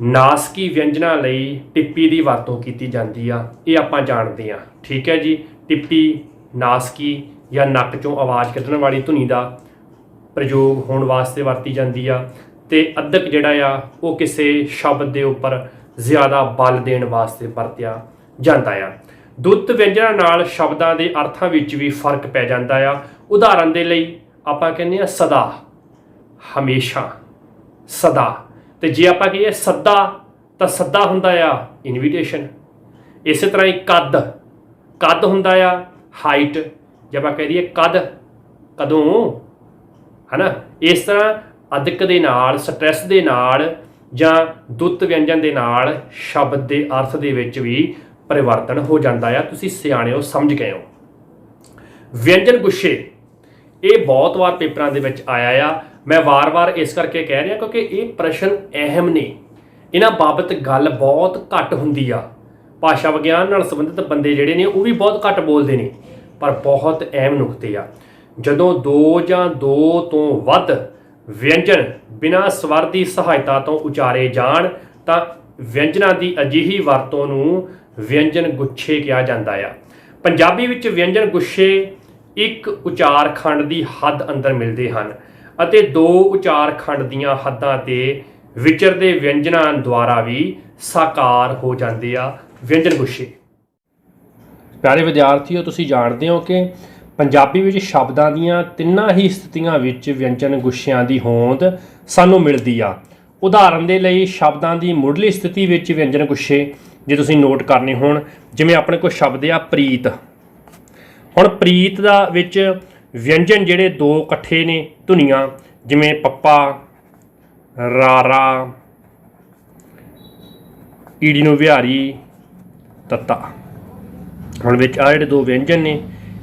ਨਾਸਕੀ ਵਿਅੰਜਨਾਂ ਲਈ ਟਿੱਪੀ ਦੀ ਵਰਤੋਂ ਕੀਤੀ ਜਾਂਦੀ ਆ, ਇਹ ਆਪਾਂ ਜਾਣਦੇ ਆ। ਠੀਕ ਹੈ ਜੀ। ਟਿੱਪੀ ਨਾਸਕੀ ਜਾਂ ਨੱਕ ਚੋਂ ਆਵਾਜ਼ ਕੱਢਣ ਵਾਲੀ ਧੁਨੀ ਦਾ ਪ੍ਰਯੋਗ ਹੋਣ ਵਾਸਤੇ ਵਰਤੀ ਜਾਂਦੀ ਆ। ਤੇ ਅਧਕ ਜਿਹੜਾ ਆ ਉਹ ਕਿਸੇ ਸ਼ਬਦ ਦੇ ਉੱਪਰ ਜ਼ਿਆਦਾ ਬਲ ਦੇਣ ਵਾਸਤੇ ਵਰਤਿਆ ਜਾਂਦਾ ਆ। ਦੁੱਤ ਵਿਅੰਜਨਾਂ ਨਾਲ ਸ਼ਬਦਾਂ ਦੇ ਅਰਥਾਂ ਵਿੱਚ ਵੀ ਫਰਕ ਪੈ ਜਾਂਦਾ ਆ। ਉਦਾਹਰਨ ਦੇ ਲਈ ਆਪਾਂ ਕਹਿੰਦੇ ਆ ਸਦਾ, ਹਮੇਸ਼ਾ, ਸਦਾ। ਤੇ ਜੇ ਆਪਾਂ ਕਹੀਏ ਸੱਦਾ ਤਾਂ ਸੱਦਾ ਹੁੰਦਾ ਆ ਇਨਵੀਟੇਸ਼ਨ। ਇਸੇ ਤਰ੍ਹਾਂ ਹੀ ਕੱਦ, ਕੱਦ ਹੁੰਦਾ ਆ ਹਾਈਟ। ਜੇ ਆਪਾਂ ਕਹਿ ਦਈਏ ਕਦ, ਕਦੋਂ, ਹੈ ਨਾ। ਇਸ ਤਰ੍ਹਾਂ ਅਧਿਕ ਦੇ ਨਾਲ, ਸਟ੍ਰੈਸ ਦੇ ਨਾਲ ਜਾਂ ਦੁੱਤ ਵਿਅੰਜਨ ਦੇ ਨਾਲ ਸ਼ਬਦ ਦੇ ਅਰਥ ਦੇ ਵਿੱਚ ਵੀ ਪਰਿਵਰਤਨ ਹੋ ਜਾਂਦਾ ਆ। ਤੁਸੀਂ ਸਿਆਣੇ ਸਮਝ ਗਏ ਹੋ। ਵਿਅੰਜਨ ਗੁੱਛੇ ਇਹ ਬਹੁਤ ਵਾਰ ਪੇਪਰਾਂ ਦੇ ਵਿੱਚ ਆਇਆ ਆ। ਮੈਂ ਵਾਰ-ਵਾਰ ਇਸ ਕਰਕੇ ਕਹਿ ਰਿਹਾ ਕਿਉਂਕਿ ਇਹ ਪ੍ਰਸ਼ਨ ਅਹਿਮ ਨੇ। ਇਹਨਾਂ ਬਾਬਤ ਗੱਲ ਬਹੁਤ ਘੱਟ ਹੁੰਦੀ ਆ। ਭਾਸ਼ਾ ਵਿਗਿਆਨ ਨਾਲ ਸੰਬੰਧਿਤ ਬੰਦੇ ਜਿਹੜੇ ਨੇ ਉਹ ਵੀ ਬਹੁਤ ਘੱਟ ਬੋਲਦੇ ਨੇ, ਪਰ ਬਹੁਤ ਅਹਿਮ ਨੁਕਤੇ ਆ। ਜਦੋਂ ਦੋ ਜਾਂ ਦੋ ਤੋਂ ਵੱਧ ਵਿਅੰਜਨ ਬਿਨਾਂ ਸਵਰ ਦੀ ਸਹਾਇਤਾ ਤੋਂ ਉਚਾਰੇ ਜਾਣ ਤਾਂ ਵਿਅੰਜਨਾਂ ਦੀ ਅਜਿਹੀ ਵਰਤੋਂ ਨੂੰ ਵਿਅੰਜਨ ਗੁੱਛੇ ਕਿਹਾ ਜਾਂਦਾ ਆ। ਪੰਜਾਬੀ ਵਿੱਚ ਵਿਅੰਜਨ ਗੁੱਛੇ ਇੱਕ ਉਚਾਰ ਖੰਡ ਦੀ ਹੱਦ ਅੰਦਰ ਮਿਲਦੇ ਹਨ ਅਤੇ ਦੋ ਉਚਾਰ ਖੰਡ ਦੀਆਂ ਹੱਦਾਂ ਤੇ ਵਿਚਰਦੇ ਵਿਅੰਜਨਾਂ ਦੁਆਰਾ ਵੀ ਸਾਕਾਰ ਹੋ ਜਾਂਦੇ ਆ ਵਿਅੰਜਨ ਗੁੱਛੇ। ਪਿਆਰੇ ਵਿਦਿਆਰਥੀਓ, ਤੁਸੀਂ ਜਾਣਦੇ ਹੋ ਕਿ ਪੰਜਾਬੀ ਵਿੱਚ ਸ਼ਬਦਾਂ ਦੀਆਂ ਤਿੰਨਾਂ ਹੀ ਸਥਿਤੀਆਂ ਵਿੱਚ ਵਿਅੰਜਨ ਗੁੱਛਿਆਂ ਦੀ ਹੋਂਦ ਸਾਨੂੰ ਮਿਲਦੀ ਆ। ਉਦਾਹਰਨ ਦੇ ਲਈ ਸ਼ਬਦਾਂ ਦੀ ਮੁੱਢਲੀ ਸਥਿਤੀ ਵਿੱਚ ਵਿਅੰਜਨ ਗੁੱਛੇ ਜੇ ਤੁਸੀਂ ਨੋਟ ਕਰਨੇ ਹੋਣ, ਜਿਵੇਂ ਆਪਣੇ ਕੋਲ ਸ਼ਬਦ ਆ ਪ੍ਰੀਤ। ਹੁਣ ਪ੍ਰੀਤ ਦਾ ਵਿੱਚ ਵਿਅੰਜਨ ਜਿਹੜੇ ਦੋ ਇਕੱਠੇ ਨੇ ਧੁਨੀਆਂ, ਜਿਵੇਂ ਪੱਪਾ, ਰਾਰਾ, ਈੜੀ ਨੂੰ ਵਿਹਾਰੀ, ਤੱਤਾ। ਹੁਣ ਵਿੱਚ ਆ ਜਿਹੜੇ ਦੋ ਵਿਅੰਜਨ ਨੇ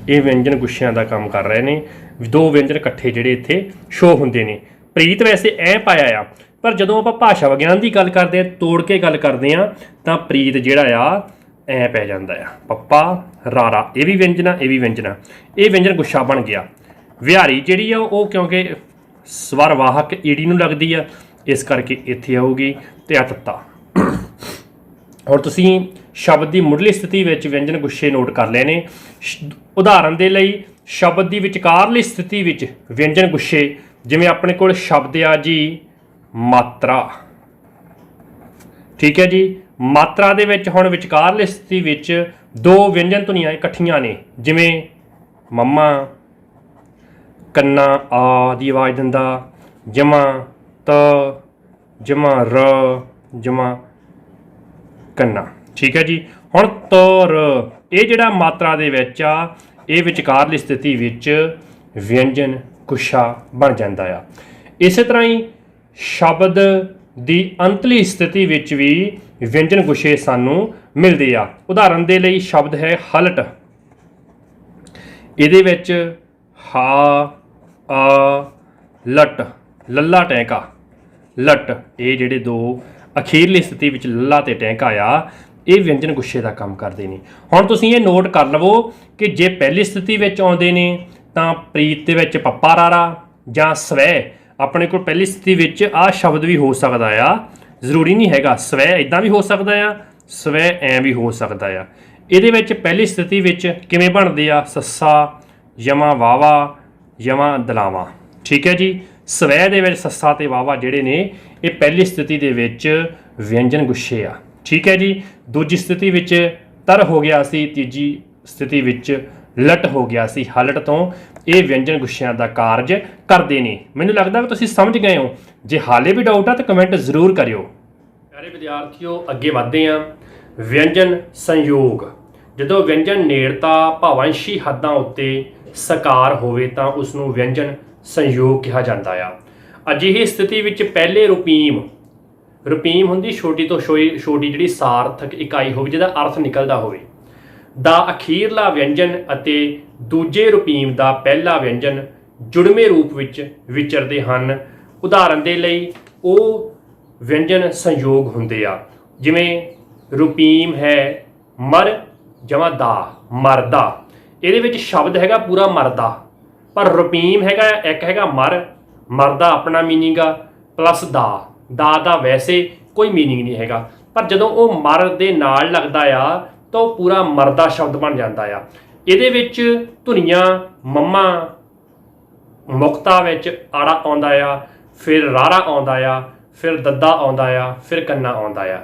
ਇਹ ਵਿਅੰਜਨ ਗੁੱਛਿਆਂ ਦਾ ਕੰਮ ਕਰ ਰਹੇ ਨੇ। ਦੋ ਵਿਅੰਜਨ ਇਕੱਠੇ ਜਿਹੜੇ ਇੱਥੇ ਸ਼ੋ ਹੁੰਦੇ ਨੇ। ਪ੍ਰੀਤ ਵੈਸੇ ਐ ਪਾਇਆ ਆ, ਪਰ ਜਦੋਂ ਆਪਾਂ ਭਾਸ਼ਾ ਵਿਗਿਆਨ ਦੀ ਗੱਲ ਕਰਦੇ ਆ, ਤੋੜ ਕੇ ਗੱਲ ਕਰਦੇ ਆ, ਤਾਂ ਪ੍ਰੀਤ ਜਿਹੜਾ ਆ ਐ ਪੈ ਜਾਂਦਾ ਆ। ਪੱਪਾ, ਰਾਰਾ, ਇਹ ਵੀ ਵਿਅੰਜਨ ਆ, ਇਹ ਵੀ ਵਿਅੰਜਨ ਆ। ਇਹ ਵਿਅੰਜਨ ਗੁੱਛਾ ਬਣ ਗਿਆ। ਵਿਹਾਰੀ ਜਿਹੜੀ ਆ ਉਹ ਕਿਉਂਕਿ ਸਵਰ ਵਾਹਕ ਈੜੀ ਨੂੰ ਲੱਗਦੀ ਆ, ਇਸ ਕਰਕੇ ਇੱਥੇ ਆਊਗੀ ਤੇ ਆ ਤੱਤਾ। ਹੁਣ ਤੁਸੀਂ ਸ਼ਬਦ ਦੀ ਮੁੱਢਲੀ ਸਥਿਤੀ ਵਿੱਚ ਵਿਅੰਜਨ ਗੁੱਛੇ ਨੋਟ ਕਰ ਲਏ ਨੇ। ਉਦਾਹਰਨ ਦੇ ਲਈ ਸ਼ਬਦ ਦੀ ਵਿਚਕਾਰਲੀ ਸਥਿਤੀ ਵਿੱਚ ਵਿਅੰਜਨ ਗੁੱਛੇ, ਜਿਵੇਂ ਆਪਣੇ ਕੋਲ ਸ਼ਬਦ ਆ ਜੀ ਮਾਤਰਾ। ਠੀਕ ਹੈ ਜੀ। ਮਾਤਰਾ ਦੇ ਵਿੱਚ ਹੁਣ ਵਿਚਕਾਰਲੀ ਸਥਿਤੀ ਵਿੱਚ ਦੋ ਵਿਅੰਜਨ ਧੁਨੀਆਂ ਇਕੱਠੀਆਂ ਨੇ, ਜਿਵੇਂ ਮੰਮਾ, ਕੰਨਾ ਆ ਦੀ ਆਵਾਜ਼ ਦਿੰਦਾ, ਜਮਾ ਤ, ਜਮਾ ਰ, ਜਮਾ ਕੰਨਾ। ਠੀਕ ਹੈ ਜੀ। ਹੁਣ ਤ ਰ ਇਹ ਜਿਹੜਾ ਮਾਤਰਾ ਦੇ ਵਿੱਚ ਆ, ਇਹ ਵਿਚਕਾਰਲੀ ਸਥਿਤੀ ਵਿੱਚ ਵਿਅੰਜਨ ਗੁੱਛਾ ਬਣ ਜਾਂਦਾ ਆ। ਇਸੇ ਤਰ੍ਹਾਂ ਹੀ ਸ਼ਬਦ ਦੀ ਅੰਤਲੀ ਸਥਿਤੀ ਵਿੱਚ ਵੀ ਵਿਅੰਜਨ ਗੁੱਛੇ ਸਾਨੂੰ ਮਿਲਦੇ ਆ। ਉਦਾਹਰਨ ਦੇ ਲਈ ਸ਼ਬਦ ਹੈ ਹਲਟ। ਇਹਦੇ ਵਿੱਚ ਹਾ, ਆ, ਲਟ, ਲੱਲਾ ਟੈਂਕਾ, ਲਟ, ਇਹ ਜਿਹੜੇ ਦੋ ਅਖੀਰਲੀ ਸਥਿਤੀ ਵਿੱਚ ਲੱਲਾ ਤੇ ਟੈਂਕਾ ਆ, ਇਹ ਵਿਅੰਜਨ ਗੁੱਛੇ ਦਾ ਕੰਮ ਕਰਦੇ ਨੇ। ਹੁਣ ਤੁਸੀਂ ਇਹ ਨੋਟ ਕਰ ਲਵੋ ਕਿ ਜੇ ਪਹਿਲੀ ਸਥਿਤੀ ਵਿੱਚ ਆਉਂਦੇ ਨੇ ਤਾਂ ਪ੍ਰੀਤ ਦੇ ਵਿੱਚ ਪੱਪਾ ਰਾਰਾ ਜਾਂ ਸਵੈ, ਆਪਣੇ ਕੋਲ ਪਹਿਲੀ ਸਥਿਤੀ ਵਿੱਚ ਆਹ ਸ਼ਬਦ ਵੀ ਹੋ ਸਕਦਾ ਆ, ਜ਼ਰੂਰੀ ਨਹੀਂ ਹੈਗਾ। ਸਵੈ ਇੱਦਾਂ ਵੀ ਹੋ ਸਕਦਾ ਆ, ਸਵੈ ਐਂ ਵੀ ਹੋ ਸਕਦਾ ਆ। ਇਹਦੇ ਵਿੱਚ ਪਹਿਲੀ ਸਥਿਤੀ ਵਿੱਚ ਕਿਵੇਂ ਬਣਦੇ ਆ? ਸੱਸਾ, ਯਮਾ, ਵਾਵਾ, ਯਮਾ, ਦਲਾਵਾਂ। ਠੀਕ ਹੈ ਜੀ। ਸਵੈ ਦੇ ਵਿੱਚ ਸੱਸਾ ਤੇ ਵਾਵਾ ਜਿਹੜੇ ਨੇ ਇਹ ਪਹਿਲੀ ਸਥਿਤੀ ਦੇ ਵਿੱਚ ਵਿਅੰਜਨ ਗੁੱਛੇ ਆ। ਠੀਕ ਹੈ ਜੀ। ਦੂਜੀ ਸਥਿਤੀ ਵਿੱਚ ਤਰ ਹੋ ਗਿਆ ਸੀ, ਤੀਜੀ ਸਥਿਤੀ ਵਿੱਚ ਲਟ ਹੋ ਗਿਆ ਸੀ। ਹਲਟ ਤੋਂ ਇਹ ਵਿਅੰਜਨ ਗੁੱਛਿਆਂ ਦਾ ਕਾਰਜ ਕਰਦੇ ਨੇ। ਮੈਨੂੰ ਲੱਗਦਾ ਕਿ ਤੁਸੀਂ ਸਮਝ ਗਏ ਹੋ। ਜੇ ਹਾਲੇ ਵੀ ਡਾਊਟ ਆ ਤਾਂ ਕਮੈਂਟ ਜ਼ਰੂਰ ਕਰਿਓ। ਪਿਆਰੇ ਵਿਦਿਆਰਥੀਓ, ਅੱਗੇ ਵਧਦੇ ਹਾਂ। ਵਿਅੰਜਨ ਸੰਯੋਗ। ਜਦੋਂ ਵਿਅੰਜਨ ਨੇੜਤਾ ਭਾਵੰਸ਼ੀ ਹੱਦਾਂ ਉੱਤੇ ਸਾਕਾਰ ਹੋਵੇ ਤਾਂ ਉਸ ਨੂੰ ਵਿਅੰਜਨ ਸੰਯੋਗ ਕਿਹਾ ਜਾਂਦਾ ਆ। ਅਜਿਹੀ ਸਥਿਤੀ ਵਿੱਚ ਪਹਿਲੇ ਰੁਪੀਮ ਹੁੰਦੀ ਛੋਟੀ ਤੋਂ ਛੋਟੀ ਜਿਹੜੀ ਸਾਰਥਕ ਇਕਾਈ ਹੋਵੇ ਜਿਹਦਾ ਅਰਥ ਨਿਕਲਦਾ ਹੋਵੇ ਦਾ ਅਖੀਰਲਾ ਵਿਅੰਜਨ ਅਤੇ ਦੂਜੇ ਰੁਪੀਮ ਦਾ ਪਹਿਲਾ ਵਿਅੰਜਨ ਜੁੜਵੇਂ ਰੂਪ ਵਿੱਚ ਵਿਚਰਦੇ ਹਨ। ਉਦਾਹਰਨ ਦੇ ਲਈ ਉਹ ਵਿਅੰਜਨ ਸੰਯੋਗ ਹੁੰਦੇ ਆ, ਜਿਵੇਂ ਰੁਪੀਮ ਹੈ ਮਰ ਜਮਾ ਦਾ, ਮਰਦਾ। ਇਹਦੇ ਵਿੱਚ ਸ਼ਬਦ ਹੈਗਾ ਪੂਰਾ ਮਰਦਾ, ਪਰ ਰੁਪੀਮ ਹੈਗਾ ਇੱਕ ਹੈਗਾ ਮਰਦਾ ਆਪਣਾ ਮੀਨਿੰਗ ਆ, ਪਲੱਸ ਦਾ ਵੈਸੇ ਕੋਈ ਮੀਨਿੰਗ ਨਹੀਂ ਹੈਗਾ, ਪਰ ਜਦੋਂ ਉਹ ਮਰ ਦੇ ਨਾਲ ਲੱਗਦਾ ਆ ਤਾਂ ਉਹ ਪੂਰਾ ਮਰਦਾ ਸ਼ਬਦ ਬਣ ਜਾਂਦਾ ਆ। ਇਹਦੇ ਵਿੱਚ ਧੁਨੀਆਂ ਮੰਮਾ ਮੁਕਤਾ ਵਿੱਚ ਆੜਾ ਆਉਂਦਾ ਆ, ਫਿਰ ਰਾਰਾ ਆਉਂਦਾ ਆ, ਫਿਰ ਦੱਦਾ ਆਉਂਦਾ ਆ, ਫਿਰ ਕੰਨਾ ਆਉਂਦਾ ਆ।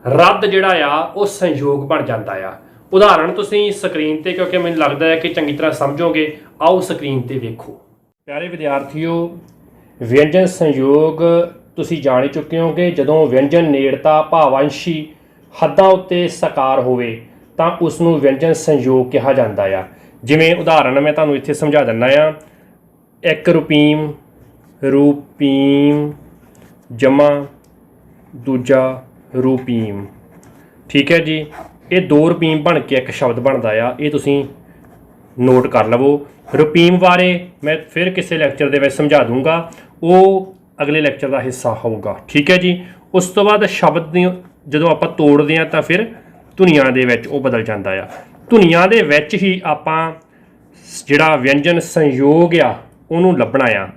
ਰੱਦ ਜਿਹੜਾ ਆ ਉਹ ਸੰਯੋਗ ਬਣ ਜਾਂਦਾ ਆ। ਉਦਾਹਰਣ ਤੁਸੀਂ ਸਕਰੀਨ ਤੇ, ਕਿਉਂਕਿ ਮੈਨੂੰ ਲੱਗਦਾ ਹੈ ਕਿ ਚੰਗੀ ਤਰ੍ਹਾਂ ਸਮਝੋਗੇ, ਆਓ ਸਕਰੀਨ ਤੇ ਵੇਖੋ। ਪਿਆਰੇ ਵਿਦਿਆਰਥੀਓ, ਵਿਅੰਜਨ ਸੰਯੋਗ ਤੁਸੀਂ ਜਾਣ ਹੀ ਚੁੱਕੇ ਹੋਗੇ। ਜਦੋਂ ਵਿਅੰਜਨ ਨੇੜਤਾ ਭਾਵੰਸ਼ੀ ਹੱਦਾਂ ਉੱਤੇ ਸਾਕਾਰ ਹੋਵੇ ਤਾਂ ਉਸ ਨੂੰ ਵਿਅੰਜਨ ਸੰਯੋਗ ਕਿਹਾ ਜਾਂਦਾ ਆ। ਜਿਵੇਂ ਉਦਾਹਰਣ ਮੈਂ ਤੁਹਾਨੂੰ ਇੱਥੇ ਸਮਝਾ ਦਿੰਦਾ ਆ। ਇੱਕ ਰੂਪੀਮ ਜਮਾ ਦੂਜਾ ਰੂਪੀਮ। ਠੀਕ ਹੈ ਜੀ। ਇਹ ਦੋ ਰੂਪੀਮ ਬਣ ਕੇ ਇੱਕ ਸ਼ਬਦ ਬਣਦਾ ਆ। ਇਹ ਤੁਸੀਂ ਨੋਟ ਕਰ ਲਵੋ। ਰੂਪੀਮ ਬਾਰੇ ਮੈਂ ਫਿਰ ਕਿਸੇ ਲੈਕਚਰ ਦੇ ਵਿੱਚ ਸਮਝਾ ਦੂੰਗਾ, ਉਹ ਅਗਲੇ ਲੈਕਚਰ ਦਾ ਹਿੱਸਾ ਹੋਊਗਾ। ਠੀਕ ਹੈ ਜੀ। ਉਸ ਤੋਂ ਬਾਅਦ ਸ਼ਬਦ ਦੀ ਜਦੋਂ ਆਪਾਂ ਤੋੜਦੇ ਹਾਂ ਤਾਂ ਫਿਰ ਧੁਨੀਆਂ ਦੇ ਵਿੱਚ ਉਹ ਬਦਲ ਜਾਂਦਾ ਆ। ਧੁਨੀਆਂ ਦੇ ਵਿੱਚ ਹੀ ਆਪਾਂ ਜਿਹੜਾ ਵਿਅੰਜਨ ਸੰਯੋਗ ਆ ਉਹਨੂੰ ਲੱਭਣਾ ਆ।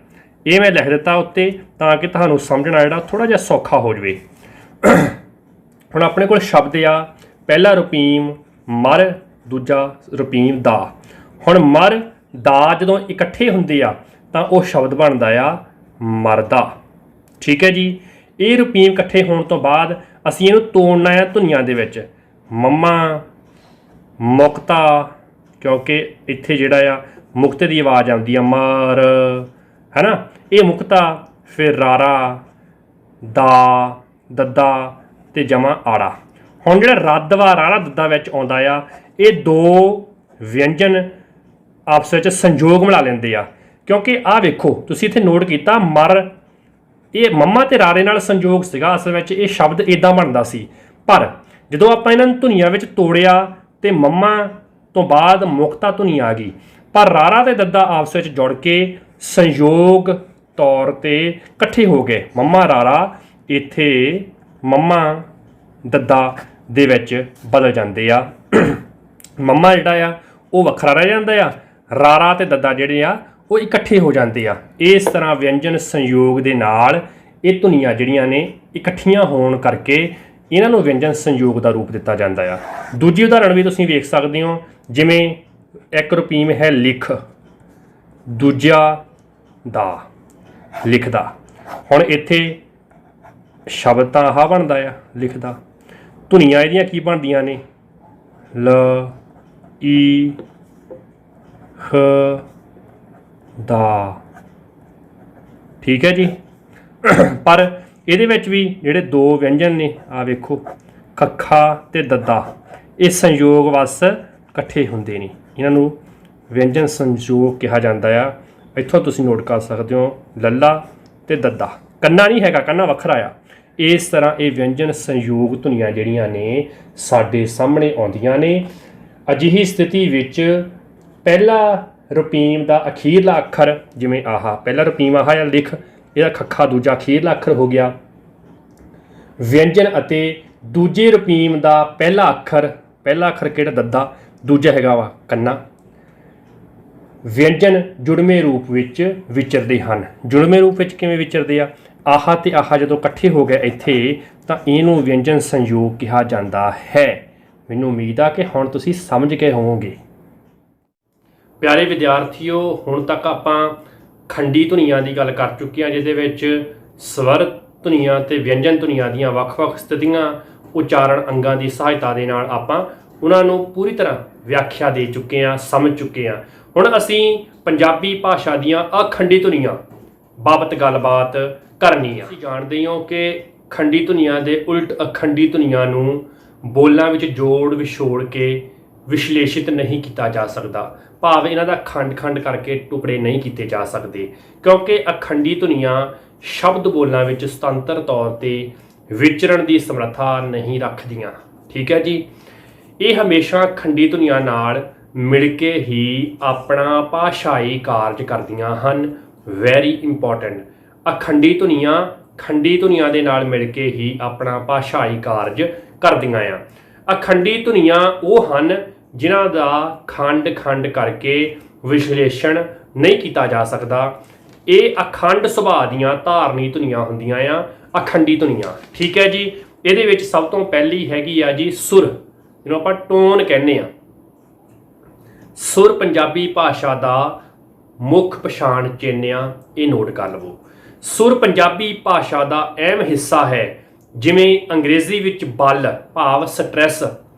ਇਹ ਮੈਂ ਲਿਖ ਦਿੱਤਾ ਉੱਤੇ ਤਾਂ ਕਿ ਤੁਹਾਨੂੰ ਸਮਝਣਾ ਜਿਹੜਾ ਥੋੜ੍ਹਾ ਜਿਹਾ ਸੌਖਾ ਹੋ ਜਾਵੇ। ਹੁਣ ਆਪਣੇ ਕੋਲ ਸ਼ਬਦ ਆ, ਪਹਿਲਾ ਰੁਪੀਮ ਮਰ, ਦੂਜਾ ਰੁਪੀਮ ਦਾ। ਹੁਣ ਮਰ ਦਾ ਜਦੋਂ ਇਕੱਠੇ ਹੁੰਦੇ ਆ ਤਾਂ ਉਹ ਸ਼ਬਦ ਬਣਦਾ ਆ ਮਰਦਾ। ਠੀਕ ਹੈ ਜੀ। ਇਹ ਰੁਪੀਮ ਇਕੱਠੇ ਹੋਣ ਤੋਂ ਬਾਅਦ ਅਸੀਂ ਇਹਨੂੰ ਤੋੜਨਾ ਆ ਧੁਨੀਆਂ ਦੇ ਵਿੱਚ। ਮੰਮਾ ਮੁਕਤਾ, ਕਿਉਂਕਿ ਇੱਥੇ ਜਿਹੜਾ ਆ ਮੁਕਤੇ ਦੀ ਆਵਾਜ਼ ਆਉਂਦੀ ਆ, ਮਰ, ਹੈ ਨਾ, ਇਹ ਮੁਕਤਾ। ਫਿਰ ਰਾਰਾ, ਦਾ, ਦੱਦਾ ਅਤੇ ਜਮਾ ਆੜਾ। ਹੁਣ ਜਿਹੜਾ ਰੱਦ ਵਾ ਰਾਰਾ ਦੱਦਾ ਵਿੱਚ ਆਉਂਦਾ ਆ, ਇਹ ਦੋ ਵਿਅੰਜਨ ਆਪਸ ਵਿੱਚ ਸੰਯੋਗ ਮਿਲਾ ਲੈਂਦੇ ਆ। ਕਿਉਂਕਿ ਆਹ ਵੇਖੋ, ਤੁਸੀਂ ਇੱਥੇ ਨੋਟ ਕੀਤਾ ਮਰ, ਇਹ ਮੰਮਾ ਅਤੇ ਰਾਰੇ ਨਾਲ ਸੰਯੋਗ ਸੀਗਾ। ਅਸਲ ਵਿੱਚ ਇਹ ਸ਼ਬਦ ਇੱਦਾਂ ਬਣਦਾ ਸੀ, ਪਰ ਜਦੋਂ ਆਪਾਂ ਇਹਨਾਂ ਨੂੰ ਧੁਨੀਆਂ ਵਿੱਚ ਤੋੜਿਆ ਅਤੇ ਮੰਮਾ ਤੋਂ ਬਾਅਦ ਮੁਕਤਾ ਧੁਨੀ ਆ ਗਈ, ਪਰ ਰਾਰਾ ਅਤੇ ਦੱਦਾ ਆਪਸ ਵਿੱਚ ਜੁੜ ਕੇ ਸੰਯੋਗ ਤੌਰ 'ਤੇ ਇਕੱਠੇ ਹੋ ਗਏ। ਮੰਮਾ ਰਾਰਾ ਇੱਥੇ ਮੰਮਾ ਦੱਦਾ ਦੇ ਵਿੱਚ ਬਦਲ ਜਾਂਦੇ ਆ। ਮੰਮਾ ਜਿਹੜਾ ਆ ਉਹ ਵੱਖਰਾ ਰਹਿ ਜਾਂਦਾ ਆ, ਰਾਰਾ ਅਤੇ ਦੱਦਾ ਜਿਹੜੇ ਆ ਉਹ ਇਕੱਠੇ ਹੋ ਜਾਂਦੇ ਆ। ਇਸ ਤਰ੍ਹਾਂ ਵਿਅੰਜਨ ਸੰਯੋਗ ਦੇ ਨਾਲ ਇਹ ਧੁਨੀਆਂ ਜਿਹੜੀਆਂ ਨੇ ਇਕੱਠੀਆਂ ਹੋਣ ਕਰਕੇ ਇਹਨਾਂ ਨੂੰ ਵਿਅੰਜਨ ਸੰਯੋਗ ਦਾ ਰੂਪ ਦਿੱਤਾ ਜਾਂਦਾ ਆ। ਦੂਜੀ ਉਦਾਹਰਣ ਵੀ ਤੁਸੀਂ ਵੇਖ ਸਕਦੇ ਹੋ, ਜਿਵੇਂ ਇੱਕ ਰੁਪੀਮ ਹੈ ਲਿਖ, ਦੂਜਾ ਦਾ, ਲਿਖਦਾ। ਹੁਣ ਇੱਥੇ ਸ਼ਬਦ ਤਾਂ ਆਹ ਬਣਦਾ ਆ ਲਿਖਦਾ। ਧੁਨੀਆਂ ਇਹਦੀਆਂ ਕੀ ਬਣਦੀਆਂ ਨੇ? ਲ, ਈ, ਹ, ਦਾ। ਠੀਕ ਹੈ ਜੀ। ਪਰ ਇਹਦੇ ਵਿੱਚ ਵੀ ਜਿਹੜੇ ਦੋ ਵਿਅੰਜਨ ਨੇ, ਆ ਵੇਖੋ, ਖੱਖਾ ਅਤੇ ਦੱਦਾ, ਇਹ ਸੰਯੋਗ ਵਸ ਇਕੱਠੇ ਹੁੰਦੇ ਨੇ। ਇਹਨਾਂ ਨੂੰ ਵਿਅੰਜਨ ਸੰਯੋਗ ਕਿਹਾ ਜਾਂਦਾ ਆ। ਇੱਥੋਂ ਤੁਸੀਂ ਨੋਟ ਕਰ ਸਕਦੇ ਹੋ ਲੱਲਾ ਅਤੇ ਦੱਦਾ। ਕੰਨਾ ਨਹੀਂ ਹੈਗਾ, ਕੰਨਾ ਵੱਖਰਾ ਆ। ਇਸ ਤਰ੍ਹਾਂ ਇਹ ਵਿਅੰਜਨ ਸੰਯੋਗ ਧੁਨੀਆਂ ਜਿਹੜੀਆਂ ਨੇ ਸਾਡੇ ਸਾਹਮਣੇ ਆਉਂਦੀਆਂ ਨੇ। ਅਜਿਹੀ ਸਥਿਤੀ ਵਿੱਚ ਪਹਿਲਾ ਰੁਪੀਮ ਦਾ ਅਖੀਰਲਾ ਅੱਖਰ, ਜਿਵੇਂ ਆਹ ਪਹਿਲਾ ਰੁਪੀਮ ਆਹ ਆ ਲਿਖ, ਇਹਦਾ ਖੱਖਾ ਦੂਜਾ ਅਖੀਰਲਾ ਅੱਖਰ ਹੋ ਗਿਆ। ਵਿਅੰਜਨ ਅਤੇ ਦੂਜੇ ਰਪੀਮ ਦਾ ਪਹਿਲਾ ਅੱਖਰ ਕਿਹੜਾ? ਦੱਦਾ। ਦੂਜਾ ਹੈਗਾ ਵਾ ਕੰਨਾ। ਵਿਅੰਜਨ ਜੁੜਵੇਂ ਰੂਪ ਵਿੱਚ ਵਿਚਰਦੇ ਹਨ। ਜੁੜਵੇਂ ਰੂਪ ਵਿੱਚ ਕਿਵੇਂ ਵਿਚਰਦੇ ਆ? ਆਹਾ ਤੇ ਆਹਾ ਜਦੋਂ ਇਕੱਠੇ ਹੋ ਗਏ ਇੱਥੇ ਤਾਂ ਇਹਨੂੰ ਵਿਅੰਜਨ ਸੰਯੋਗ ਕਿਹਾ ਜਾਂਦਾ ਹੈ। ਮੈਨੂੰ ਉਮੀਦ ਆ ਕਿ ਹੁਣ ਤੁਸੀਂ ਸਮਝ ਗਏ ਹੋਵੋਗੇ। ਪਿਆਰੇ ਵਿਦਿਆਰਥੀਓ, ਹੁਣ ਤੱਕ ਆਪਾਂ ਖੰਡੀ ਧੁਨੀਆਂ ਦੀ ਗੱਲ ਕਰ ਚੁੱਕੇ ਹਾਂ, ਜਿਹਦੇ ਵਿੱਚ ਸਵਰ ਧੁਨੀਆਂ ਤੇ ਵਿਅੰਜਨ ਧੁਨੀਆਂ ਦੀਆਂ ਵੱਖ-ਵੱਖ ਸਥਿਤੀਆਂ ਉਚਾਰਨ ਅੰਗਾਂ ਦੀ ਸਹਾਇਤਾ ਦੇ ਨਾਲ ਆਪਾਂ ਉਹਨਾਂ ਨੂੰ ਪੂਰੀ ਤਰ੍ਹਾਂ ਵਿਆਖਿਆ ਦੇ ਚੁੱਕੇ ਹਾਂ, ਸਮਝ ਚੁੱਕੇ ਹਾਂ। ਹੁਣ ਅਸੀਂ ਪੰਜਾਬੀ ਭਾਸ਼ਾ ਦੀਆਂ ਅਖੰਡੀ ਧੁਨੀਆਂ ਬਾਬਤ ਗੱਲਬਾਤ ਕਰਨੀ ਆ। ਤੁਸੀਂ ਜਾਣਦੇ ਹੋ ਕਿ ਖੰਡੀ ਧੁਨੀਆਂ ਦੇ ਉਲਟ ਅਖੰਡੀ ਧੁਨੀਆਂ ਨੂੰ ਬੋਲਾਂ ਵਿੱਚ ਜੋੜ ਵਿਛੋੜ ਕੇ ਵਿਸ਼ਲੇਸ਼ਿਤ ਨਹੀਂ ਕੀਤਾ ਜਾ ਸਕਦਾ, ਭਾਵ ਇਹਨਾਂ ਦਾ ਖੰਡ ਕਰਕੇ ਟੁਕੜੇ ਨਹੀਂ ਕੀਤੇ ਜਾ ਸਕਦੇ, ਕਿਉਂਕਿ ਅਖੰਡੀ ਧੁਨੀਆਂ ਸ਼ਬਦ ਬੋਲਾਂ ਵਿੱਚ ਸੁਤੰਤਰ ਤੌਰ ਤੇ ਵਿਚਰਨ ਦੀ ਸਮਰੱਥਾ ਨਹੀਂ ਰੱਖਦੀਆਂ। ਠੀਕ ਹੈ ਜੀ। ਇਹ ਹਮੇਸ਼ਾ ਖੰਡੀ ਧੁਨੀਆਂ ਨਾਲ ਮਿਲ ਕੇ ਹੀ ਆਪਣਾ ਭਾਸ਼ਾਈ ਕਾਰਜ ਕਰਦੀਆਂ ਹਨ। Very important. ਅਖੰਡੀ ਧੁਨੀਆਂ ਖੰਡੀ ਧੁਨੀਆਂ ਦੇ ਨਾਲ ਮਿਲ ਕੇ ਹੀ ਆਪਣਾ ਭਾਸ਼ਾਈ ਕਾਰਜ ਕਰਦੀਆਂ ਆ। ਅਖੰਡੀ ਧੁਨੀਆਂ ਉਹ ਹਨ ਜਿਨ੍ਹਾਂ ਦਾ ਖੰਡ ਕਰਕੇ ਵਿਸ਼ਲੇਸ਼ਣ ਨਹੀਂ ਕੀਤਾ ਜਾ ਸਕਦਾ। ਇਹ ਅਖੰਡ ਸੁਭਾਅ ਦੀਆਂ ਧਾਰਨੀ ਧੁਨੀਆਂ ਹੁੰਦੀਆਂ ਆ, ਅਖੰਡੀ ਧੁਨੀਆਂ। ਠੀਕ ਹੈ ਜੀ। ਇਹਦੇ ਵਿੱਚ ਸਭ ਤੋਂ ਪਹਿਲੀ ਹੈਗੀ ਆ ਜੀ ਸੁਰ, ਜਿਹਨੂੰ ਆਪਾਂ ਟੋਨ ਕਹਿੰਦੇ ਆ। ਸੁਰ ਪੰਜਾਬੀ ਭਾਸ਼ਾ ਦਾ ਮੁੱਖ ਪਛਾਣ ਚਿੰਨ੍ਹ ਆ, ਇਹ ਨੋਟ ਕਰ ਲਵੋ। ਸੁਰ ਪੰਜਾਬੀ ਭਾਸ਼ਾ ਦਾ ਅਹਿਮ ਹਿੱਸਾ ਹੈ। ਜਿਵੇਂ ਅੰਗਰੇਜ਼ੀ ਵਿੱਚ ਬਲ ਭਾਵ ਸਟ੍ਰੈਸ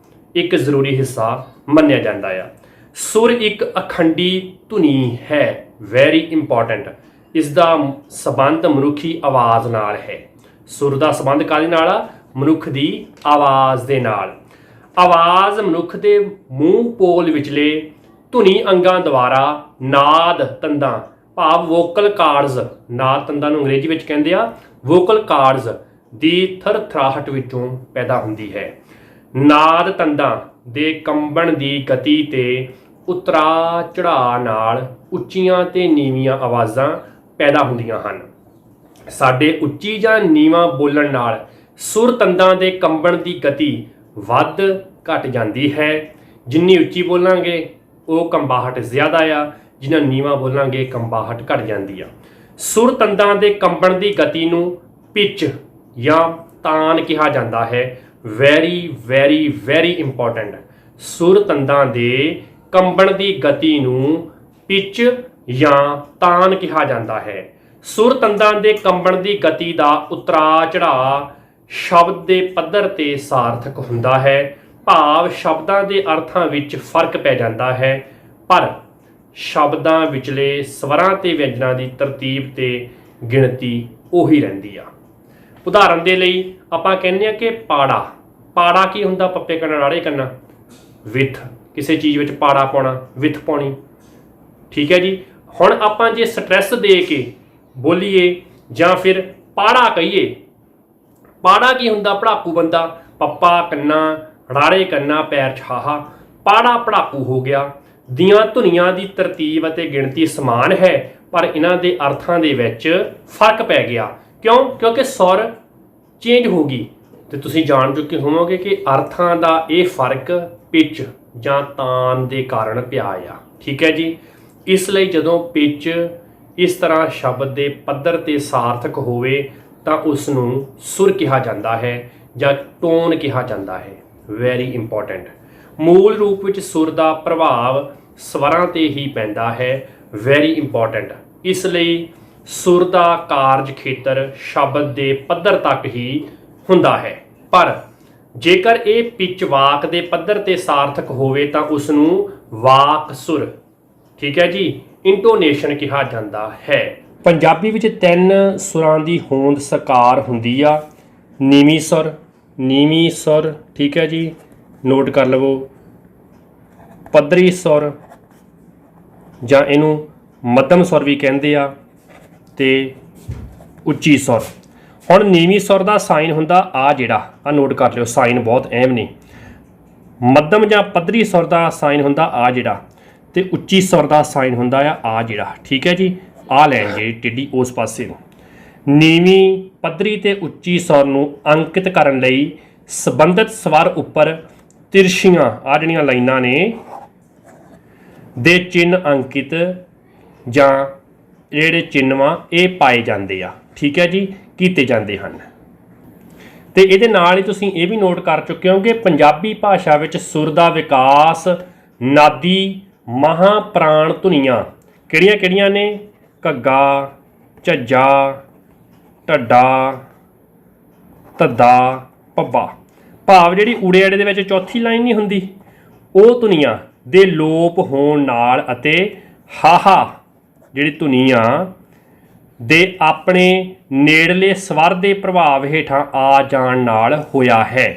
ਇੱਕ ਜ਼ਰੂਰੀ ਹਿੱਸਾ ਮੰਨਿਆ ਜਾਂਦਾ ਆ। ਸੁਰ ਇੱਕ ਅਖੰਡੀ ਧੁਨੀ ਹੈ। Very important. ਇਸ ਦਾ ਸੰਬੰਧ ਮਨੁੱਖੀ ਆਵਾਜ਼ ਨਾਲ ਹੈ। ਸੁਰ ਦਾ ਸੰਬੰਧ ਕਾਹਦੇ ਨਾਲ ਆ? ਮਨੁੱਖ ਦੀ ਆਵਾਜ਼ ਦੇ ਨਾਲ। ਆਵਾਜ਼ ਮਨੁੱਖ ਦੇ ਮੂੰਹ ਪੋਲ ਵਿਚਲੇ ਧੁਨੀ ਅੰਗਾਂ ਦੁਆਰਾ ਨਾਦ ਤੰਦਾਂ ਭਾਵ ਵੋਕਲ ਕਾਰਡਸ, ਨਾਦ ਤੰਦਾਂ ਨੂੰ ਅੰਗਰੇਜ਼ੀ ਵਿੱਚ ਕਹਿੰਦੇ ਆ ਵੋਕਲ ਕਾਰਡਸ, ਦੀ ਥਰਥਰਾਹਟ ਵਿੱਚੋਂ ਪੈਦਾ ਹੁੰਦੀ ਹੈ। ਨਾਦ ਤੰਦਾਂ ਦੇ ਕੰਬਣ ਦੀ ਗਤੀ ਤੇ ਉਤਰਾ ਚੜਾਅ ਨਾਲ ਉੱਚੀਆਂ ਤੇ ਨੀਵੀਆਂ ਆਵਾਜ਼ਾਂ ਪੈਦਾ ਹੁੰਦੀਆਂ ਹਨ। ਸਾਡੇ ਉੱਚੀ ਜਾਂ ਨੀਵਾਂ ਬੋਲਣ ਨਾਲ ਸੁਰ ਤੰਦਾਂ ਦੇ ਕੰਬਣ ਦੀ ਗਤੀ ਵੱਧ ਘਟ ਜਾਂਦੀ ਹੈ। ਜਿੰਨੀ ਉੱਚੀ ਬੋਲਾਂਗੇ ਉਹ ਕੰਬਾਹਟ ਜ਼ਿਆਦਾ ਆ, ਜਿੰਨਾ ਨੀਵਾਂ ਬੋਲਾਂਗੇ ਕੰਬਾਹਟ ਘਟ ਜਾਂਦੀ ਆ। ਸੁਰ ਤੰਦਾਂ ਦੇ ਕੰਬਣ ਦੀ ਗਤੀ ਨੂੰ ਪਿੱਚ ਜਾਂ ਤਾਨ ਕਿਹਾ ਜਾਂਦਾ ਹੈ। Very important. ਸੁਰ ਤੰਦਾਂ ਦੇ ਕੰਬਣ ਦੀ ਗਤੀ ਨੂੰ ਪਿੱਚ ਜਾਂ ਤਾਨ ਕਿਹਾ ਜਾਂਦਾ ਹੈ। ਸੁਰ ਤੰਦਾਂ ਦੇ ਕੰਬਣ ਦੀ ਗਤੀ ਦਾ ਉਤਰਾ ਚੜਾਅ ਸ਼ਬਦ ਦੇ ਪੱਧਰ ਤੇ ਸਾਰਥਕ ਹੁੰਦਾ ਹੈ, ਭਾਵ ਸ਼ਬਦਾਂ ਦੇ ਅਰਥਾਂ ਵਿੱਚ ਫਰਕ ਪੈ ਜਾਂਦਾ ਹੈ, ਪਰ ਸ਼ਬਦਾਂ ਵਿਚਲੇ ਸਵਰਾਂ ਤੇ ਵਿਅੰਜਨਾਂ ਦੀ ਤਰਤੀਬ ਤੇ ਗਿਣਤੀ ਉਹੀ ਰਹਿੰਦੀ ਆ। ਉਦਾਹਰਨ ਦੇ ਲਈ ਆਪਾਂ ਕਹਿੰਦੇ ਆ ਕਿ ਪਾੜਾ ਕੀ ਹੁੰਦਾ? ਪੱਪੇ ਕੰਨਾ ਰਾੜੇ ਕੰਨਾ, ਵਿੱਥ। ਕਿਸੇ ਚੀਜ਼ ਵਿੱਚ ਪਾੜਾ ਪਾਉਣਾ, ਵਿੱਥ ਪਾਉਣੀ। ਠੀਕ ਹੈ ਜੀ। ਹੁਣ ਆਪਾਂ ਜੇ ਸਟ੍ਰੈਸ ਦੇ ਕੇ ਬੋਲੀਏ ਜਾਂ ਫਿਰ ਪਾੜਾ ਕਹੀਏ, ਪਾੜਾ ਕੀ ਹੁੰਦਾ? ਪੜਾਕੂ ਬੰਦਾ। ਪੱਪਾ ਕੰਨਾ ਰਾੜੇ ਕੰਨਾ ਪੈਰ ਛਾਹਾ, ਪਾੜਾ ਪੜਾਕੂ ਹੋ ਗਿਆ। ਦੀਆਂ ਧੁਨੀਆਂ ਦੀ ਤਰਤੀਬ ਅਤੇ ਗਿਣਤੀ ਸਮਾਨ ਹੈ, ਪਰ ਇਹਨਾਂ ਦੇ ਅਰਥਾਂ ਦੇ ਵਿੱਚ ਫਰਕ ਪੈ ਗਿਆ। ਕਿਉਂ? ਕਿਉਂਕਿ ਸੁਰ ਚੇਂਜ ਹੋ ਗਈ। ਤੇ ਤੁਸੀਂ ਜਾਣ ਚੁੱਕੇ ਹੋਵੋਗੇ ਕਿ ਅਰਥਾਂ ਦਾ ਇਹ ਫਰਕ ਪਿੱਚ ਜਾਂ ਤਾਨ ਦੇ ਕਾਰਨ ਪਿਆ ਆ। ਠੀਕ ਹੈ ਜੀ। ਇਸ ਲਈ ਜਦੋਂ ਪਿੱਚ ਇਸ ਤਰ੍ਹਾਂ ਸ਼ਬਦ ਦੇ ਪੱਧਰ ਤੇ ਸਾਰਥਕ ਹੋਵੇ ਤਾਂ ਉਸ ਨੂੰ ਸੁਰ ਕਿਹਾ ਜਾਂਦਾ ਹੈ ਜਾਂ ਟੋਨ ਕਿਹਾ ਜਾਂਦਾ ਹੈ। Very important. ਮੂਲ ਰੂਪ ਵਿੱਚ ਸੁਰ ਦਾ ਪ੍ਰਭਾਵ ਸਵਰਾਂ ਤੇ ਹੀ ਪੈਂਦਾ ਹੈ। Very important. ਇਸ ਲਈ ਸੁਰ ਦਾ ਕਾਰਜ ਖੇਤਰ ਸ਼ਬਦ ਦੇ ਪੱਧਰ ਤੱਕ ਹੀ ਹੁੰਦਾ ਹੈ, ਪਰ ਜੇਕਰ ਇਹ ਪਿੱਚ ਵਾਕ ਦੇ ਪੱਧਰ ਤੇ ਸਾਰਥਕ ਹੋਵੇ ਤਾਂ ਉਸ ਨੂੰ ਵਾਕ ਸੁਰ, ਠੀਕ ਹੈ ਜੀ, ਇੰਟੋਨੇਸ਼ਨ ਕਿਹਾ ਜਾਂਦਾ ਹੈ। ਪੰਜਾਬੀ ਵਿੱਚ 3 ਸੁਰਾਂ ਦੀ ਹੋਂਦ ਸਕਾਰ ਹੁੰਦੀ ਆ। ਨੀਵੀਂ ਸੁਰ, ਠੀਕ ਹੈ ਜੀ, ਨੋਟ ਕਰ ਲਵੋ। ਪੱਧਰੀ ਸੁਰ ਜਾਂ ਇਹਨੂੰ ਮੱਧਮ ਸੁਰ ਵੀ ਕਹਿੰਦੇ ਆ, ਤੇ ਉੱਚੀ ਸੁਰ। ਹੁਣ ਨੀਵੀਂ ਸੁਰ ਦਾ ਸਾਈਨ ਹੁੰਦਾ ਆ, ਜਿਹੜਾ ਆ ਨੋਟ ਕਰ ਲਿਓ, ਸਾਈਨ ਬਹੁਤ ਅਹਿਮ ਨੇ। ਮੱਧਮ ਜਾਂ ਪੱਧਰੀ ਸੁਰ ਦਾ ਸਾਈਨ ਹੁੰਦਾ ਆ ਜਿਹੜਾ, ਤੇ ਉੱਚੀ ਸੁਰ ਦਾ ਸਾਈਨ ਹੁੰਦਾ ਆ ਜਿਹੜਾ। ਠੀਕ ਹੈ ਜੀ। ਆ ਲੈਣਗੇ ਟਿੱਡੀ ਉਸ ਪਾਸੇ ਨੂੰ। ਨੀਵੀਂ, ਪੱਧਰੀ ਤੇ ਉੱਚੀ ਸੁਰ ਨੂੰ ਅੰਕਿਤ ਕਰਨ ਲਈ ਸੰਬੰਧਿਤ ਸਵਰ ਉੱਪਰ ਤਿਰਛੀਆਂ ਆ ਜਿਹੜੀਆਂ ਲਾਈਨਾਂ ਨੇ ਦੇ ਚਿੰਨ੍ਹ ਅੰਕਿਤ ਜਾਂ ਜਿਹੜੇ ਚਿੰਨ੍ਹਾਂ ਇਹ ਪਾਏ ਜਾਂਦੇ ਆ, ਠੀਕ ਹੈ ਜੀ, ਕੀਤੇ ਜਾਂਦੇ ਹਨ। ਤੇ ਇਹਦੇ ਨਾਲ ਹੀ ਤੁਸੀਂ ਇਹ ਵੀ ਨੋਟ ਕਰ ਚੁੱਕੇ ਹੋ ਕਿ ਪੰਜਾਬੀ ਭਾਸ਼ਾ ਵਿੱਚ ਸੁਰ ਦਾ ਵਿਕਾਸ ਨਾਦੀ ਮਹਾਂਪ੍ਰਾਣ ਧੁਨੀਆਂ ਕਿਹੜੀਆਂ-ਕਿਹੜੀਆਂ ਨੇ? ਘੱਗਾ, ਝੱਝਾ, ਢੱਡਾ, ਧੱਦਾ, ਪੱਬਾ। ਭਾਵ ਜਿਹੜੀ ਊੜੇ ਆੜੇ ਦੇ ਵਿੱਚ ਚੌਥੀ ਲਾਈਨ ਨਹੀਂ ਹੁੰਦੀ, ਉਹ ਧੁਨੀਆਂ ਦੇ ਲੋਪ ਹੋਣ ਨਾਲ ਅਤੇ ਹਾਹਾ ਜਿਹੜੀ ਧੁਨੀ ਆ ਦੇ ਆਪਣੇ ਨੇੜਲੇ ਸਵਰ ਦੇ ਪ੍ਰਭਾਵ ਹੇਠਾਂ ਆ ਜਾਣ ਨਾਲ ਹੋਇਆ ਹੈ।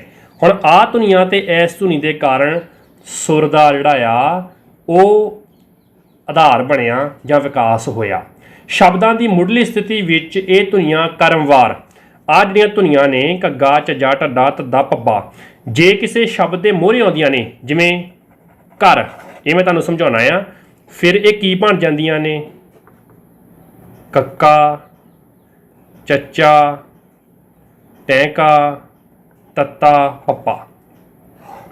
ਹੁਣ ਆਹ ਧੁਨੀਆਂ ਤੇ ਇਸ ਧੁਨੀ ਦੇ ਕਾਰਨ ਸੁਰ ਦਾ ਜਿਹੜਾ ਆ ਉਹ ਆਧਾਰ ਬਣਿਆ ਜਾਂ ਵਿਕਾਸ ਹੋਇਆ। ਸ਼ਬਦਾਂ ਦੀ ਮੁੱਢਲੀ ਸਥਿਤੀ ਵਿੱਚ ਇਹ ਧੁਨੀਆਂ ਕਰਮਵਾਰ ਆਹ ਜਿਹੜੀਆਂ ਧੁਨੀਆਂ ਨੇ ਘੱਗਾ, ਝੱਝਾ, ਢੱਡਾ, ਧੱਦਾ, ਪੱਬਾ ਜੇ ਕਿਸੇ ਸ਼ਬਦ ਦੇ ਮੋਹਰੇ ਆਉਂਦੀਆਂ ਨੇ, ਜਿਵੇਂ ਘਰ, ਇਹ ਮੈਂ ਤੁਹਾਨੂੰ ਸਮਝਾਉਣਾ ਆ, ਫਿਰ ਇਹ ਕੀ ਬਣ ਜਾਂਦੀਆਂ ਨੇ? ਕੱਕਾ, ਚੱਚਾ, ਟੈਂਕਾ, ਤੱਤਾ, ਪੱਪਾ।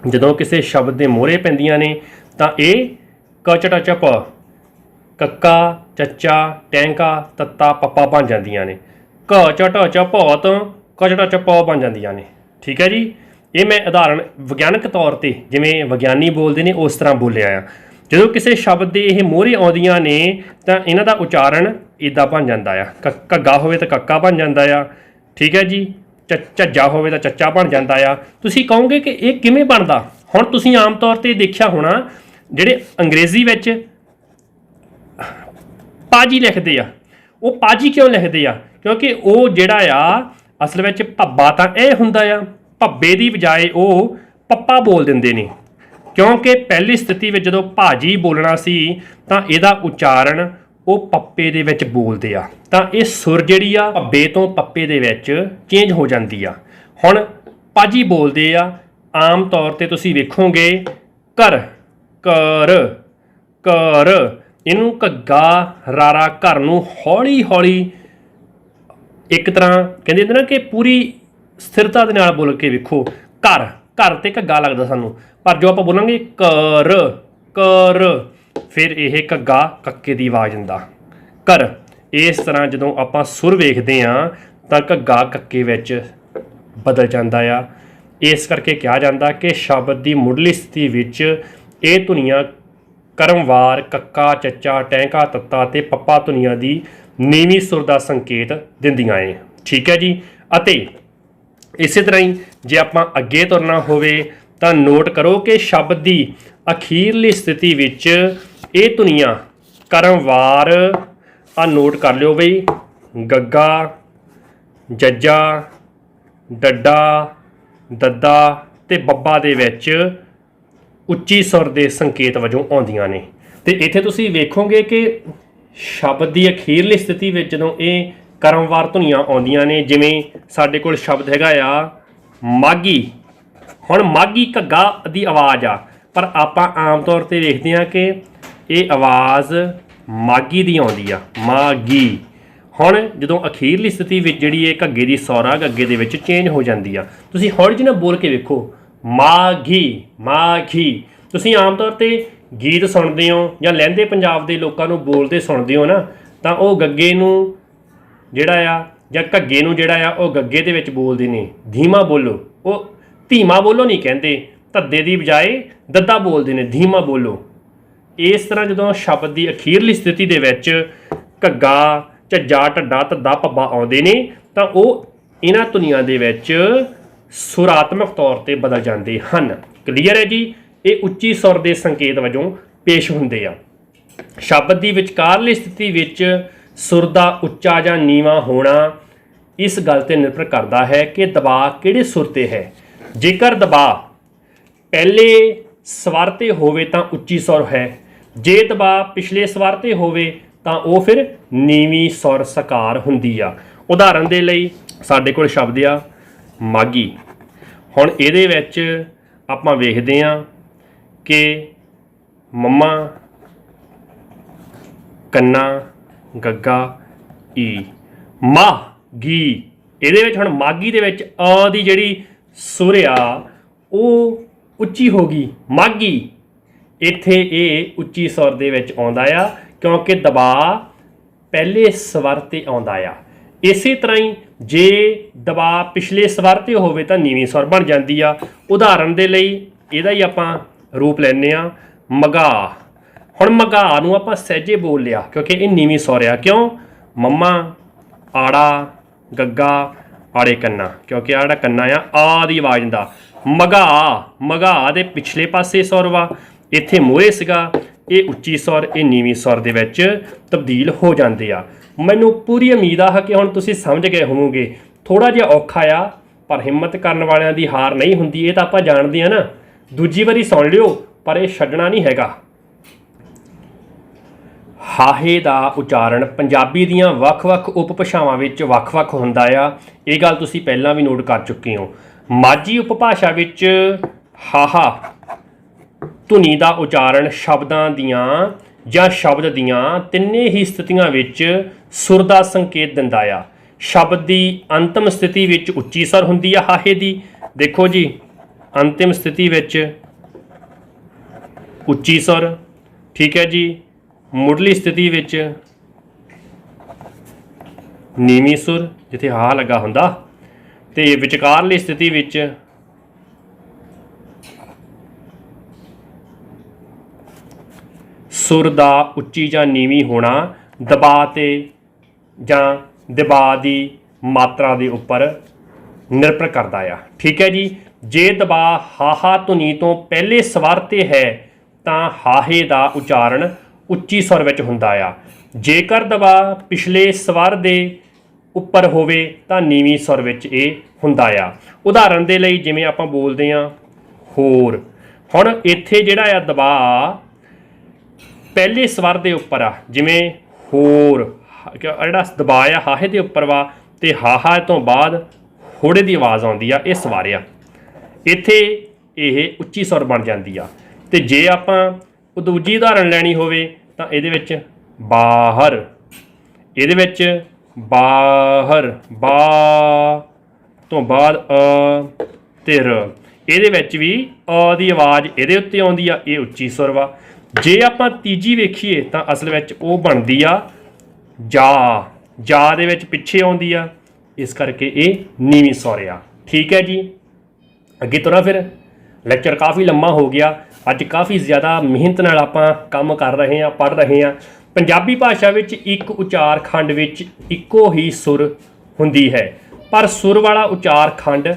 ਜਦੋਂ ਕਿਸੇ ਸ਼ਬਦ ਦੇ ਮੋਹਰੇ ਪੈਂਦੀਆਂ ਨੇ ਤਾਂ ਇਹ ਕਚਟਾ ਚਪ ਕੱਕਾ, ਚੱਚਾ, ਟੈਂਕਾ, ਤੱਤਾ, ਪੱਪਾ ਬਣ ਜਾਂਦੀਆਂ ਨੇ। ਘ ਚਟ ਚ ਭੌਤ ਕਚਟਾ ਚ ਪੌ ਬਣ ਜਾਂਦੀਆਂ ਨੇ, ਠੀਕ ਹੈ ਜੀ। ਇਹ ਮੈਂ ਉਦਾਹਰਣ ਵਿਗਿਆਨਕ ਤੌਰ ਤੇ ਜਿਵੇਂ ਵਿਗਿਆਨੀ ਬੋਲਦੇ ਨੇ ਉਸ ਤਰ੍ਹਾਂ ਬੋਲਿਆ ਆ। ਜਦੋਂ ਕਿਸੇ ਸ਼ਬਦ ਦੇ ਇਹ ਮੋਹਰੇ ਆਉਂਦੀਆਂ ਨੇ ਤਾਂ ਇਹਨਾਂ ਦਾ ਉਚਾਰਨ ਇੱਦਾਂ ਬਣ ਜਾਂਦਾ ਆ। ਘੱਗਾ ਹੋਵੇ ਤਾਂ ਕੱਕਾ ਬਣ ਜਾਂਦਾ ਆ, ਠੀਕ ਹੈ ਜੀ। ਝੱਝਾ ਹੋਵੇ ਤਾਂ ਚੱਚਾ ਬਣ ਜਾਂਦਾ ਆ। ਤੁਸੀਂ ਕਹੋਗੇ ਕਿ ਇਹ ਕਿਵੇਂ ਬਣਦਾ? ਹੁਣ ਤੁਸੀਂ ਆਮ ਤੌਰ 'ਤੇ ਦੇਖਿਆ ਹੋਣਾ ਜਿਹੜੇ ਅੰਗਰੇਜ਼ੀ ਵਿੱਚ ਪਾਜੀ ਲਿਖਦੇ ਆ, ਉਹ ਪਾਜੀ ਕਿਉਂ ਲਿਖਦੇ ਆ? ਕਿਉਂਕਿ ਉਹ ਜਿਹੜਾ ਆ ਅਸਲ ਵਿੱਚ ਭੱਬਾ ਤਾਂ ਇਹ ਹੁੰਦਾ ਆ, ਭੱਬੇ ਦੀ ਬਜਾਏ ਉਹ ਪੱਪਾ ਬੋਲ ਦਿੰਦੇ ਨੇ, ਕਿਉਂਕਿ ਪਹਿਲੀ ਸਥਿਤੀ ਵਿੱਚ ਜਦੋਂ ਭਾਜੀ ਬੋਲਣਾ ਸੀ ਤਾਂ ਇਹਦਾ ਉਚਾਰਨ ਉਹ ਪੱਪੇ ਦੇ ਵਿੱਚ ਬੋਲਦੇ ਆ, ਤਾਂ ਇਹ ਸੁਰ ਜਿਹੜੀ ਆ ਭੱਬੇ ਤੋਂ ਪੱਪੇ ਦੇ ਵਿੱਚ ਚੇਂਜ ਹੋ ਜਾਂਦੀ ਆ। ਹੁਣ ਪਾਜੀ ਬੋਲਦੇ ਆ, ਆਮ ਤੌਰ ਤੇ ਤੁਸੀਂ ਵੇਖੋਗੇ ਘਰ, ਕਰ, ਕਰ, ਇਹਨੂੰ ਘੱਗਾ ਰਾਰਾ ਘਰ ਨੂੰ ਹੌਲੀ ਹੌਲੀ ਇੱਕ ਤਰ੍ਹਾਂ ਕਹਿੰਦੇ ਹੁੰਦੇ ਨਾ ਕਿ ਪੂਰੀ ਸਥਿਰਤਾ ਦੇ ਨਾਲ ਬੋਲ ਕੇ ਵੇਖੋ। ਘਰ, ਘਰ ਤੇ ਘੱਗਾ ਲੱਗਦਾ ਸਾਨੂੰ, ਪਰ ਜੋ ਆਪਾਂ ਬੋਲਾਂਗੇ ਕਰ, ਕਰ, ਫਿਰ ਇਹ ਘੱਗਾ ਕੱਕੇ ਦੀ ਆਵਾਜ਼ ਦਿੰਦਾ, ਕਰ। ਇਸ ਤਰ੍ਹਾਂ ਜਦੋਂ ਆਪਾਂ ਸੁਰ ਵੇਖਦੇ ਹਾਂ ਤਾਂ ਘੱਗਾ ਕੱਕੇ ਵਿੱਚ ਬਦਲ ਜਾਂਦਾ ਆ। ਇਸ ਕਰਕੇ ਕਿਹਾ ਜਾਂਦਾ ਕਿ ਸ਼ਬਦ ਦੀ ਮੁੱਢਲੀ ਸਥਿਤੀ ਵਿੱਚ ਇਹ ਧੁਨੀਆਂ ਕਰਮਵਾਰ ਕੱਕਾ, ਚੱਚਾ, ਟੈਂਕਾ, ਤੱਤਾ ਅਤੇ ਪੱਪਾ ਧੁਨੀਆਂ ਦੀ ਨੀਵੀਂ ਸੁਰ ਦਾ ਸੰਕੇਤ ਦਿੰਦੀਆਂ ਏ, ਠੀਕ ਹੈ ਜੀ। ਅਤੇ ਇਸੇ ਤਰ੍ਹਾਂ ਹੀ ਜੇ ਆਪਾਂ ਅੱਗੇ ਤੁਰਨਾ ਹੋਵੇ ਤਾਂ ਨੋਟ ਕਰੋ ਕਿ ਸ਼ਬਦ ਦੀ ਅਖੀਰਲੀ ਸਥਿਤੀ ਵਿੱਚ ਇਹ ਧੁਨੀਆਂ ਕਰਮਵਾਰ ਆ ਨੋਟ ਕਰ ਲਿਓ ਬਈ, ਗੱਗਾ, ਜੱਜਾ, ਡੱਡਾ, ਦੱਦਾ ਅਤੇ ਬੱਬਾ ਦੇ ਵਿੱਚ ਉੱਚੀ ਸੁਰ ਦੇ ਸੰਕੇਤ ਵਜੋਂ ਆਉਂਦੀਆਂ ਨੇ। ਅਤੇ ਇੱਥੇ ਤੁਸੀਂ ਵੇਖੋਗੇ ਕਿ ਸ਼ਬਦ ਦੀ ਅਖੀਰਲੀ ਸਥਿਤੀ ਵਿੱਚ ਜਦੋਂ ਇਹ ਕਰਮਵਾਰ ਧੁਨੀਆਂ ਆਉਂਦੀਆਂ ਨੇ, ਜਿਵੇਂ ਸਾਡੇ ਕੋਲ ਸ਼ਬਦ ਹੈਗਾ ਆ ਮਾਘੀ। ਹੁਣ ਮਾਘੀ ਘੱਗਾ ਦੀ ਆਵਾਜ਼ ਆ, ਪਰ ਆਪਾਂ ਆਮ ਤੌਰ 'ਤੇ ਵੇਖਦੇ ਹਾਂ ਕਿ ਇਹ ਆਵਾਜ਼ ਮਾਘੀ ਦੀ ਆਉਂਦੀ ਆ, ਮਾਘੀ। ਹੁਣ ਜਦੋਂ ਅਖੀਰਲੀ ਸਥਿਤੀ ਵਿੱਚ ਜਿਹੜੀ ਇਹ ਘੱਗੇ ਦੀ ਸੌਰ ਆ ਘੱਗੇ ਦੇ ਵਿੱਚ ਚੇਂਜ ਹੋ ਜਾਂਦੀ ਆ। ਤੁਸੀਂ ਹੌਲੀ ਜਿਹੀ ਨਾ ਬੋਲ ਕੇ ਵੇਖੋ, ਮਾਘੀ, ਮਾਘੀ। ਤੁਸੀਂ ਆਮ ਤੌਰ 'ਤੇ ਗੀਤ ਸੁਣਦੇ ਹੋ ਜਾਂ ਲਹਿੰਦੇ ਪੰਜਾਬ ਦੇ ਲੋਕਾਂ ਨੂੰ ਬੋਲਦੇ ਸੁਣਦੇ ਹੋ ਨਾ, ਤਾਂ ਉਹ ਗੱਗੇ ਨੂੰ ਜਿਹੜਾ ਆ ਜਾਂ ਘੱਗੇ ਨੂੰ ਜਿਹੜਾ ਆ ਉਹ ਗੱਗੇ ਦੇ ਵਿੱਚ ਬੋਲਦੇ ਨੇ, ਧੀਮਾ ਬੋਲੋ। ਉਹ ਧੀਮਾ ਬੋਲੋ ਨਹੀਂ ਕਹਿੰਦੇ, ਧੱਦੇ ਦੀ ਬਜਾਏ ਦੱਦਾ ਬੋਲਦੇ ਨੇ, ਧੀਮਾ ਬੋਲੋ। ਇਸ ਤਰ੍ਹਾਂ ਜਦੋਂ ਸ਼ਬਦ ਦੀ ਅਖੀਰਲੀ ਸਥਿਤੀ ਦੇ ਵਿੱਚ ਘੱਗਾ, ਝੱਜਾ, ਢੱਡਾ, ਧੱਦਾ, ਪੱਬਾ ਆਉਂਦੇ ਨੇ ਤਾਂ ਉਹ ਇਹਨਾਂ ਧੁਨੀਆਂ ਦੇ ਵਿੱਚ ਸੁਰਾਤਮਕ ਤੌਰ 'ਤੇ ਬਦਲ ਜਾਂਦੇ ਹਨ। ਕਲੀਅਰ ਹੈ ਜੀ? ਇਹ ਉੱਚੀ ਸੁਰ ਦੇ ਸੰਕੇਤ ਵਜੋਂ ਪੇਸ਼ ਹੁੰਦੇ ਆ। ਸ਼ਬਦ ਦੀ ਵਿਚਕਾਰਲੀ ਸਥਿਤੀ ਵਿੱਚ ਸੁਰ ਦਾ ਉੱਚਾ ਜਾਂ ਨੀਵਾਂ ਹੋਣਾ ਇਸ ਗੱਲ 'ਤੇ ਨਿਰਭਰ ਕਰਦਾ ਹੈ ਕਿ ਦਬਾਅ ਕਿਹੜੇ ਸੁਰ 'ਤੇ ਹੈ। ਜੇਕਰ ਦਬਾਅ ਪਹਿਲੇ ਸਵਰ 'ਤੇ ਹੋਵੇ ਤਾਂ ਉੱਚੀ ਸੁਰ ਹੈ, ਜੇ ਦਬਾਅ ਪਿਛਲੇ ਸਵਰ 'ਤੇ ਹੋਵੇ ਤਾਂ ਉਹ ਫਿਰ ਨੀਵੀਂ ਸੁਰ ਸਾਕਾਰ ਹੁੰਦੀ ਆ। ਉਦਾਹਰਨ ਦੇ ਲਈ ਸਾਡੇ ਕੋਲ ਸ਼ਬਦ ਆ ਮਾਘੀ। ਹੁਣ ਇਹਦੇ ਵਿੱਚ ਆਪਾਂ ਵੇਖਦੇ ਹਾਂ ਕਿ ਮੰਮਾ, ਕੰਨਾ, ਗੱਗਾ, ਈ, ਮਾਘੀ। ਇਹਦੇ ਵਿੱਚ ਹੁਣ ਮਾਘੀ ਦੇ ਵਿੱਚ ਅ ਦੀ ਜਿਹੜੀ ਸੁਰ ਆ ਉਹ ਉੱਚੀ ਹੋ ਗਈ, ਮਾਘੀ। ਇੱਥੇ ਇਹ ਉੱਚੀ ਸੁਰ ਦੇ ਵਿੱਚ ਆਉਂਦਾ ਆ ਕਿਉਂਕਿ ਦਬਾਅ ਪਹਿਲੇ ਸਵਰ ਤੇ ਆਉਂਦਾ ਆ। ਇਸੇ ਤਰ੍ਹਾਂ ਹੀ ਜੇ ਦਬਾਅ ਪਿਛਲੇ ਸਵਰ ਤੇ ਹੋਵੇ ਤਾਂ ਨੀਵੀਂ ਸੁਰ ਬਣ ਜਾਂਦੀ ਆ। ਉਦਾਹਰਨ ਦੇ ਲਈ ਇਹਦਾ ਹੀ ਆਪਾਂ ਰੂਪ ਲੈਂਦੇ ਆ ਮਗਾ। ਹੁਣ ਮਗਾ ਨੂੰ ਆਪਾਂ ਸਹਿਜੇ ਬੋਲ ਲਿਆ ਕਿਉਂਕਿ ਇਹ ਨੀਵੀਂ ਸੁਰ ਆ। ਕਿਉਂ? ਮੰਮਾ, ਆੜਾ, ਗੱਗਾ, ਆੜੇ ਕੰਨਾ, ਕਿਉਂਕਿ ਆੜਾ ਕੰਨਾ ਆ ਦੀ ਆਵਾਜ਼ ਦਾ। ਮਗਾ ਦੇ ਪਿਛਲੇ ਪਾਸੇ ਸੁਰ ਵਾ, ਇੱਥੇ ਮੂਹਰੇ ਸੀਗਾ, ਇਹ ਉੱਚੀ ਸੁਰ, ਇਹ ਨੀਵੀਂ ਸੁਰ ਦੇ ਵਿੱਚ ਤਬਦੀਲ ਹੋ ਜਾਂਦੇ ਆ। ਮੈਨੂੰ ਪੂਰੀ ਉਮੀਦ ਆ ਕਿ ਹੁਣ ਤੁਸੀਂ ਸਮਝ ਗਏ ਹੋਵੋਗੇ। ਥੋੜਾ ਜਿਹਾ ਔਖਾ ਆ ਪਰ ਹਿੰਮਤ ਕਰਨ ਵਾਲਿਆਂ ਦੀ ਹਾਰ ਨਹੀਂ ਹੁੰਦੀ, ਇਹ ਤਾਂ ਆਪਾਂ ਜਾਣਦੇ ਆ ਨਾ। ਦੂਜੀ ਵਾਰੀ ਸੁਣ ਲਿਓ ਪਰ ਇਹ ਛੱਡਣਾ ਨਹੀਂ ਹੈਗਾ। ਹਾਹੇ ਦਾ ਉਚਾਰਨ ਪੰਜਾਬੀ ਦੀਆਂ ਵੱਖ-ਵੱਖ ਉਪਭਾਸ਼ਾਵਾਂ ਵਿੱਚ ਵੱਖ-ਵੱਖ ਹੁੰਦਾ ਆ। ਇਹ ਗੱਲ ਤੁਸੀਂ ਪਹਿਲਾਂ ਵੀ ਨੋਟ ਕਰ ਚੁੱਕੇ ਹੋ। ਮਾਝੀ ਉਪਭਾਸ਼ਾ ਵਿੱਚ ਹਾਹਾ ਧੁਨੀ ਦਾ ਉਚਾਰਨ ਸ਼ਬਦਾਂ ਦੀਆਂ ਜਾਂ ਸ਼ਬਦ ਦੀਆਂ ਤਿੰਨੇ ਹੀ ਸਥਿਤੀਆਂ ਵਿੱਚ ਸੁਰ ਦਾ ਸੰਕੇਤ ਦਿੰਦਾ ਆ। ਸ਼ਬਦ ਦੀ ਅੰਤਮ ਸਥਿਤੀ ਵਿੱਚ ਉੱਚੀ ਸੁਰ ਹੁੰਦੀ ਆ ਹਾਹੇ ਦੀ। ਦੇਖੋ ਜੀ, ਅੰਤਿਮ ਸਥਿਤੀ ਵਿੱਚ ਉੱਚੀ ਸੁਰ, ਠੀਕ ਹੈ ਜੀ। ਮੁੱਢਲੀ ਸਥਿਤੀ ਵਿੱਚ ਨੀਵੀਂ ਸੁਰ ਜਿੱਥੇ ਹਾ ਲੱਗਾ ਹੁੰਦਾ, ਤੇ ਵਿਚਕਾਰਲੀ ਸਥਿਤੀ ਵਿੱਚ ਸੁਰ ਦਾ ਉੱਚੀ ਜਾਂ ਨੀਵੀਂ ਹੋਣਾ ਦਬਾਅ ਤੇ ਜਾਂ ਦਬਾਅ ਦੀ ਮਾਤਰਾ ਦੇ ਉੱਪਰ ਨਿਰਭਰ ਕਰਦਾ ਆ। ਠੀਕ ਹੈ ਜੀ। ਜੇ ਦਬਾਅ ਹਾਹਾ ਧੁਨੀ ਤੋਂ ਪਹਿਲੇ ਸਵਰ ਤੇ ਹੈ ਤਾਂ ਹਾਹੇ ਦਾ ਉਚਾਰਨ ਉੱਚੀ ਸੁਰ ਵਿੱਚ ਹੁੰਦਾ ਆ। ਜੇਕਰ ਦਬਾਅ ਪਿਛਲੇ ਸਵਰ ਦੇ ਉੱਪਰ ਹੋਵੇ ਤਾਂ ਨੀਵੀਂ ਸੁਰ ਵਿੱਚ ਇਹ ਹੁੰਦਾ ਆ। ਉਦਾਹਰਨ ਦੇ ਲਈ ਜਿਵੇਂ ਆਪਾਂ ਬੋਲਦੇ ਹਾਂ ਹੋਰ। ਹੁਣ ਇੱਥੇ ਜਿਹੜਾ ਆ ਦਬਾਅ ਪਹਿਲੇ ਸਵਰ ਦੇ ਉੱਪਰ ਆ, ਜਿਵੇਂ ਹੋਰ ਜਿਹੜਾ ਦਬਾਅ ਆ ਹਾਹੇ ਦੇ ਉੱਪਰ ਵਾ, ਤੇ ਹਾਹਾ ਤੋਂ ਬਾਅਦ ਹੋੜੇ ਦੀ ਆਵਾਜ਼ ਆਉਂਦੀ ਆ, ਇਹ ਸਵਰ ਆ। ਇੱਥੇ ਇਹ ਉੱਚੀ ਸੁਰ ਬਣ ਜਾਂਦੀ ਆ। ਤੇ ਜੇ ਆਪਾਂ ਉਹ ਦੂਜੀ ਉਦਾਹਰਨ ਲੈਣੀ ਹੋਵੇ ਤਾਂ ਇਹਦੇ ਵਿੱਚ ਬਾਹਰ, ਇਹਦੇ ਵਿੱਚ ਬਾਹਰ, ਬਾ ਤੋਂ ਬਾਅਦ ਤੇ ਰ, ਇਹਦੇ ਵਿੱਚ ਵੀ ਅ ਦੀ ਆਵਾਜ਼ ਇਹਦੇ ਉੱਤੇ ਆਉਂਦੀ ਆ, ਇਹ ਉੱਚੀ ਸੁਰ ਵਾ। ਜੇ ਆਪਾਂ ਤੀਜੀ ਵੇਖੀਏ ਤਾਂ ਅਸਲ ਵਿੱਚ ਉਹ ਬਣਦੀ ਆ ਜਾ ਦੇ ਵਿੱਚ ਪਿੱਛੇ ਆਉਂਦੀ ਆ, ਇਸ ਕਰਕੇ ਇਹ ਨੀਵੀਂ ਸੁਰ ਆ। ਠੀਕ ਹੈ ਜੀ। ਅੱਗੇ ਤੁਰਾਂ ਫਿਰ। ਲੈਕਚਰ ਕਾਫੀ ਲੰਮਾ ਹੋ ਗਿਆ। ਅੱਜ ਕਾਫੀ ਜ਼ਿਆਦਾ ਮਿਹਨਤ ਨਾਲ ਆਪਾਂ ਕੰਮ ਕਰ ਰਹੇ ਹਾਂ, ਪੜ੍ਹ ਰਹੇ ਹਾਂ। ਪੰਜਾਬੀ ਭਾਸ਼ਾ ਵਿੱਚ ਇੱਕ ਉਚਾਰ ਖੰਡ ਵਿੱਚ ਇੱਕੋ ਹੀ ਸੁਰ ਹੁੰਦੀ ਹੈ, ਪਰ ਸੁਰ ਵਾਲਾ ਉਚਾਰ ਖੰਡ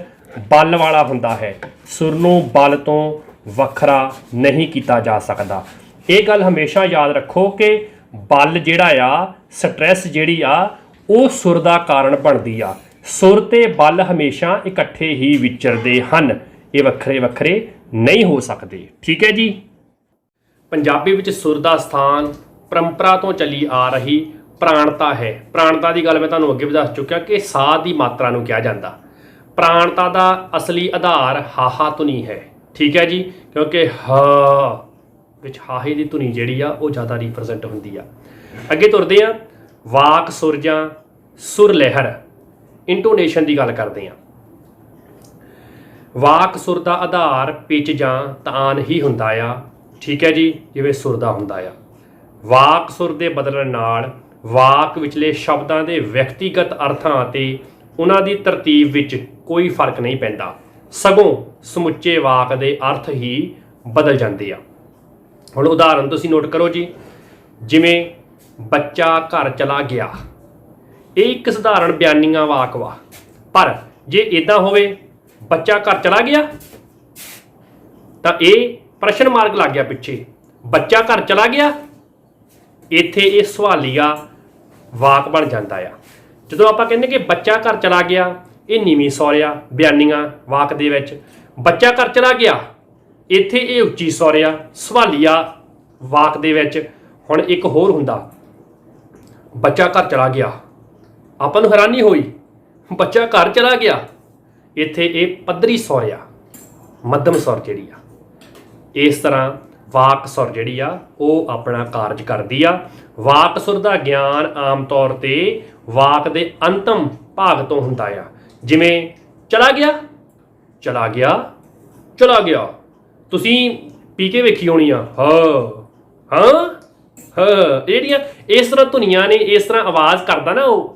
ਬਲ ਵਾਲਾ ਹੁੰਦਾ ਹੈ। ਸੁਰ ਨੂੰ ਬਲ ਤੋਂ ਵੱਖਰਾ ਨਹੀਂ ਕੀਤਾ ਜਾ ਸਕਦਾ। ਇਹ ਗੱਲ ਹਮੇਸ਼ਾ ਯਾਦ ਰੱਖੋ ਕਿ ਬਲ ਜਿਹੜਾ ਆ, ਸਟਰੈਸ ਜਿਹੜੀ ਆ, ਉਹ ਸੁਰ ਦਾ ਕਾਰਨ ਬਣਦੀ ਆ। ਸੁਰ ਤੇ ਬਲ ਹਮੇਸ਼ਾ ਇਕੱਠੇ ਹੀ ਵਿਚਰਦੇ ਹਨ, ਇਹ ਵੱਖਰੇ ਵੱਖਰੇ ਨਹੀਂ ਹੋ ਸਕਦੇ। ਠੀਕ ਹੈ ਜੀ। ਪੰਜਾਬੀ ਵਿੱਚ ਸੁਰ ਦਾ ਸਥਾਨ ਪਰੰਪਰਾ ਤੋਂ ਚੱਲੀ ਆ ਰਹੀ ਪ੍ਰਾਣਤਾ ਹੈ। ਪ੍ਰਾਣਤਾ ਦੀ ਗੱਲ ਮੈਂ ਤੁਹਾਨੂੰ ਅੱਗੇ ਵੀ ਦੱਸ ਚੁੱਕਿਆ ਕਿ ਸਾਹ ਦੀ ਮਾਤਰਾ ਨੂੰ ਕਿਹਾ ਜਾਂਦਾ। ਪ੍ਰਾਣਤਾ ਦਾ ਅਸਲੀ ਆਧਾਰ ਹਾਹਾ ਧੁਨੀ ਹੈ। ਠੀਕ ਹੈ ਜੀ। ਕਿਉਂਕਿ ਹ ਵਿੱਚ ਹਾਹੇ ਦੀ ਧੁਨੀ ਜਿਹੜੀ ਆ ਉਹ ਜ਼ਿਆਦਾ ਰਿਪਰੈਜ਼ੈਂਟ ਹੁੰਦੀ ਆ। ਅੱਗੇ ਤੁਰਦੇ ਆ। ਵਾਕ ਸੁਰ ਜਾਂ ਸੁਰ ਲਹਿਰ, ਇੰਟੋਨੇਸ਼ਨ ਦੀ ਗੱਲ ਕਰਦੇ ਹਾਂ। ਵਾਕ ਸੁਰ ਦਾ ਆਧਾਰ ਪਿੱਚ ਜਾਂ ਤਾਨ ਹੀ ਹੁੰਦਾ ਆ। ਠੀਕ ਹੈ ਜੀ। ਜਿਵੇਂ ਸੁਰ ਦਾ ਹੁੰਦਾ ਆ। ਵਾਕ ਸੁਰ ਦੇ ਬਦਲਣ ਨਾਲ ਵਾਕ ਵਿਚਲੇ ਸ਼ਬਦਾਂ ਦੇ ਵਿਅਕਤੀਗਤ ਅਰਥਾਂ ਅਤੇ ਉਹਨਾਂ ਦੀ ਤਰਤੀਬ ਵਿੱਚ ਕੋਈ ਫਰਕ ਨਹੀਂ ਪੈਂਦਾ, ਸਗੋਂ ਸਮੁੱਚੇ ਵਾਕ ਦੇ ਅਰਥ ਹੀ ਬਦਲ ਜਾਂਦੇ ਆ। ਹੁਣ ਉਦਾਹਰਨ ਤੁਸੀਂ ਨੋਟ ਕਰੋ ਜੀ। ਜਿਵੇਂ ਬੱਚਾ ਘਰ ਚਲਾ ਗਿਆ, ਇਹ ਇੱਕ ਸਧਾਰਨ ਬਿਆਨੀਆ ਵਾਕ ਵਾ। ਪਰ ਜੇ ਇੱਦਾਂ ਹੋਵੇ ਬੱਚਾ ਘਰ ਚਲਾ ਗਿਆ ਤਾਂ ਇਹ ਪ੍ਰਸ਼ਨ ਮਾਰਕ ਲੱਗ ਗਿਆ ਪਿੱਛੇ। ਬੱਚਾ ਘਰ ਚਲਾ ਗਿਆ, ਇੱਥੇ ਇਹ ਸਵਾਲੀਆ ਵਾਕ ਬਣ ਜਾਂਦਾ ਆ। ਜਦੋਂ ਆਪਾਂ ਕਹਿੰਦੇ ਕਿ ਬੱਚਾ ਘਰ ਚਲਾ ਗਿਆ, ਇਹ ਨੀਵੀਂ ਸੁਰ ਆ ਬਿਆਨੀਆ ਵਾਕ ਦੇ ਵਿੱਚ। ਬੱਚਾ ਘਰ ਚਲਾ ਗਿਆ, ਇੱਥੇ ਇਹ ਉੱਚੀ ਸੁਰ ਆ ਸਵਾਲੀਆ ਵਾਕ ਦੇ ਵਿੱਚ। ਹੁਣ ਇੱਕ ਹੋਰ ਹੁੰਦਾ, ਬੱਚਾ ਘਰ ਚਲਾ ਗਿਆ, ਆਪਾਂ ਨੂੰ ਹੈਰਾਨੀ ਹੋਈ, ਬੱਚਾ ਘਰ ਚਲਾ ਗਿਆ, ਇੱਥੇ ਇਹ ਪੱਧਰੀ ਸੁਰ ਆ, ਮੱਧਮ ਸੁਰ ਜਿਹੜੀ ਆ। ਇਸ ਤਰ੍ਹਾਂ ਵਾਕ ਸੁਰ ਜਿਹੜੀ ਆ ਉਹ ਆਪਣਾ ਕਾਰਜ ਕਰਦੀ ਆ। ਵਾਕ ਸੁਰ ਦਾ ਗਿਆਨ ਆਮ ਤੌਰ ਤੇ ਵਾਕ ਦੇ ਅੰਤਮ ਭਾਗ ਤੋਂ ਹੁੰਦਾ ਆ। ਜਿਵੇਂ ਚਲਾ ਗਿਆ, ਚਲਾ ਗਿਆ। ਤੁਸੀਂ ਪੀ ਕੇ ਵੇਖੀ ਹੋਣੀ ਆ, ਹਾਂ ਜਿਹੜੀਆਂ ਇਸ ਤਰ੍ਹਾਂ ਧੁਨੀਆਂ ਨੇ, ਇਸ ਤਰ੍ਹਾਂ ਆਵਾਜ਼ ਕਰਦਾ ਨਾ ਉਹ,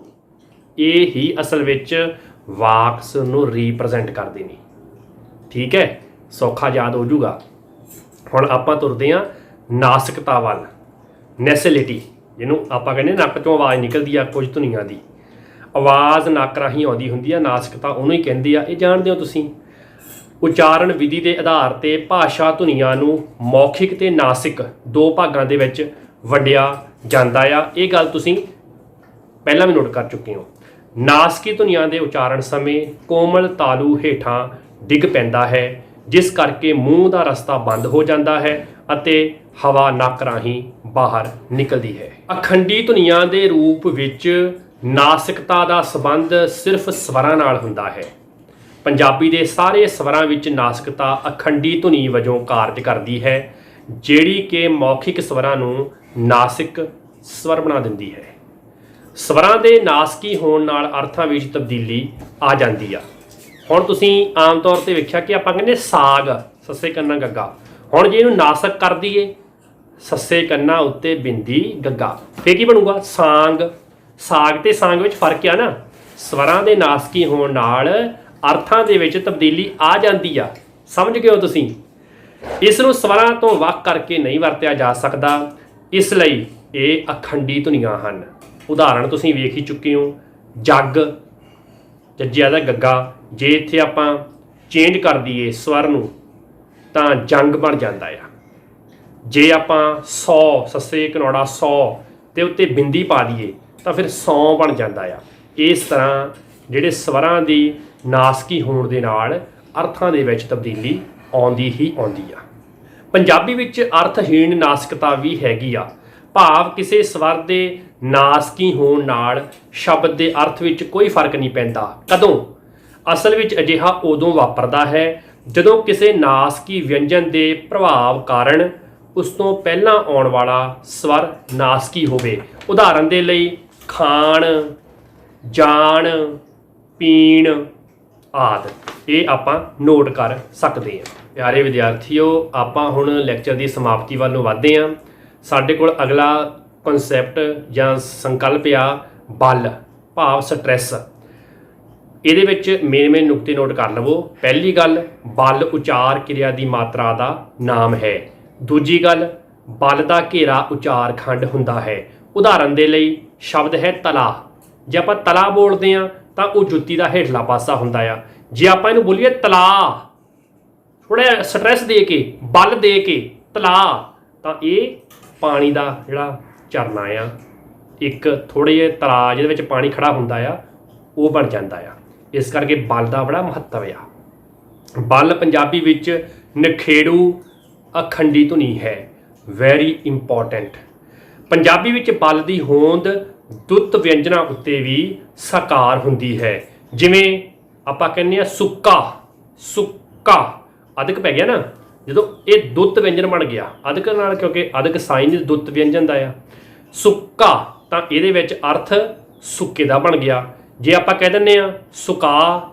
ਇਹ ਹੀ ਅਸਲ ਵਿੱਚ ਵਾਕਸ ਨੂੰ ਰੀਪ੍ਰਜੈਂਟ ਕਰਦੇ ਨੇ। ਠੀਕ ਹੈ, ਸੌਖਾ ਯਾਦ ਹੋ ਜੂਗਾ। ਹੁਣ ਆਪਾਂ ਤੁਰਦੇ ਹਾਂ ਨਾਸਿਕਤਾ ਵੱਲ। ਨੈਸੈਲਿਟੀ, ਜਿਹਨੂੰ ਆਪਾਂ ਕਹਿੰਦੇ ਨੱਕ ਚੋਂ ਆਵਾਜ਼ ਨਿਕਲਦੀ ਆ ਕੁਝ ਧੁਨੀਆਂ ਦੀ, ਆਵਾਜ਼ ਨੱਕ ਰਾਹੀਂ ਆਉਂਦੀ ਹੁੰਦੀ ਆ, ਨਾਸਿਕਤਾ ਉਹਨੂੰ ਹੀ ਕਹਿੰਦੇ ਆ। ਇਹ ਜਾਣਦੇ ਹੋ ਤੁਸੀਂ। ਉਚਾਰਨ ਵਿਧੀ ਦੇ ਆਧਾਰ ਤੇ ਭਾਸ਼ਾ ਧੁਨੀਆਂ ਨੂੰ ਮੌਖਿਕ ਤੇ ਨਾਸਿਕ ਦੋ ਭਾਗਾਂ ਦੇ ਵਿੱਚ ਵੰਡਿਆ ਜਾਂਦਾ ਆ। ਇਹ ਗੱਲ ਤੁਸੀਂ ਪਹਿਲਾਂ ਵੀ ਨੋਟ ਕਰ ਚੁੱਕੇ ਹੋ। ਨਾਸਕੀ ਧੁਨੀਆਂ ਦੇ ਉਚਾਰਨ ਸਮੇਂ ਕੋਮਲ ਤਾਲੂ ਹੇਠਾਂ ਡਿੱਗ ਪੈਂਦਾ ਹੈ, ਜਿਸ ਕਰਕੇ ਮੂੰਹ ਦਾ ਰਸਤਾ ਬੰਦ ਹੋ ਜਾਂਦਾ ਹੈ ਅਤੇ ਹਵਾ ਨੱਕ ਰਾਹੀਂ ਬਾਹਰ ਨਿਕਲਦੀ ਹੈ। ਅਖੰਡੀ ਧੁਨੀਆਂ ਦੇ ਰੂਪ ਵਿੱਚ ਨਾਸਿਕਤਾ ਦਾ ਸੰਬੰਧ ਸਿਰਫ ਸਵਰਾਂ ਨਾਲ ਹੁੰਦਾ ਹੈ। ਪੰਜਾਬੀ ਦੇ ਸਾਰੇ ਸਵਰਾਂ ਵਿੱਚ ਨਾਸਿਕਤਾ ਅਖੰਡੀ ਧੁਨੀ ਵਜੋਂ ਕਾਰਜ ਕਰਦੀ ਹੈ, ਜਿਹੜੀ ਕਿ ਮੌਖਿਕ ਸਵਰਾਂ ਨੂੰ ਨਾਸਿਕ ਸਵਰ ਬਣਾ ਦਿੰਦੀ ਹੈ। ਸਵਰਾਂ ਦੇ ਨਾਸਕੀ ਹੋਣ ਨਾਲ ਅਰਥਾਂ ਵਿੱਚ ਤਬਦੀਲੀ ਆ ਜਾਂਦੀ ਆ। ਹੁਣ ਤੁਸੀਂ ਆਮ ਤੌਰ ਤੇ ਵੇਖਿਆ ਕਿ ਆਪਾਂ ਕਹਿੰਦੇ ਸਾਗ, ਸੱਸੇ ਕੰਨਾ ਗੱਗਾ। ਹੁਣ ਜੇ ਇਹਨੂੰ ਨਾਸਕ ਕਰ ਦਈਏ, ਸੱਸੇ ਕੰਨਾ ਉੱਤੇ ਬਿੰਦੀ ਗੱਗਾ, ਫੇਰ ਕੀ ਬਣੂਗਾ? ਸਾਂਗ। ਸਾਗ ਤੇ ਸਾਂਗ ਵਿੱਚ ਫਰਕ ਆ ਨਾ। ਸਵਰਾਂ ਦੇ ਨਾਸਕੀ ਹੋਣ ਨਾਲ ਅਰਥਾਂ ਦੇ ਵਿੱਚ ਤਬਦੀਲੀ ਆ ਜਾਂਦੀ ਆ। ਸਮਝ ਗਏ ਹੋ ਤੁਸੀਂ? ਇਸ ਨੂੰ ਸਵਰਾਂ ਤੋਂ ਵੱਖ ਕਰਕੇ ਨਹੀਂ ਵਰਤਿਆ ਜਾ ਸਕਦਾ, ਇਸ ਲਈ ਇਹ ਅਖੰਡੀ ਧੁਨੀਆਂ ਹਨ। ਉਦਾਹਰਣ ਤੁਸੀਂ ਵੇਖ ਹੀ ਚੁੱਕੇ ਹੋ। ਜੱਗ, ਜੱਜਿਆ ਦਾ ਗੱਗਾ, ਜੇ ਇੱਥੇ ਆਪਾਂ ਚੇਂਜ ਕਰ ਦਈਏ ਸਵਰ ਨੂੰ ਤਾਂ ਜੰਗ ਬਣ ਜਾਂਦਾ ਆ। ਜੇ ਆਪਾਂ 100, ਸੱਸੇ ਘਨੌੜਾ 100 ਤੇ ਉੱਤੇ ਬਿੰਦੀ ਪਾ ਦਈਏ ਤਾਂ ਫਿਰ 100 ਬਣ ਜਾਂਦਾ ਆ। ਇਸ ਤਰ੍ਹਾਂ ਜਿਹੜੇ ਸਵਰਾਂ ਦੀ ਨਾਸਕੀ ਹੋਣ ਦੇ ਨਾਲ ਅਰਥਾਂ ਦੇ ਵਿੱਚ ਤਬਦੀਲੀ ਆਉਂਦੀ ਹੀ ਆਉਂਦੀ ਆ। ਪੰਜਾਬੀ ਵਿੱਚ ਅਰਥਹੀਣ ਨਾਸਿਕਤਾ ਵੀ ਹੈਗੀ ਆ, ਭਾਵ ਕਿਸੇ ਸਵਰ ਦੇ ਨਾਸਕੀ ਹੋਣ ਨਾਲ ਸ਼ਬਦ ਦੇ ਅਰਥ ਵਿੱਚ ਕੋਈ ਫਰਕ ਨਹੀਂ ਪੈਂਦਾ। ਕਦੋਂ? ਅਸਲ ਵਿੱਚ ਅਜਿਹਾ ਉਦੋਂ ਵਾਪਰਦਾ ਹੈ ਜਦੋਂ ਕਿਸੇ ਨਾਸਕੀ ਵਿਅੰਜਨ ਦੇ ਪ੍ਰਭਾਵ ਕਾਰਨ ਉਸ ਤੋਂ ਪਹਿਲਾਂ ਆਉਣ ਵਾਲਾ ਸਵਰ ਨਾਸਕੀ ਹੋਵੇ। ਉਦਾਹਰਨ ਦੇ ਲਈ ਖਾਣ, ਜਾਣ, ਪੀਣ ਆਦਿ ਇਹ ਆਪਾਂ ਨੋਟ ਕਰ ਸਕਦੇ ਹਾਂ। ਪਿਆਰੇ ਵਿਦਿਆਰਥੀਓ, ਆਪਾਂ ਹੁਣ ਲੈਕਚਰ ਦੀ ਸਮਾਪਤੀ ਵੱਲ ਨੂੰ ਵਧਦੇ ਹਾਂ। ਸਾਡੇ ਕੋਲ ਅਗਲਾ ਕਨਸੈਪਟ ਜਾਂ ਸੰਕਲਪ ਆ ਬਲ, ਭਾਵ ਸਟ੍ਰੈਸ। ਇਹਦੇ ਵਿੱਚ ਮੇਨ ਨੁਕਤੇ ਨੋਟ ਕਰ ਲਵੋ। ਪਹਿਲੀ ਗੱਲ, ਬਲ ਉਚਾਰ ਕਿਰਿਆ ਦੀ ਮਾਤਰਾ ਦਾ ਨਾਮ ਹੈ। ਦੂਜੀ ਗੱਲ, ਬਲ ਦਾ ਘੇਰਾ ਉਚਾਰ ਖੰਡ ਹੁੰਦਾ ਹੈ। ਉਦਾਹਰਨ ਦੇ ਲਈ ਸ਼ਬਦ ਹੈ ਤਲਾ। ਜੇ ਆਪਾਂ ਤਲਾ ਬੋਲਦੇ ਹਾਂ ਤਾਂ ਉਹ ਜੁੱਤੀ ਦਾ ਹੇਠਲਾ ਪਾਸਾ ਹੁੰਦਾ ਆ। ਜੇ ਆਪਾਂ ਇਹਨੂੰ ਬੋਲੀਏ ਤਲਾ, ਥੋੜ੍ਹਾ ਸਟ੍ਰੈਸ ਦੇ ਕੇ, ਬਲ ਦੇ ਕੇ ਤਲਾ, ਤਾਂ ਇਹ ਪਾਣੀ ਦਾ ਜਿਹੜਾ ਝਰਨਾ ਆ, ਇੱਕ ਥੋੜ੍ਹੇ ਜਿਹੇ ਤਲਾ ਜਿਹਦੇ ਵਿੱਚ ਪਾਣੀ ਖੜਾ ਹੁੰਦਾ ਆ, ਉਹ ਬਣ ਜਾਂਦਾ ਆ। ਇਸ ਕਰਕੇ ਬਲ ਦਾ ਬੜਾ ਮਹੱਤਵ ਆ। ਬਲ ਪੰਜਾਬੀ ਵਿੱਚ ਨਖੇੜੂ ਅਖੰਡੀ ਧੁਨੀ ਹੈ। Very important. ਪੰਜਾਬੀ ਵਿੱਚ ਬਲ ਦੀ ਹੋਂਦ ਦੁੱਤ ਵਿਅੰਜਨਾਂ ਉੱਤੇ ਵੀ ਸਾਕਾਰ ਹੁੰਦੀ ਹੈ। ਜਿਵੇਂ ਆਪਾਂ ਕਹਿੰਦੇ ਆ ਸੁੱਕਾ, ਅਧਿਕ ਪੈ ਗਿਆ ਨਾ, ਜਦੋਂ ਇਹ ਦੁੱਤ ਵਿਅੰਜਨ ਬਣ ਗਿਆ ਅਧਿਕ ਨਾਲ, ਕਿਉਂਕਿ ਅਧਿਕ ਸਾਈਨ ਦੁੱਤ ਵਿਅੰਜਨ ਦਾ ਆ। ਸੁੱਕਾ ਤਾਂ ਇਹਦੇ ਵਿੱਚ ਅਰਥ ਸੁੱਕੇ ਦਾ ਬਣ ਗਿਆ। ਜੇ ਆਪਾਂ ਕਹਿ ਦਿੰਦੇ ਆ ਸੁਕਾ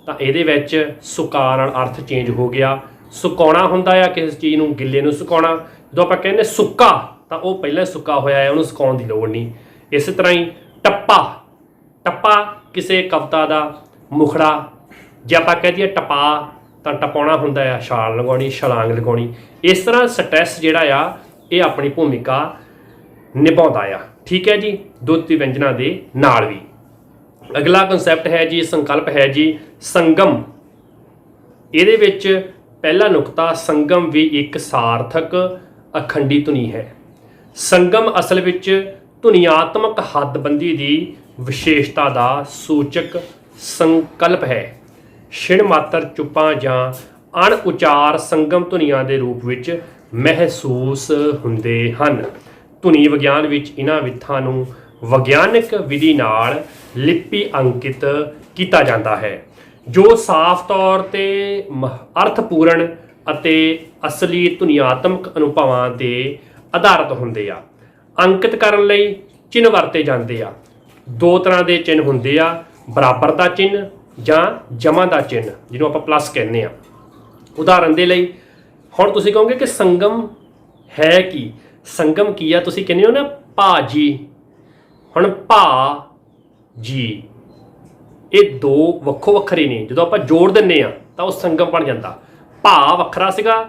ਤਾਂ ਇਹਦੇ ਵਿੱਚ ਸੁਕਾ ਨਾਲ ਅਰਥ ਚੇਂਜ ਹੋ ਗਿਆ। ਸੁਕਾਉਣਾ ਹੁੰਦਾ ਆ ਕਿਸੇ ਚੀਜ਼ ਨੂੰ, ਗਿੱਲੇ ਨੂੰ ਸੁਕਾਉਣਾ। ਜਦੋਂ ਆਪਾਂ ਕਹਿੰਦੇ ਸੁੱਕਾ ਤਾਂ ਉਹ ਪਹਿਲਾਂ ਸੁੱਕਾ ਹੋਇਆ ਹੈ, ਉਹਨੂੰ ਸੁਕਾਉਣ ਦੀ ਲੋੜ ਨਹੀਂ। ਇਸੇ ਤਰ੍ਹਾਂ ਹੀ ਟੱਪਾ ਕਿਸੇ ਕਵਿਤਾ ਦਾ ਮੁਖੜਾ। ਜੇ ਆਪਾਂ ਕਹਿ ਦਈਏ ਟਪਾ ਤਾਂ ਟਪਾਉਣਾ ਹੁੰਦਾ ਆ, ਛਾਲ ਲਗਾਉਣੀ, ਛਲਾਂਗ ਲਗਾਉਣੀ। ਇਸ ਤਰ੍ਹਾਂ ਸਟ੍ਰੈਸ ਜਿਹੜਾ ਆ ਇਹ ਆਪਣੀ ਭੂਮਿਕਾ ਨਿਭਾਉਂਦਾ ਆ। ਠੀਕ ਹੈ ਜੀ, ਦੁੱਤ ਵਿਅੰਜਨਾਂ ਦੇ ਨਾਲ ਵੀ। ਅਗਲਾ ਕਨਸੈਪਟ ਹੈ ਜੀ, ਸੰਕਲਪ ਹੈ ਜੀ ਸੰਗਮ। ਇਹਦੇ ਵਿੱਚ ਪਹਿਲਾ ਨੁਕਤਾ, ਸੰਗਮ ਵੀ ਇੱਕ ਸਾਰਥਕ ਅਖੰਡੀ ਧੁਨੀ ਹੈ। ਸੰਗਮ ਅਸਲ ਵਿੱਚ ਧੁਨੀਆਤਮਕ ਹੱਦਬੰਦੀ ਦੀ ਵਿਸ਼ੇਸ਼ਤਾ ਦਾ ਸੂਚਕ ਸੰਕਲਪ ਹੈ। ਛਿਣ ਮਾਤਰ ਚੁੱਪਾਂ ਜਾਂ ਅਣਉਚਾਰ ਸੰਗਮ ਧੁਨੀਆਂ ਦੇ ਰੂਪ ਵਿੱਚ ਮਹਿਸੂਸ ਹੁੰਦੇ ਹਨ। ਧੁਨੀ ਵਿਗਿਆਨ ਵਿੱਚ ਇਹਨਾਂ ਵਿੱਥਾਂ ਨੂੰ ਵਿਗਿਆਨਕ ਵਿਧੀ ਨਾਲ ਲਿਪੀ ਅੰਕਿਤ ਕੀਤਾ ਜਾਂਦਾ ਹੈ, ਜੋ ਸਾਫ਼ ਤੌਰ ਤੇ ਅਰਥਪੂਰਨ ਅਤੇ ਅਸਲੀ ਧੁਨੀਆਤਮਕ ਅਨੁਭਵਾਂ ਤੇ ਆਧਾਰਿਤ ਹੁੰਦੇ ਆ। ਅੰਕਿਤ ਕਰਨ ਲਈ ਚਿੰਨ੍ਹ ਵਰਤੇ ਜਾਂਦੇ ਆ। ਦੋ ਤਰ੍ਹਾਂ ਦੇ ਚਿੰਨ੍ਹ ਹੁੰਦੇ ਆ, ਬਰਾਬਰ ਦਾ ਚਿੰਨ੍ਹ ਜਾਂ ਜਮਾ ਦਾ ਚਿੰਨ੍ਹ ਜਿਹਨੂੰ ਆਪਾਂ ਪਲੱਸ ਕਹਿੰਦੇ ਆ। ਉਦਾਹਰਨ ਦੇ ਲਈ ਹੁਣ ਤੁਸੀਂ ਕਹੋਗੇ ਕਿ ਸੰਗਮ ਹੈ ਕੀ? ਸੰਗਮ ਕੀ ਆ? ਤੁਸੀਂ ਕਹਿੰਦੇ ਹੋ ਨਾ ਭਾਜੀ। ਹੁਣ ਭਾ ਜੀ ਇਹ ਦੋ ਵੱਖੋ ਵੱਖਰੇ ਨੇ, ਜਦੋਂ ਆਪਾਂ ਜੋੜ ਦਿੰਦੇ ਆ ਤਾਂ ਉਹ ਸੰਗਮ ਬਣ ਜਾਂਦਾ। ਭਾ ਵੱਖਰਾ ਸੀਗਾ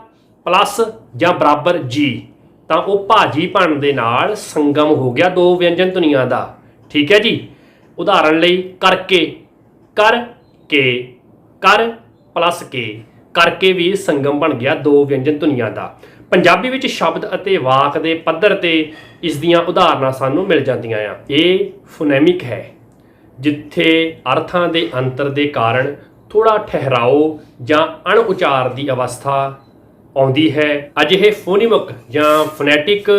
ਪਲੱਸ ਜਾਂ ਬਰਾਬਰ ਜੀ, ਤਾਂ ਉਹ ਭਾਜੀ ਬਣਨ ਦੇ ਨਾਲ ਸੰਗਮ ਹੋ ਗਿਆ ਦੋ ਵਿਅੰਜਨ ਧੁਨੀਆਂ ਦਾ। ਠੀਕ ਹੈ ਜੀ। ਉਦਾਹਰਨ ਲਈ ਕਰਕੇ, ਕਰ ਕੇ, ਕਰ ਪਲੱਸ ਕੇ, ਕਰਕੇ ਵੀ ਸੰਗਮ ਬਣ ਗਿਆ ਦੋ ਵਿਅੰਜਨ ਧੁਨੀਆਂ ਦਾ। ਪੰਜਾਬੀ ਵਿੱਚ ਸ਼ਬਦ ਅਤੇ ਵਾਕ ਦੇ ਪੱਧਰ ਤੇ ਇਸ ਦੀਆਂ ਉਦਾਹਰਨਾਂ ਸਾਨੂੰ ਮਿਲ ਜਾਂਦੀਆਂ ਆ। ਇਹ ਫੋਨੈਮਿਕ ਹੈ, ਜਿੱਥੇ ਅਰਥਾਂ ਦੇ ਅੰਤਰ ਦੇ ਕਾਰਨ ਥੋੜਾ ਠਹਿਰਾਓ ਜਾਂ ਅਣਉਚਾਰ ਦੀ ਅਵਸਥਾ ਆਉਂਦੀ ਹੈ। ਅਜਿਹੇ ਫੋਨਿਮਿਕ ਜਾਂ ਫੋਨੈਟਿਕ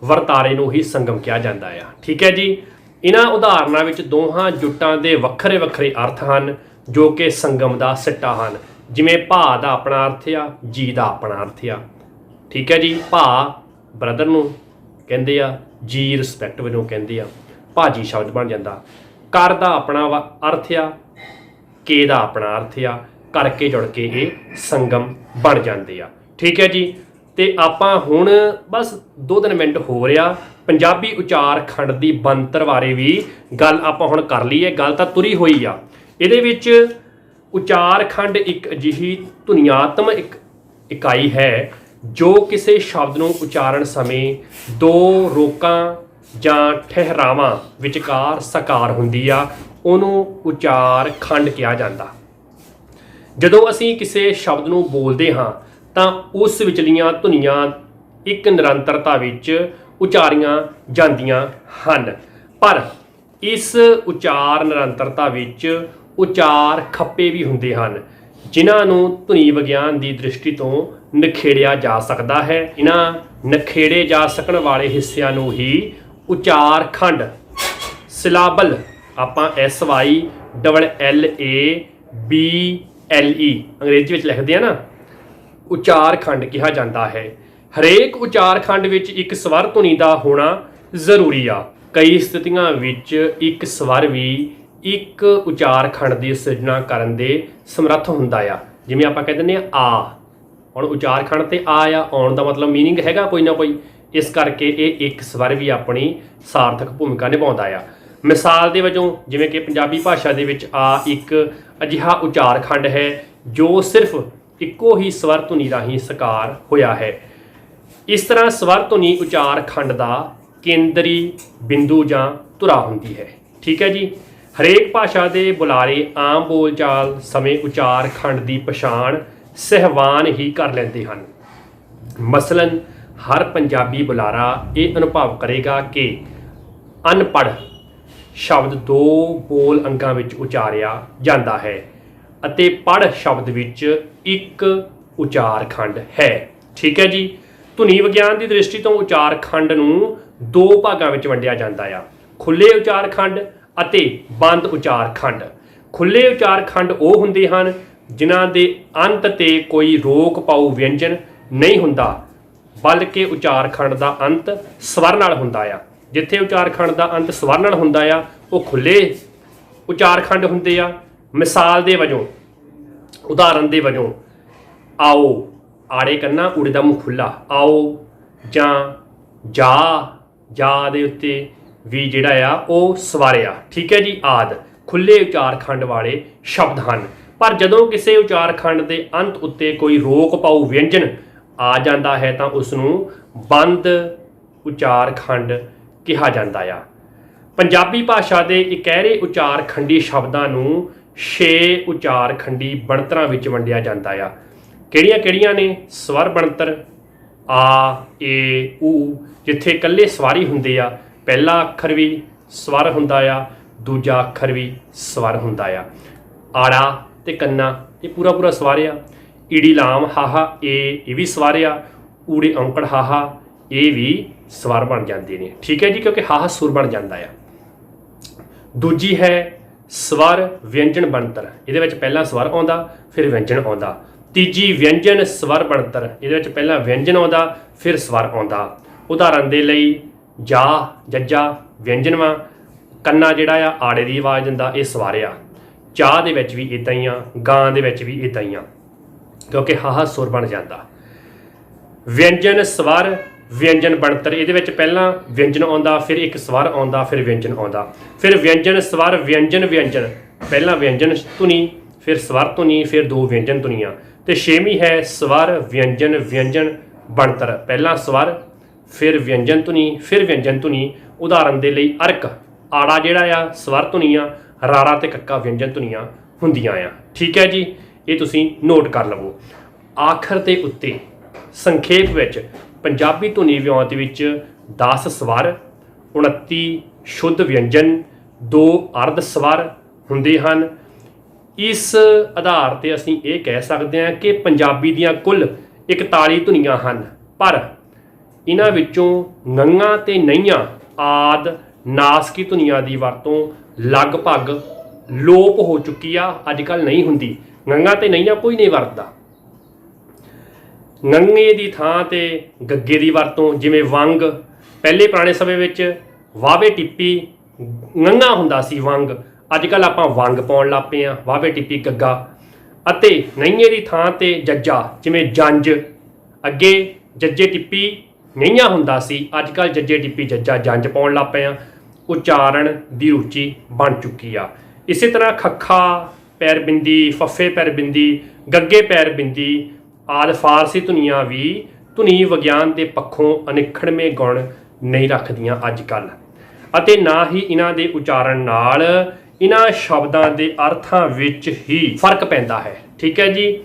ਵਰਤਾਰੇ ਨੂੰ ਹੀ ਸੰਗਮ ਕਿਹਾ ਜਾਂਦਾ ਆ। ਠੀਕ ਹੈ ਜੀ। ਇਹਨਾਂ ਉਦਾਹਰਨਾਂ ਵਿੱਚ ਦੋਹਾਂ ਜੁੱਟਾਂ ਦੇ ਵੱਖਰੇ ਵੱਖਰੇ ਅਰਥ ਹਨ ਜੋ ਕਿ ਸੰਗਮ ਦਾ ਸਿੱਟਾ ਹਨ। ਜਿਵੇਂ ਭਾ ਦਾ ਆਪਣਾ ਅਰਥ ਆ, ਜੀ ਦਾ ਆਪਣਾ ਅਰਥ ਆ। ਠੀਕ ਹੈ ਜੀ। ਭਾ ਬ੍ਰਦਰ ਨੂੰ ਕਹਿੰਦੇ ਆ, ਜੀ ਰਿਸਪੈਕਟ ਵਜੋਂ ਕਹਿੰਦੇ ਆ, ਭਾਜੀ ਸ਼ਬਦ ਬਣ ਜਾਂਦਾ। ਕਰ ਦਾ ਆਪਣਾ ਅਰਥ ਆ, ਕੇ ਦਾ ਆਪਣਾ ਅਰਥ ਆ, ਕਰਕੇ ਜੁੜ ਕੇ ਇਹ ਸੰਗਮ ਬਣ ਜਾਂਦੇ ਆ। ਠੀਕ ਹੈ ਜੀ। ਤੇ ਆਪਾਂ ਹੁਣ ਬਸ 2-3 ਮਿੰਟ ਹੋ ਰਿਹਾ ਪੰਜਾਬੀ ਉਚਾਰ ਖੰਡ ਦੀ ਬਣਤਰ ਬਾਰੇ ਵੀ ਗੱਲ ਆਪਾਂ ਹੁਣ ਕਰ ਲਈ ਹੈ। ਗੱਲ ਤਾਂ ਤੁਰੀ ਹੋਈ ਆ। ਇਹਦੇ ਵਿੱਚ ਉਚਾਰ ਖੰਡ ਇੱਕ ਅਜਿਹੀ ਧੁਨੀਆਤਮਕ ਇਕਾਈ ਹੈ ਜੋ ਕਿਸੇ ਸ਼ਬਦ ਨੂੰ ਉਚਾਰਨ ਸਮੇਂ ਦੋ ਰੋਕਾਂ ਜਾਂ ਠਹਿਰਾਵਾਂ ਵਿਚਕਾਰ ਸਾਕਾਰ ਹੁੰਦੀ ਆ। ਉਹਨੂੰ ਉਚਾਰ ਖੰਡ ਕਿਹਾ ਜਾਂਦਾ। ਜਦੋਂ ਅਸੀਂ ਕਿਸੇ ਸ਼ਬਦ ਨੂੰ ਬੋਲਦੇ ਹਾਂ ਤਾਂ ਉਸ ਵਿਚਲੀਆਂ ਧੁਨੀਆਂ ਇੱਕ ਨਿਰੰਤਰਤਾ ਵਿੱਚ ਉਚਾਰੀਆਂ ਜਾਂਦੀਆਂ ਹਨ, ਪਰ ਇਸ ਉਚਾਰ ਨਿਰੰਤਰਤਾ ਵਿੱਚ ਉਚਾਰ ਖੱਪੇ ਵੀ ਹੁੰਦੇ ਹਨ ਜਿਨ੍ਹਾਂ ਨੂੰ ਧੁਨੀ ਵਿਗਿਆਨ ਦੀ ਦ੍ਰਿਸ਼ਟੀ ਤੋਂ ਨਿਖੇੜਿਆ ਜਾ ਸਕਦਾ ਹੈ। ਇਹਨਾਂ ਨਿਖੇੜੇ ਜਾ ਸਕਣ ਵਾਲੇ ਹਿੱਸਿਆਂ ਨੂੰ ਹੀ ਉਚਾਰ ਖੰਡ ਸਿਲਾਬਲ ਆਪਾਂ SYLLABLE ਅੰਗਰੇਜ਼ੀ ਵਿੱਚ ਲਿਖਦੇ ਆ ਨਾ, ਉਚਾਰ ਖੰਡ ਕਿਹਾ ਜਾਂਦਾ ਹੈ। ਹਰੇਕ ਉਚਾਰ ਖੰਡ ਵਿੱਚ ਇੱਕ ਸਵਰ ਧੁਨੀ ਦਾ ਹੋਣਾ ਜ਼ਰੂਰੀ ਆ। ਕਈ ਸਥਿਤੀਆਂ ਵਿੱਚ ਇੱਕ ਸਵਰ ਵੀ ਇੱਕ ਉਚਾਰ ਖੰਡ ਦੀ ਸਿਰਜਣਾ ਕਰਨ ਦੇ ਸਮਰੱਥ ਹੁੰਦਾ ਆ। ਜਿਵੇਂ ਆਪਾਂ ਕਹਿ ਦਿੰਦੇ ਆ, ਹੁਣ ਉਚਾਰ ਖੰਡ ਤੇ ਆ ਆਉਣ ਦਾ ਮਤਲਬ ਮੀਨਿੰਗ ਹੈਗਾ ਕੋਈ ਨਾ ਕੋਈ, ਇਸ ਕਰਕੇ ਇਹ ਇੱਕ ਸਵਰ ਵੀ ਆਪਣੀ ਸਾਰਥਕ ਭੂਮਿਕਾ ਨਿਭਾਉਂਦਾ ਆ। ਮਿਸਾਲ ਦੇ ਵਜੋਂ ਜਿਵੇਂ ਕਿ ਪੰਜਾਬੀ ਭਾਸ਼ਾ ਦੇ ਵਿੱਚ ਆ ਇੱਕ ਅਜਿਹਾ ਉਚਾਰ ਖੰਡ ਹੈ ਜੋ ਸਿਰਫ ਇੱਕੋ ਹੀ ਸਵਰ ਧੁਨੀ ਰਾਹੀਂ ਸਾਕਾਰ ਹੋਇਆ ਹੈ। ਇਸ ਤਰ੍ਹਾਂ ਸਵਰ ਧੁਨੀ ਉਚਾਰ ਖੰਡ ਦਾ ਕੇਂਦਰੀ ਬਿੰਦੂ ਜਾਂ ਧੁਰਾ ਹੁੰਦੀ ਹੈ। ਠੀਕ ਹੈ ਜੀ। ਹਰੇਕ ਭਾਸ਼ਾ ਦੇ ਬੁਲਾਰੇ ਆਮ ਬੋਲਚਾਲ ਸਮੇਂ ਉਚਾਰ ਖੰਡ ਦੀ ਪਛਾਣ ਸਹਿਵਾਨ ਹੀ ਕਰ ਲੈਂਦੇ ਹਨ। ਮਸਲਨ ਹਰ ਪੰਜਾਬੀ ਬੁਲਾਰਾ ਇਹ ਅਨੁਭਵ ਕਰੇਗਾ ਕਿ ਅਨਪੜ੍ਹ ਸ਼ਬਦ ਦੋ ਬੋਲ ਅੰਗਾਂ ਵਿੱਚ ਉਚਾਰਿਆ ਜਾਂਦਾ ਹੈ ਅਤੇ ਪੜ੍ਹ ਸ਼ਬਦ ਵਿੱਚ ਇੱਕ ਉਚਾਰ ਖੰਡ ਹੈ। ਠੀਕ ਹੈ ਜੀ। ਧੁਨੀ ਵਿਗਿਆਨ ਦੀ ਦ੍ਰਿਸ਼ਟੀ ਤੋਂ ਉਚਾਰ ਖੰਡ ਨੂੰ ਦੋ ਭਾਗਾਂ ਵਿੱਚ ਵੰਡਿਆ ਜਾਂਦਾ ਆ, ਖੁੱਲੇ ਉਚਾਰ ਖੰਡ ਅਤੇ ਬੰਦ ਉਚਾਰ ਖੰਡ। ਖੁੱਲੇ ਉਚਾਰ ਖੰਡ ਉਹ ਹੁੰਦੇ ਹਨ ਜਿਨ੍ਹਾਂ ਦੇ ਅੰਤ ਤੇ ਕੋਈ ਰੋਕ ਪਾਊ ਵਿਅੰਜਨ ਨਹੀਂ ਹੁੰਦਾ, ਬਲਕਿ ਉਚਾਰ ਖੰਡ ਦਾ ਅੰਤ ਸਵਰ ਨਾਲ ਹੁੰਦਾ ਆ। ਜਿੱਥੇ ਉਚਾਰ ਖੰਡ ਦਾ ਅੰਤ ਸਵਰ ਨਾਲ ਹੁੰਦਾ ਆ ਉਹ ਖੁੱਲੇ ਉਚਾਰ ਖੰਡ ਹੁੰਦੇ ਆ। ਮਿਸਾਲ ਦੇ ਵਜੋਂ, ਉਦਾਹਰਨ ਦੇ ਵਜੋਂ, ਆਓ, ਆੜੇ ਕੰਨਾ ਊੜੇ ਦਾ ਮੂੰਹ ਖੁੱਲਾ, ਆਓ, ਜਾਂ ਜਾ ਦੇ ਉੱਤੇ ਵੀ ਜਿਹੜਾ ਆ ਉਹ ਸਵਰ ਆ। ਠੀਕ ਹੈ ਜੀ। ਆਦਿ ਖੁੱਲੇ ਉਚਾਰ ਖੰਡ ਵਾਲੇ ਸ਼ਬਦ ਹਨ। ਪਰ ਜਦੋਂ ਕਿਸੇ ਉਚਾਰ ਖੰਡ ਦੇ ਅੰਤ ਉੱਤੇ ਕੋਈ ਰੋਕ ਪਾਊ ਵਿਅੰਜਨ ਆ ਜਾਂਦਾ ਹੈ ਤਾਂ ਉਸ ਨੂੰ ਬੰਦ ਉਚਾਰ ਖੰਡ ਕਿਹਾ ਜਾਂਦਾ ਆ। ਪੰਜਾਬੀ ਭਾਸ਼ਾ ਦੇ ਇਕਹਿਰੇ ਉਚਾਰ ਖੰਡੀ ਸ਼ਬਦਾਂ ਨੂੰ 6 ਉਚਾਰ ਖੰਡੀ ਬਣਤਰਾਂ ਵਿੱਚ ਵੰਡਿਆ ਜਾਂਦਾ ਆ। ਕਿਹੜੀਆਂ ਨੇ? ਸਵਰ ਬਣਤਰ ਆ, ਏ, ਊ, ਜਿੱਥੇ ਇਕੱਲੇ ਸਵਾਰੀ ਹੁੰਦੇ ਆ, ਪਹਿਲਾ ਅੱਖਰ ਵੀ ਸਵਰ ਹੁੰਦਾ ਆ, ਦੂਜਾ ਅੱਖਰ ਵੀ ਸਵਰ ਹੁੰਦਾ ਆ। ਆੜਾ ਤੇ ਕੰਨਾ ਇਹ ਪੂਰਾ ਸਵਰ ਆ। ਈੜੀ ਲਾਮ ਹਾਹਾ ਇਹ ਵੀ ਸਵਰ ਆ। ਊੜੇ ਔਂਕੜ ਹਾਹਾ ਇਹ ਵੀ ਸਵਰ ਬਣ ਜਾਂਦੇ ਨੇ। ਠੀਕ ਹੈ ਜੀ। ਕਿਉਂਕਿ ਹਾਹਾ ਸੁਰ ਬਣ ਜਾਂਦਾ ਆ। ਦੂਜੀ ਹੈ ਸਵਰ ਵਿਅੰਜਨ ਬਣਤਰ। ਇਹਦੇ ਵਿੱਚ ਪਹਿਲਾਂ ਸਵਰ ਆਉਂਦਾ ਫਿਰ ਵਿਅੰਜਨ ਆਉਂਦਾ। ਤੀਜੀ ਵਿਅੰਜਨ ਸਵਰ ਬਣਤਰ। ਇਹਦੇ ਵਿੱਚ ਪਹਿਲਾਂ ਵਿਅੰਜਨ ਆਉਂਦਾ ਫਿਰ ਸਵਰ ਆਉਂਦਾ। ਉਦਾਹਰਨ ਦੇ ਲਈ ਜਾ, ਜੱਜਾ ਵਿਅੰਜਨ ਵਾ, ਕੰਨਾ ਜਿਹੜਾ ਆ ਆੜੇ ਦੀ ਆਵਾਜ਼ ਦਿੰਦਾ ਇਹ ਸਵਰ ਆ। ਚਾਹ ਦੇ ਵਿੱਚ ਵੀ ਇਦਾਂ ਹੀ ਆ, ਗਾਂ ਦੇ ਵਿੱਚ ਵੀ ਇਦਾਂ ਹੀ ਆ, ਕਿਉਂਕਿ ਹਾਹਾ ਸੁਰ ਬਣ ਜਾਂਦਾ। ਵਿਅੰਜਨ ਸਵਰ ਵਿਅੰਜਨ ਬਣਤਰ, ਇਹਦੇ ਵਿੱਚ ਪਹਿਲਾਂ ਵਿਅੰਜਨ ਆਉਂਦਾ, ਫਿਰ ਇੱਕ ਸਵਰ ਆਉਂਦਾ, ਫਿਰ ਵਿਅੰਜਨ ਆਉਂਦਾ, ਫਿਰ ਵਿਅੰਜਨ ਸਵਰ ਵਿਅੰਜਨ ਵਿਅੰਜਨ, ਪਹਿਲਾਂ ਵਿਅੰਜਨ ਧੁਨੀ, ਫਿਰ ਸਵਰ ਧੁਨੀ, ਫਿਰ ਦੋ ਵਿਅੰਜਨ ਧੁਨੀਆਂ, ਤੇ ਛੇਵੀਂ ਹੈ ਸਵਰ ਵਿਅੰਜਨ ਵਿਅੰਜਨ ਬਣਤਰ, ਪਹਿਲਾਂ ਸਵਰ ਫਿਰ ਵਿਅੰਜਨ ਧੁਨੀ ਫਿਰ ਵਿਅੰਜਨ ਧੁਨੀ। ਉਦਾਹਰਨ ਦੇ ਲਈ ਅਰਕ ਆੜਾ ਜਿਹੜਾ ਆ ਸਵਰ ਧੁਨੀਆਂ, ਰਾੜਾ ਤੇ ਕੱਕਾ ਵਿਅੰਜਨ ਧੁਨੀਆਂ ਹੁੰਦੀਆਂ ਆ। ਠੀਕ ਹੈ ਜੀ, ਇਹ ਤੁਸੀਂ ਨੋਟ ਕਰ ਲਵੋ। ਆਖਰ ਦੇ ਉੱਤੇ ਸੰਖੇਪ ਵਿੱਚ ਪੰਜਾਬੀ ਧੁਨੀ ਵਿਉਂਤ ਵਿੱਚ 10 ਸਵਰ, 29 ਸ਼ੁੱਧ ਵਿਅੰਜਨ, 2 ਅਰਧ ਸਵਰ ਹੁੰਦੇ ਹਨ। ਇਸ ਆਧਾਰ ਤੇ ਅਸੀਂ ਇਹ ਕਹਿ ਸਕਦੇ ਹਾਂ ਕਿ ਪੰਜਾਬੀ ਦੀਆਂ ਕੁੱਲ 41 ਧੁਨੀਆਂ ਹਨ, ਪਰ ਇਹਨਾਂ ਵਿੱਚੋਂ ੰਗਾਂ ਤੇ ਨਈਆਂ ਆਦਿ ਨਾਸਕੀ ਧੁਨੀਆਂ ਦੀ ਵਰਤੋਂ ਲਗਭਗ ਲੋਪ ਹੋ ਚੁੱਕੀ ਆ, ਅੱਜ ਕੱਲ੍ਹ ਨਹੀਂ ਹੁੰਦੀ। ੰਗਾਂ ਤੇ ਨਈਆਂ ਕੋਈ ਨਹੀਂ ਵਰਤਦਾ। ੰਗੇ ਦੀ ਥਾਂ ਤੇ ਗੱਗੇ ਦੀ ਵਰਤੋਂ, ਜਿਵੇਂ ਵੰਗ, ਪਹਿਲੇ ਪੁਰਾਣੇ ਸਮੇਂ ਵਿੱਚ ਵਾਵੇ ਟਿੱਪੀ ੰਗਾ ਹੁੰਦਾ ਸੀ ਵੰਗ, ਅੱਜ ਕੱਲ੍ਹ ਆਪਾਂ ਵੰਗ ਪਾਉਣ ਲੱਗ ਪਏ ਹਾਂ, ਵਾਵੇ ਟਿੱਪੀ ਗੱਗਾ। ਅਤੇ ਨਈਏ ਦੀ ਥਾਂ ਤੇ ਜੱਜਾ, ਜਿਵੇਂ ਜੰਜ, ਅੱਗੇ ਜੱਜੇ ਟਿੱਪੀ ਨਈਆਂ ਹੁੰਦਾ ਸੀ, ਅੱਜ ਕੱਲ੍ਹ ਜੱਜੇ ਟਿੱਪੀ ਜੱਜਾ ਜੰਜ ਪਾਉਣ ਲੱਗ ਪਏ ਹਾਂ। ਉਚਾਰਨ ਦੀ ਰੁਚੀ ਬਣ ਚੁੱਕੀ ਆ। ਇਸੇ ਤਰ੍ਹਾਂ ਖੱਖਾ ਪੈਰ ਬਿੰਦੀ, ਫੱਫੇ ਪੈਰ ਬਿੰਦੀ, ਗੱਗੇ ਪੈਰ ਬਿੰਦੀ ਆਦਿ ਫਾਰਸੀ ਧੁਨੀਆਂ ਵੀ ਧੁਨੀ ਵਿਗਿਆਨ ਦੇ ਪੱਖੋਂ ਅਨਿੱਖੜਵੇਂ ਗੁਣ ਨਹੀਂ ਰੱਖਦੀਆਂ ਅੱਜ ਕੱਲ੍ਹ, ਅਤੇ ਨਾ ਹੀ ਇਹਨਾਂ ਦੇ ਉਚਾਰਨ ਨਾਲ ਇਹਨਾਂ ਸ਼ਬਦਾਂ ਦੇ ਅਰਥਾਂ ਵਿੱਚ ਹੀ ਫਰਕ ਪੈਂਦਾ ਹੈ। ਠੀਕ ਹੈ ਜੀ,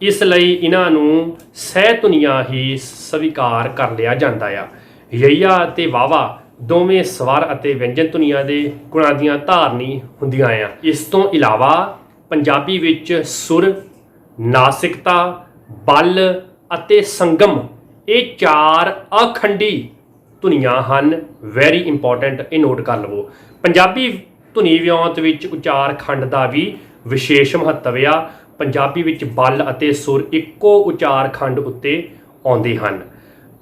ਇਸ ਲਈ ਇਹਨਾਂ ਨੂੰ ਸਹਿ ਧੁਨੀਆਂ ਹੀ ਸਵੀਕਾਰ ਕਰ ਲਿਆ ਜਾਂਦਾ ਆ। ਯਈਆ ਅਤੇ ਵਾਵਾ ਦੋਵੇਂ ਸਵਰ ਅਤੇ ਵਿਅੰਜਨ ਧੁਨੀਆਂ ਦੇ ਗੁਣਾਂ ਦੀਆਂ ਧਾਰਨੀ ਹੁੰਦੀਆਂ ਆ। ਇਸ ਤੋਂ ਇਲਾਵਾ ਪੰਜਾਬੀ ਵਿੱਚ ਸੁਰ, ਨਾਸਿਕਤਾ, ਬਲ ਅਤੇ ਸੰਗਮ, ਇਹ 4 ਅਖੰਡੀ ਧੁਨੀਆਂ ਹਨ। ਵੈਰੀ ਇੰਪੋਰਟੈਂਟ, ਇਹ ਨੋਟ ਕਰ ਲਵੋ। ਪੰਜਾਬੀ ਧੁਨੀ ਵਿਉਂਤ ਵਿੱਚ ਉਚਾਰ ਖੰਡ ਦਾ ਵੀ ਵਿਸ਼ੇਸ਼ ਮਹੱਤਵ ਆ। ਪੰਜਾਬੀ ਵਿੱਚ ਬਲ ਅਤੇ ਸੁਰ ਇੱਕੋ ਉਚਾਰ ਖੰਡ ਉੱਤੇ ਆਉਂਦੇ ਹਨ।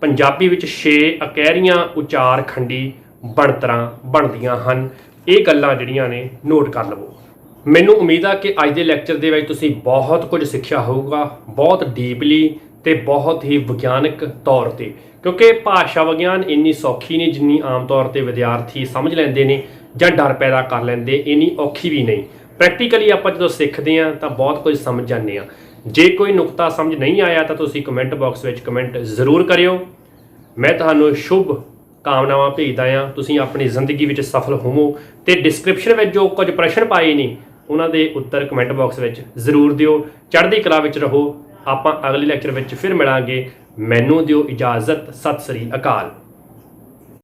ਪੰਜਾਬੀ ਵਿੱਚ 6 ਇਕਹਿਰੀਆਂ ਉਚਾਰ ਖੰਡੀ ਬਣਤਰਾਂ ਬਣਦੀਆਂ ਹਨ। ਇਹ ਗੱਲਾਂ ਜਿਹੜੀਆਂ ਨੇ ਨੋਟ ਕਰ ਲਵੋ। ਮੈਨੂੰ ਉਮੀਦ ਆ ਕਿ ਅੱਜ ਦੇ ਲੈਕਚਰ ਦੇ ਵਿੱਚ ਤੁਸੀਂ ਬਹੁਤ ਕੁਝ ਸਿੱਖਿਆ ਹੋਊਗਾ, ਬਹੁਤ ਡੀਪਲੀ ਤੇ ਬਹੁਤ ਹੀ ਵਿਗਿਆਨਕ ਤੌਰ ਤੇ, ਕਿਉਂਕਿ ਭਾਸ਼ਾ ਵਿਗਿਆਨ ਇੰਨੀ ਸੌਖੀ ਨਹੀਂ ਜਿੰਨੀ ਆਮ ਤੌਰ ਤੇ ਵਿਦਿਆਰਥੀ ਸਮਝ ਲੈਂਦੇ ਨੇ ਜਾਂ ਡਰ ਪੈਦਾ ਕਰ ਲੈਂਦੇ, ਇੰਨੀ ਔਖੀ ਵੀ ਨਹੀਂ। ਪ੍ਰੈਕਟੀਕਲੀ ਆਪਾਂ ਜਦੋਂ ਸਿੱਖਦੇ ਹਾਂ ਤਾਂ ਬਹੁਤ ਕੁਝ ਸਮਝ ਜਾਂਦੇ ਹਾਂ। ਜੇ ਕੋਈ ਨੁਕਤਾ ਸਮਝ ਨਹੀਂ ਆਇਆ ਤਾਂ ਤੁਸੀਂ ਕਮੈਂਟ ਬਾਕਸ ਵਿੱਚ ਕਮੈਂਟ ਜ਼ਰੂਰ ਕਰਿਓ। ਮੈਂ ਤੁਹਾਨੂੰ ਸ਼ੁਭ ਕਾਮਨਾਵਾਂ ਭੇਜਦਾ ਹਾਂ, ਤੁਸੀਂ ਆਪਣੀ ਜ਼ਿੰਦਗੀ ਵਿੱਚ ਸਫਲ ਹੋਵੋ। ਤੇ ਡਿਸਕ੍ਰਿਪਸ਼ਨ ਵਿੱਚ ਜੋ ਕੁਝ ਪ੍ਰਸ਼ਨ ਪਾਏ ਨੇ ਉਹਨਾਂ ਦੇ ਉੱਤਰ ਕਮੈਂਟ ਬਾਕਸ ਵਿੱਚ ਜ਼ਰੂਰ ਦਿਓ। ਚੜ੍ਹਦੀ ਕਲਾ ਵਿੱਚ ਰਹੋ। ਆਪਾਂ ਅਗਲੇ ਲੈਕਚਰ ਵਿੱਚ ਫਿਰ ਮਿਲਾਂਗੇ। ਮੈਨੂੰ ਦਿਓ ਇਜਾਜ਼ਤ। ਸਤਿ ਸ੍ਰੀ ਅਕਾਲ।